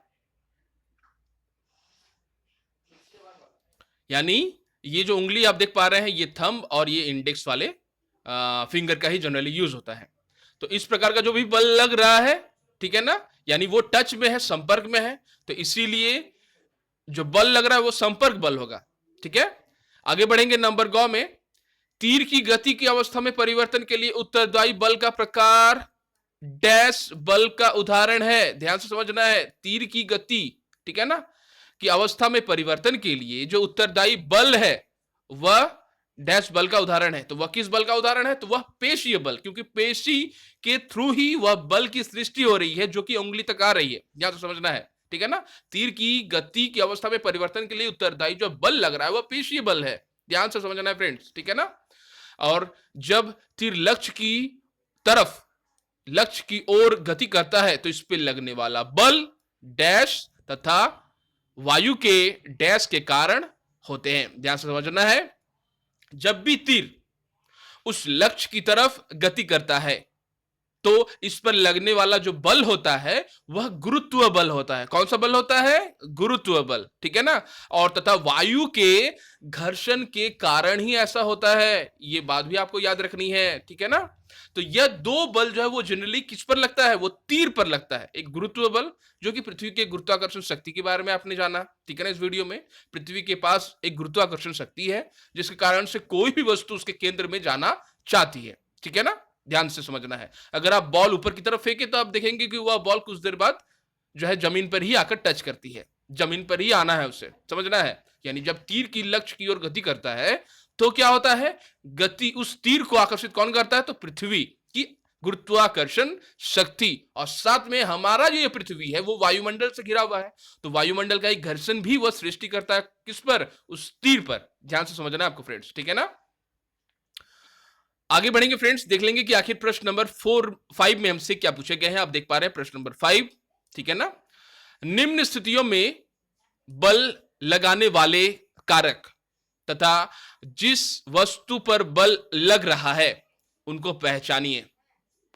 यानी ये जो उंगली आप देख पा रहे हैं ये थंब और ये इंडेक्स वाले फिंगर का ही जनरली यूज होता है। तो इस प्रकार का जो भी बल लग रहा है, ठीक है ना, यानी वो टच में है, संपर्क में है, तो इसीलिए जो बल लग रहा है वो संपर्क बल होगा, ठीक है। आगे बढ़ेंगे नंबर ग में, तीर की गति की अवस्था में परिवर्तन के लिए उत्तरदायी बल का प्रकार डैश बल का उदाहरण है। ध्यान से समझना है, तीर की गति, ठीक है ना, की अवस्था में परिवर्तन के लिए जो उत्तरदायी बल है वह डैश बल का उदाहरण है। तो वह किस बल का उदाहरण है, तो वह पेशीय बल, क्योंकि पेशी के थ्रू ही वह बल की सृष्टि हो रही है जो कि उंगली तक आ रही है। ध्यान से समझना है, ठीक है ना। तीर की गति की अवस्था में परिवर्तन के लिए उत्तरदायी जो बल लग रहा है वह पेशीय बल है। ध्यान से समझना है फ्रेंड्स, ठीक है ना। और जब तीर लक्ष्य की ओर गति करता है तो इस पर लगने वाला बल डैश तथा वायु के डैश के कारण होते हैं। ध्यान से समझना है, जब भी तीर उस लक्ष्य की तरफ गति करता है तो इस पर लगने वाला जो बल होता है वह गुरुत्व बल होता है। कौन सा बल होता है, गुरुत्व बल, ठीक है ना। और तथा वायु के घर्षण के कारण ही ऐसा होता है, ये बात भी आपको याद रखनी है, ठीक है ना। तो यह दो बल जो है वो जनरली किस पर लगता है, वो तीर पर लगता है। एक गुरुत्व बल जो कि पृथ्वी के गुरुत्वाकर्षण शक्ति के बारे में आपने जाना, ठीक है ना। इस वीडियो में पृथ्वी के पास एक गुरुत्वाकर्षण शक्ति है जिसके कारण से कोई भी वस्तु उसके केंद्र में जाना चाहती है, ठीक है ना। ध्यान से समझना है। अगर आप बॉल ऊपर की तरफ फेंके तो आप देखेंगे कि वह बॉल कुछ देर बाद जो है जमीन पर ही आकर टच करती है, जमीन पर ही आना है उसे, समझना है। यानी जब तीर की लक्ष्य की ओर गति करता है तो क्या होता है, गति उस तीर को आकर्षित कौन करता है, तो पृथ्वी की गुरुत्वाकर्षण शक्ति, और साथ में हमारा जो ये पृथ्वी है वो वायुमंडल से घिरा हुआ है, तो वायुमंडल का एक घर्षण भी वह सृष्टि करता है, किस पर, उस तीर पर। ध्यान से समझना है आपको फ्रेंड्स, ठीक है ना। आगे बढ़ेंगे फ्रेंड्स, देख लेंगे कि आखिर प्रश्न नंबर 5 में हमसे क्या पूछे गए हैं। आप देख पा रहे हैं प्रश्न नंबर 5, ठीक है ना। निम्न स्थितियों में बल लगाने वाले कारक तथा जिस वस्तु पर बल लग रहा है उनको पहचानिए,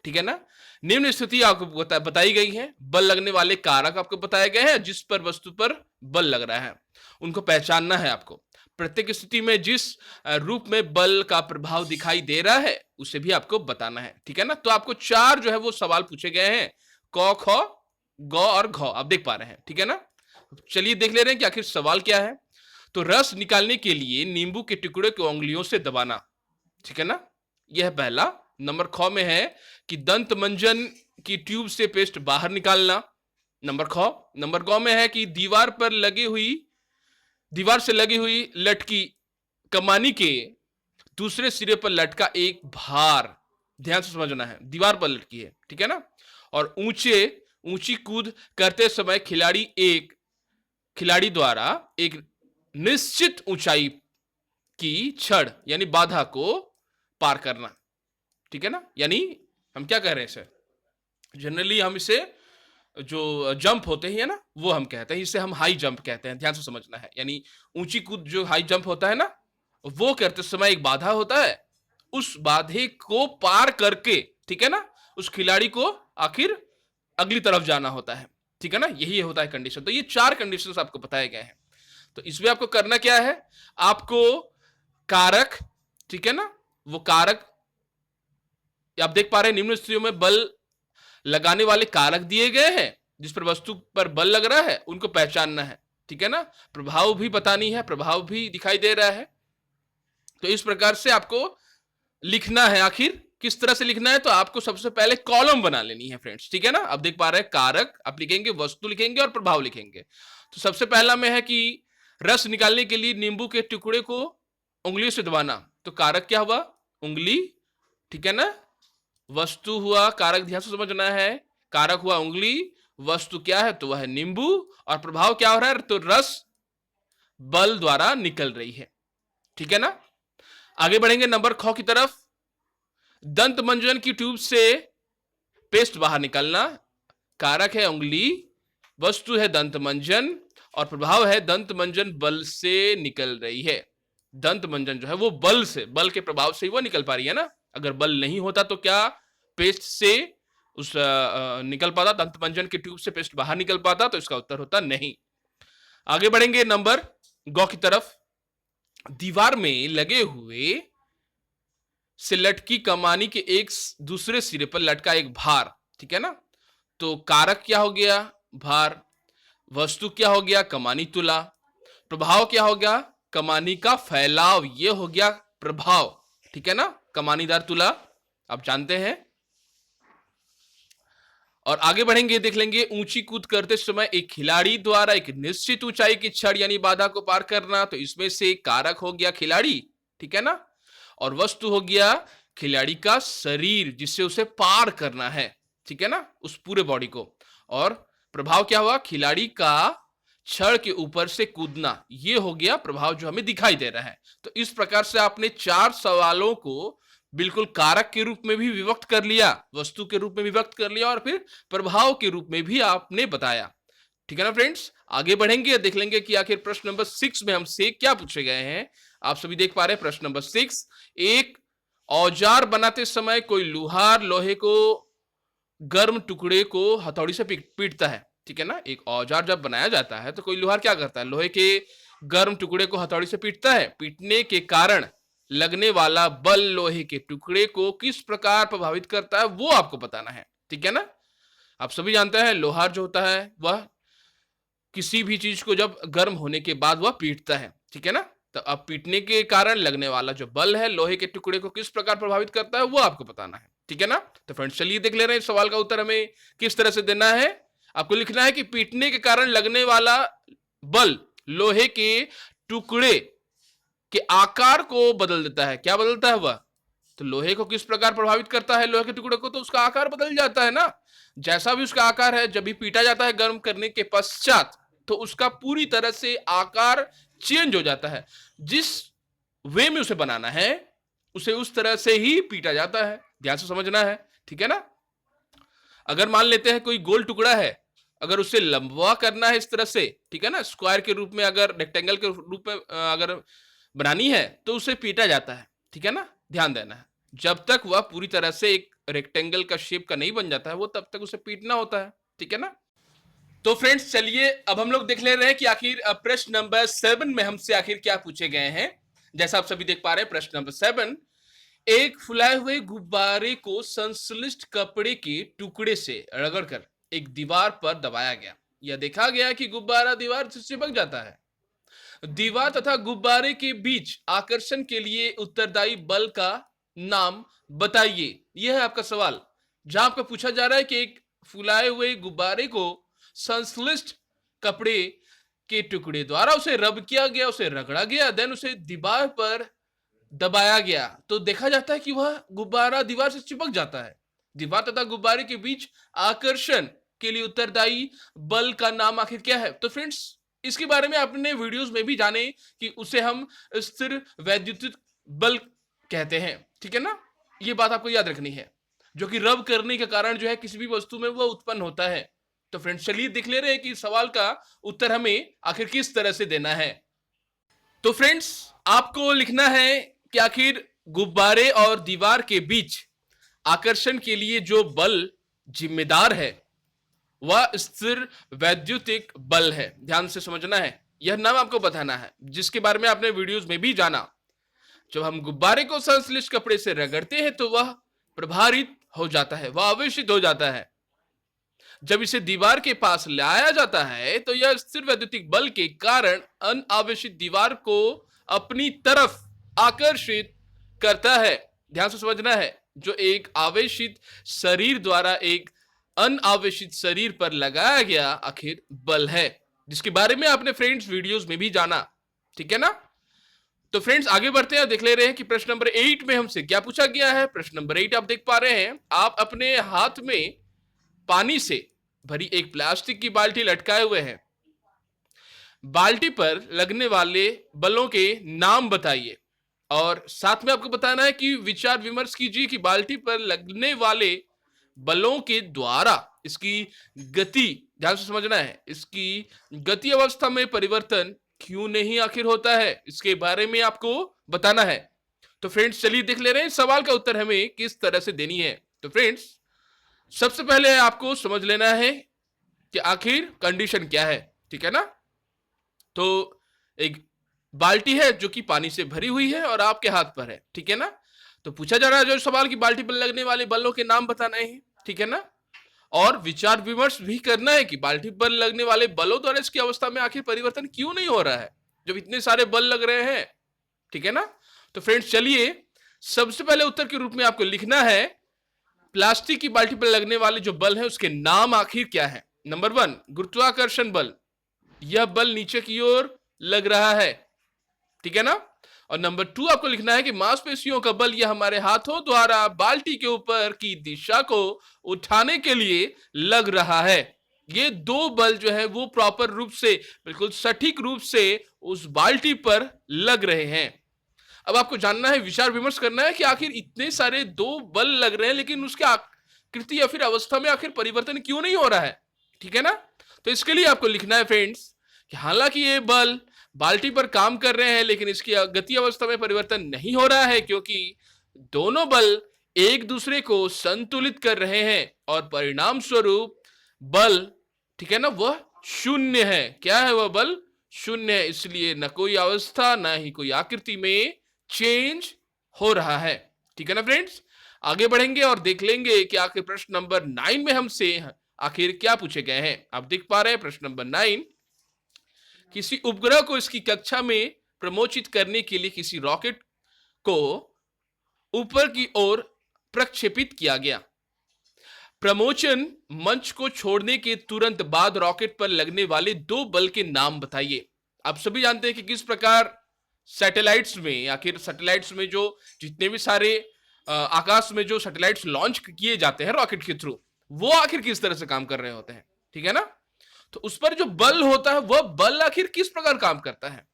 ठीक है ना। निम्न स्थिति आपको बताई गई है, बल लगने वाले कारक आपको बताए गए हैं, जिस पर वस्तु पर बल लग रहा है उनको पहचानना है आपको। प्रत्येक स्थिति में जिस रूप में बल का प्रभाव दिखाई दे रहा है उसे भी आपको बताना है, ठीक है ना। तो आपको 4 जो है वो सवाल पूछे गए हैं, क, ख, ग और घ, आप देख पा रहे हैं, ठीक है ना। चलिए देख ले रहे हैं कि आखिर सवाल क्या है। तो रस निकालने के लिए नींबू के टुकड़े को उंगलियों से दबाना, ठीक है ना, यह पहला। नंबर ख में है कि दंत मंजन की ट्यूब से पेस्ट बाहर निकालना, नंबर ख। नंबर ग में है कि दीवार से लगी हुई लटकी कमानी के दूसरे सिरे पर लटका एक भार, ध्यान से समझना है, दीवार पर लटकी है, ठीक है ना। और ऊंची कूद करते समय खिलाड़ी द्वारा एक निश्चित ऊंचाई की छड़ यानी बाधा को पार करना, ठीक है ना। यानी हम क्या कह रहे हैं इसे, जनरली हम इसे जो जंप होते हैं ना वो हम कहते हैं, इसे हम हाई जंप कहते हैं, ध्यान से समझना है। यानी ऊंची कूद जो हाई जंप होता है ना, वो करते समय एक बाधा होता है, उस बाधे को पार करके, ठीक है ना, उस खिलाड़ी को आखिर अगली तरफ जाना होता है, ठीक है ना, यही होता है कंडीशन। तो ये 4 कंडीशंस आपको बताए गए हैं। तो इसमें आपको करना क्या है, आपको कारक, ठीक है ना, वो कारक आप देख पा रहे हैं, निम्न स्थितियों में बल लगाने वाले कारक दिए गए हैं, जिस पर वस्तु पर बल लग रहा है उनको पहचानना है, ठीक है ना। प्रभाव भी बतानी है, प्रभाव भी दिखाई दे रहा है। तो इस प्रकार से आपको लिखना है। आखिर किस तरह से लिखना है, तो आपको सबसे पहले कॉलम बना लेनी है फ्रेंड्स, ठीक है ना। अब देख पा रहे हैं कारक आप लिखेंगे, वस्तु लिखेंगे और प्रभाव लिखेंगे। तो सबसे पहला में है कि रस निकालने के लिए नींबू के टुकड़े को उंगलियों से दबाना, तो कारक क्या हुआ, उंगली, ठीक है ना। वस्तु हुआ कारक, ध्यान से समझना है, कारक हुआ उंगली, वस्तु क्या है, तो वह है नींबू, और प्रभाव क्या हो रहा है, तो रस बल द्वारा निकल रही है, ठीक है ना। आगे बढ़ेंगे नंबर ख की तरफ। दंत मंजन की ट्यूब से पेस्ट बाहर निकालना, कारक है उंगली, वस्तु है दंत मंजन, और प्रभाव है दंत मंजन बल से निकल रही है। दंत मंजन जो है वो बल के प्रभाव से ही वो निकल पा रही है ना। अगर बल नहीं होता तो क्या पेस्ट से निकल पाता, दंत मंजन की ट्यूब से पेस्ट बाहर निकल पाता, तो इसका उत्तर होता नहीं। आगे बढ़ेंगे नंबर ग की तरफ। दीवार में लगे हुए से लटकी कमानी के एक दूसरे सिरे पर लटका एक भार, ठीक है ना। तो कारक क्या हो गया, भार, वस्तु क्या हो गया, कमानी तुला, प्रभाव क्या हो गया, कमानी का फैलाव, ये हो गया प्रभाव, ठीक है ना, कमानीदार तुला आप जानते हैं। और आगे बढ़ेंगे, देख लेंगे ऊंची कूद करते समय एक खिलाड़ी द्वारा एक निश्चित ऊंचाई की छड़ यानी बाधा को पार करना, तो इसमें से कारक हो गया खिलाड़ी, ठीक है ना, और वस्तु हो गया खिलाड़ी का शरीर जिससे उसे पार करना है, ठीक है ना, उस पूरे बॉडी को। और प्रभाव क्या हुआ, खिलाड़ी का छड़ के ऊपर से कूदना, ये हो गया प्रभाव जो हमें दिखाई दे रहा है। तो इस प्रकार से आपने 4 सवालों को बिल्कुल कारक के रूप में भी विभक्त कर लिया, वस्तु के रूप में विभक्त कर लिया, और फिर प्रभाव के रूप में भी आपने बताया, ठीक है ना फ्रेंड्स। आगे बढ़ेंगे, देख लेंगे कि आखिर प्रश्न नंबर 6 में हमसे क्या पूछे गए हैं। आप सभी देख पा रहे हैं प्रश्न नंबर 6। एक औजार बनाते समय कोई लुहार लोहे को गर्म टुकड़े को हथौड़ी से पीटता है, ठीक है ना। एक औजार जब बनाया जाता है तो कोई लुहार क्या करता है, लोहे के गर्म टुकड़े को हथौड़ी से पीटता है। पीटने के कारण लगने वाला बल लोहे के टुकड़े को किस प्रकार प्रभावित करता है वो आपको बताना है, ठीक है ना। आप सभी जानते हैं लोहार जो होता है वह किसी भी चीज को जब गर्म होने के बाद वह पीटता है, ठीक है ना। तो अब पीटने के कारण लगने वाला जो बल है लोहे के टुकड़े को किस प्रकार प्रभावित करता है वो आपको बताना है, ठीक है ना। तो फ्रेंड्स चलिए देख ले रहे हैं इस सवाल का उत्तर हमें किस तरह से देना है। आपको लिखना है कि पीटने के कारण लगने वाला बल लोहे के टुकड़े के आकार को बदल देता है। क्या बदलता है वह? तो लोहे को किस प्रकार प्रभावित करता है? लोहे के टुकड़े को तो उसका आकार बदल जाता है ना। जैसा भी उसका आकार है, जब भी पीटा जाता है गर्म करने के पश्चात, तो उसका पूरी तरह से आकार चेंज हो जाता है। जिस वे में उसे बनाना है, उसे उस तरह से ही पीटा जाता है। ध्यान से समझना है, ठीक है ना। अगर मान लेते हैं कोई गोल टुकड़ा है, अगर उसे लंबवा करना है इस तरह से, ठीक है ना, स्क्वायर के रूप में, अगर रेक्टेंगल के रूप में अगर बनानी है, तो उसे पीटा जाता है, ठीक है ना। ध्यान देना है, जब तक वह पूरी तरह से एक रेक्टेंगल का शेप का नहीं बन जाता है, वो तब तक उसे पीटना होता है, ठीक है ना। तो फ्रेंड्स चलिए अब हम लोग देख ले रहे हैं कि आखिर प्रश्न नंबर 7 में हमसे आखिर क्या पूछे गए हैं। जैसा आप सभी देख पा रहे हैं, प्रश्न नंबर 7, एक फुलाए हुए गुब्बारे को संश्लिष्ट कपड़े के टुकड़े से रगड़कर एक दीवार पर दबाया गया। यह देखा गया कि गुब्बारा दीवार से चिपक जाता है। दीवार तथा गुब्बारे के बीच आकर्षण के लिए उत्तरदायी बल का नाम बताइए। यह है आपका सवाल, जहां आपको पूछा जा रहा है कि एक फुलाए हुए गुब्बारे को संश्लिष्ट कपड़े के टुकड़े द्वारा उसे रब किया गया, उसे रगड़ा गया, देन उसे दीवार पर दबाया गया, तो देखा जाता है कि वह गुब्बारा दीवार से चिपक जाता है। दीवार तथा गुब्बारे के बीच आकर्षण के लिए उत्तरदायी बल का नाम आखिर क्या है? तो फ्रेंड्स इसके बारे में आपने वीडियोस में भी जाने कि उसे हम स्थिर वैद्युतिक बल कहते हैं, ठीक है ना। ये बात आपको याद रखनी है, जो कि रब करने के कारण जो है किसी भी वस्तु में वह उत्पन्न होता है। तो फ्रेंड्स चलिए देख ले रहे हैं कि सवाल का उत्तर हमें आखिर किस तरह से देना है। तो फ्रेंड्स आपको लिखना है कि आखिर गुब्बारे और दीवार के बीच आकर्षण के लिए जो बल जिम्मेदार है वह स्थिर वैद्युतिक बल है। ध्यान से समझना है, यह नाम आपको बताना है, जिसके बारे में आपने वीडियोस में भी जाना। जब हम गुब्बारे को संश्लिष्ट कपड़े से रगड़ते हैं तो वह प्रभारित हो जाता है, वह आवेशित हो जाता है। जब इसे दीवार के पास लाया जाता है तो यह स्थिर वैद्युतिक बल के कारण अनावेशित दीवार को अपनी तरफ आकर्षित करता है। ध्यान से समझना है, जो एक आवेशित शरीर द्वारा एक अनावेशित शरीर पर लगाया गया आखिर बल है, जिसके बारे में आपने फ्रेंड्स वीडियोस में भी जाना, ठीक है ना। तो फ्रेंड्स आगे बढ़ते हैं, देख ले रहे हैं कि प्रश्न नंबर 8 में हमसे क्या पूछा गया है। प्रश्न नंबर 8 आप देख पा रहे हैं, आप अपने हाथ में पानी से भरी एक प्लास्टिक की बाल्टी लटकाए हुए हैं। बाल्टी पर लगने वाले बलों के नाम बताइए और साथ में आपको बताना है कि विचार विमर्श कीजिए कि बाल्टी पर लगने वाले बलों के द्वारा इसकी गति, ध्यान से समझना है, इसकी गति अवस्था में परिवर्तन क्यों नहीं आखिर होता है, इसके बारे में आपको बताना है। तो फ्रेंड्स चलिए देख ले रहे हैं सवाल का उत्तर हमें किस तरह से देनी है। तो फ्रेंड्स सबसे पहले आपको समझ लेना है कि आखिर कंडीशन क्या है, ठीक है ना। तो एक बाल्टी है जो कि पानी से भरी हुई है और आपके हाथ पर है, ठीक है ना। तो पूछा जा रहा है जो सवाल की बाल्टी पर लगने वाले बलों के नाम बताना है, ठीक है ना, और विचार विमर्श भी करना है कि बाल्टी पर लगने वाले बलों द्वारा इसकी अवस्था में आखिर परिवर्तन क्यों नहीं हो रहा है जब इतने सारे बल लग रहे हैं, ठीक है ना। तो फ्रेंड्स चलिए सबसे पहले उत्तर के रूप में आपको लिखना है प्लास्टिक की बाल्टी पर लगने वाले जो बल है उसके नाम आखिर क्या है। नंबर 1 गुरुत्वाकर्षण बल, यह बल नीचे की ओर लग रहा है, ठीक है ना। और नंबर 2 आपको लिखना है कि मांसपेशियों का बल, यह हमारे हाथों द्वारा बाल्टी के ऊपर की दिशा को उठाने के लिए लग रहा है। ये दो बल जो है वो प्रॉपर रूप से, बिल्कुल सटीक रूप से उस बाल्टी पर लग रहे हैं। अब आपको जानना है, विचार विमर्श करना है कि आखिर इतने सारे दो बल लग रहे हैं लेकिन उसके आकृति या फिर अवस्था में आखिर परिवर्तन क्यों नहीं हो रहा है, ठीक है ना। तो इसके लिए आपको लिखना है फ्रेंड्स कि हालांकि ये बल बाल्टी पर काम कर रहे हैं लेकिन इसकी गति अवस्था में परिवर्तन नहीं हो रहा है, क्योंकि दोनों बल एक दूसरे को संतुलित कर रहे हैं और परिणाम स्वरूप बल, ठीक है ना, वह शून्य है। क्या है वह बल? शून्य है। इसलिए न कोई अवस्था न ही कोई आकृति में चेंज हो रहा है, ठीक है ना फ्रेंड्स। आगे बढ़ेंगे और देख लेंगे कि आखिर प्रश्न नंबर 9 में हमसे आखिर क्या पूछे गए हैं। आप देख पा रहे हैं प्रश्न नंबर 9, किसी उपग्रह को इसकी कक्षा में प्रमोचित करने के लिए किसी रॉकेट को ऊपर की ओर प्रक्षेपित किया गया। प्रमोशन मंच को छोड़ने के तुरंत बाद रॉकेट पर लगने वाले 2 बल के नाम बताइए। आप सभी जानते हैं कि किस प्रकार सैटेलाइट्स में, आखिर सैटेलाइट्स में जो जितने भी सारे आकाश में जो सैटेलाइट्स लॉन्च किए जाते हैं रॉकेट के थ्रू, वो आखिर किस तरह से काम कर रहे होते हैं, ठीक है ना। तो उस पर जो बल होता है वह बल आखिर किस प्रकार काम करता है।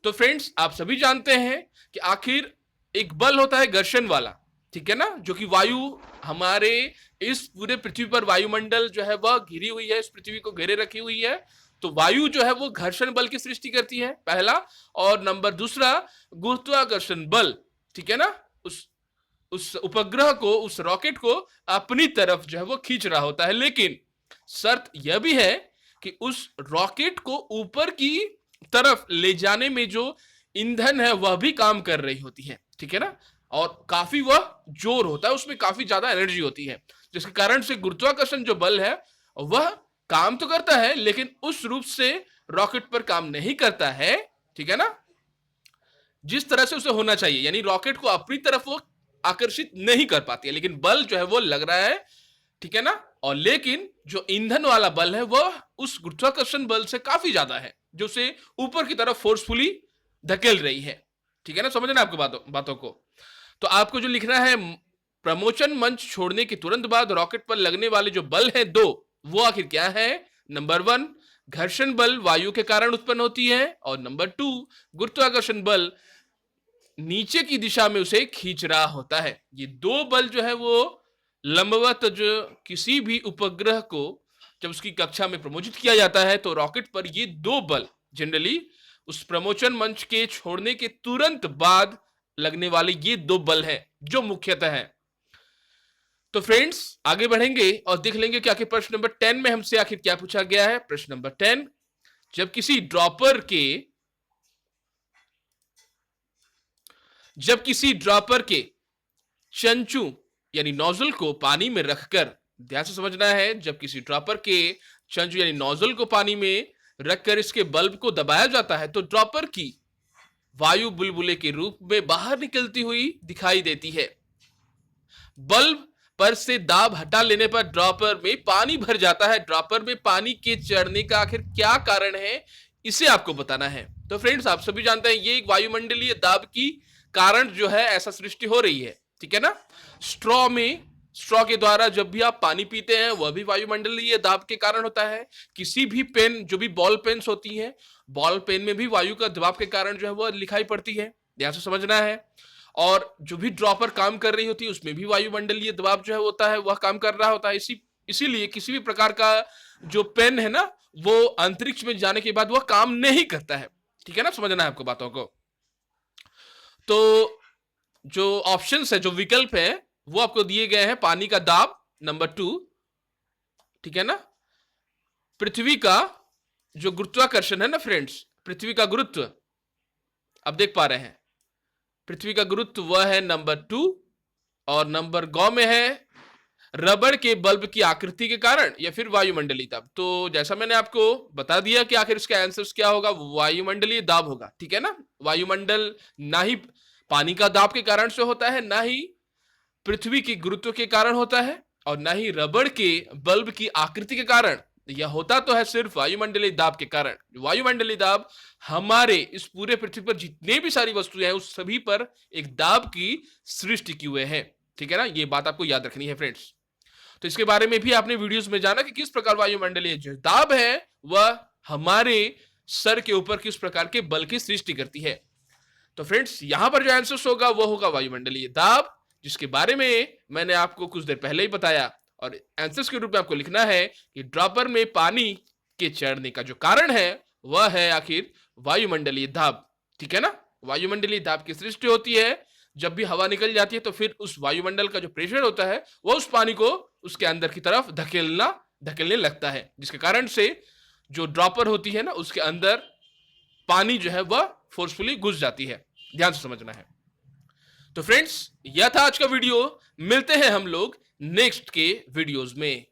तो फ्रेंड्स आप सभी जानते हैं कि आखिर एक बल होता है घर्षण वाला, ठीक है ना, जो कि वायु हमारे इस पूरे पृथ्वी पर वायुमंडल जो है वह घिरी हुई है, इस पृथ्वी को घेरे रखी हुई है। तो वायु जो है वो घर्षण बल की सृष्टि करती है, पहला। और नंबर दूसरा गुरुत्वाकर्षण बल, ठीक है ना, उस उपग्रह को, उस रॉकेट को अपनी तरफ जो है वो खींच रहा होता है। लेकिन शर्त यह भी है कि उस रॉकेट को ऊपर की तरफ ले जाने में जो ईंधन है वह भी काम कर रही होती है, ठीक है ना, और काफी वह जोर होता है, उसमें काफी ज्यादा एनर्जी होती है, जिसके कारण से गुरुत्वाकर्षण जो बल है वह काम तो करता है लेकिन उस रूप से रॉकेट पर काम नहीं करता है, ठीक है ना, जिस तरह से उसे होना चाहिए। यानी रॉकेट को अपनी तरफ वो आकर्षित नहीं कर पाती है, लेकिन बल जो है वो लग रहा है, ठीक है ना। और लेकिन जो ईंधन वाला बल है वह उस गुरुत्वाकर्षण बल से काफी ज्यादा है, जो उसे ऊपर की तरफ फोर्सफुली धकेल रही है, ठीक है ना। समझना आपको बातों को। तो आपको जो लिखना है, प्रमोशन मंच छोड़ने के तुरंत बाद रॉकेट पर लगने वाले जो बल है 2, वो आखिर क्या है। नंबर 1 घर्षण बल वायु के कारण उत्पन्न होती है, और नंबर 2 गुरुत्वाकर्षण बल नीचे की दिशा में उसे खींच रहा होता है। ये 2 बल जो है वो लंबवत, जो किसी भी उपग्रह को जब उसकी कक्षा में प्रमोशित किया जाता है तो रॉकेट पर ये 2 बल जनरली उस प्रमोशन मंच के छोड़ने के तुरंत बाद लगने वाले ये 2 बल हैं जो मुख्यतः है। तो फ्रेंड्स आगे बढ़ेंगे और देख लेंगे कि आखिर प्रश्न नंबर 10 में हमसे आखिर क्या पूछा गया है। प्रश्न नंबर 10, जब किसी ड्रॉपर के चंचू यानी नोजल को पानी में रखकर, ध्यान से समझना है, जब किसी ड्रॉपर के चंचू यानी नोजल को पानी में रखकर इसके बल्ब को दबाया जाता है तो ड्रॉपर की वायु बुलबुले के रूप में बाहर निकलती हुई दिखाई देती है। बल्ब पर से दाब हटा लेने पर ड्रॉपर में पानी भर जाता है। ड्रॉपर में पानी के चढ़ने का आखिर क्या कारण है, इसे आपको बताना है। तो फ्रेंड्स आप सभी जानते हैं ये एक वायुमंडलीय दाब की कारण जो है ऐसा सृष्टि हो रही है, ठीक है ना। स्ट्रॉ के द्वारा जब भी आप पानी पीते हैं वह भी वायुमंडलीय दाब के कारण होता है। किसी भी पेन, जो भी बॉल पेन्स होती हैं, बॉल पेन में भी वायु का दबाव के कारण जो है वह लिखाई पड़ती है, ध्यान से समझना है। और जो भी ड्रॉपर काम कर रही होती है उसमें भी वायुमंडलीय दबाव जो है होता है, वह काम कर रहा होता है। इसीलिए किसी भी प्रकार का जो पेन है ना वो अंतरिक्ष में जाने के बाद वह काम नहीं करता है, ठीक है ना, समझना है आपको बातों को। तो जो ऑप्शंस है, जो विकल्प है वो आपको दिए गए हैं। पानी का दाब नंबर 2, ठीक है ना। पृथ्वी का जो गुरुत्वाकर्षण है ना फ्रेंड्स, पृथ्वी का गुरुत्व अब देख पा रहे हैं, पृथ्वी का गुरुत्व वह है नंबर 2। और नंबर गौ में है रबड़ के बल्ब की आकृति के कारण या फिर वायुमंडलीय दाब। तो जैसा मैंने आपको बता दिया कि आखिर इसका आंसर क्या होगा, वायुमंडलीय दाब होगा, ठीक है ना। वायुमंडल ना ही पानी का दाब के कारण से होता है, ना ही पृथ्वी की गुरुत्व के कारण होता है, और ना ही रबड़ के बल्ब की आकृति के कारण। यह होता तो है सिर्फ वायुमंडलीय दाब के कारण। वायुमंडलीय दाब हमारे इस पूरे पृथ्वी पर जितने भी सारी वस्तुएं हैं उस सभी पर एक दाब की सृष्टि किए हुए हैं, ठीक है ना। ये बात आपको याद रखनी है फ्रेंड्स। तो इसके बारे में भी आपने वीडियोस में जाना कि किस प्रकार वायुमंडलीय जो दाब है वह हमारे सर के ऊपर किस प्रकार के बल की सृष्टि करती है। तो फ्रेंड्स यहां पर जो आंसर होगा वो होगा वायुमंडलीय दाब, जिसके बारे में मैंने आपको कुछ देर पहले ही बताया। और आंसर्स के रूप में आपको लिखना है कि ड्रॉपर में पानी के चढ़ने का जो कारण है वह है आखिर वायुमंडलीय दाब, ठीक है ना। वायुमंडलीय दाब की सृष्टि होती है जब भी हवा निकल जाती है तो फिर उस वायुमंडल का जो प्रेशर होता है वह उस पानी को उसके अंदर की तरफ धकेलने लगता है, जिसके कारण से जो ड्रॉपर होती है ना उसके अंदर पानी जो है वह फोर्सफुली घुस जाती है। ध्यान से समझना है। तो फ्रेंड्स यह था आज का वीडियो, मिलते हैं हम लोग नेक्स्ट के वीडियोस में।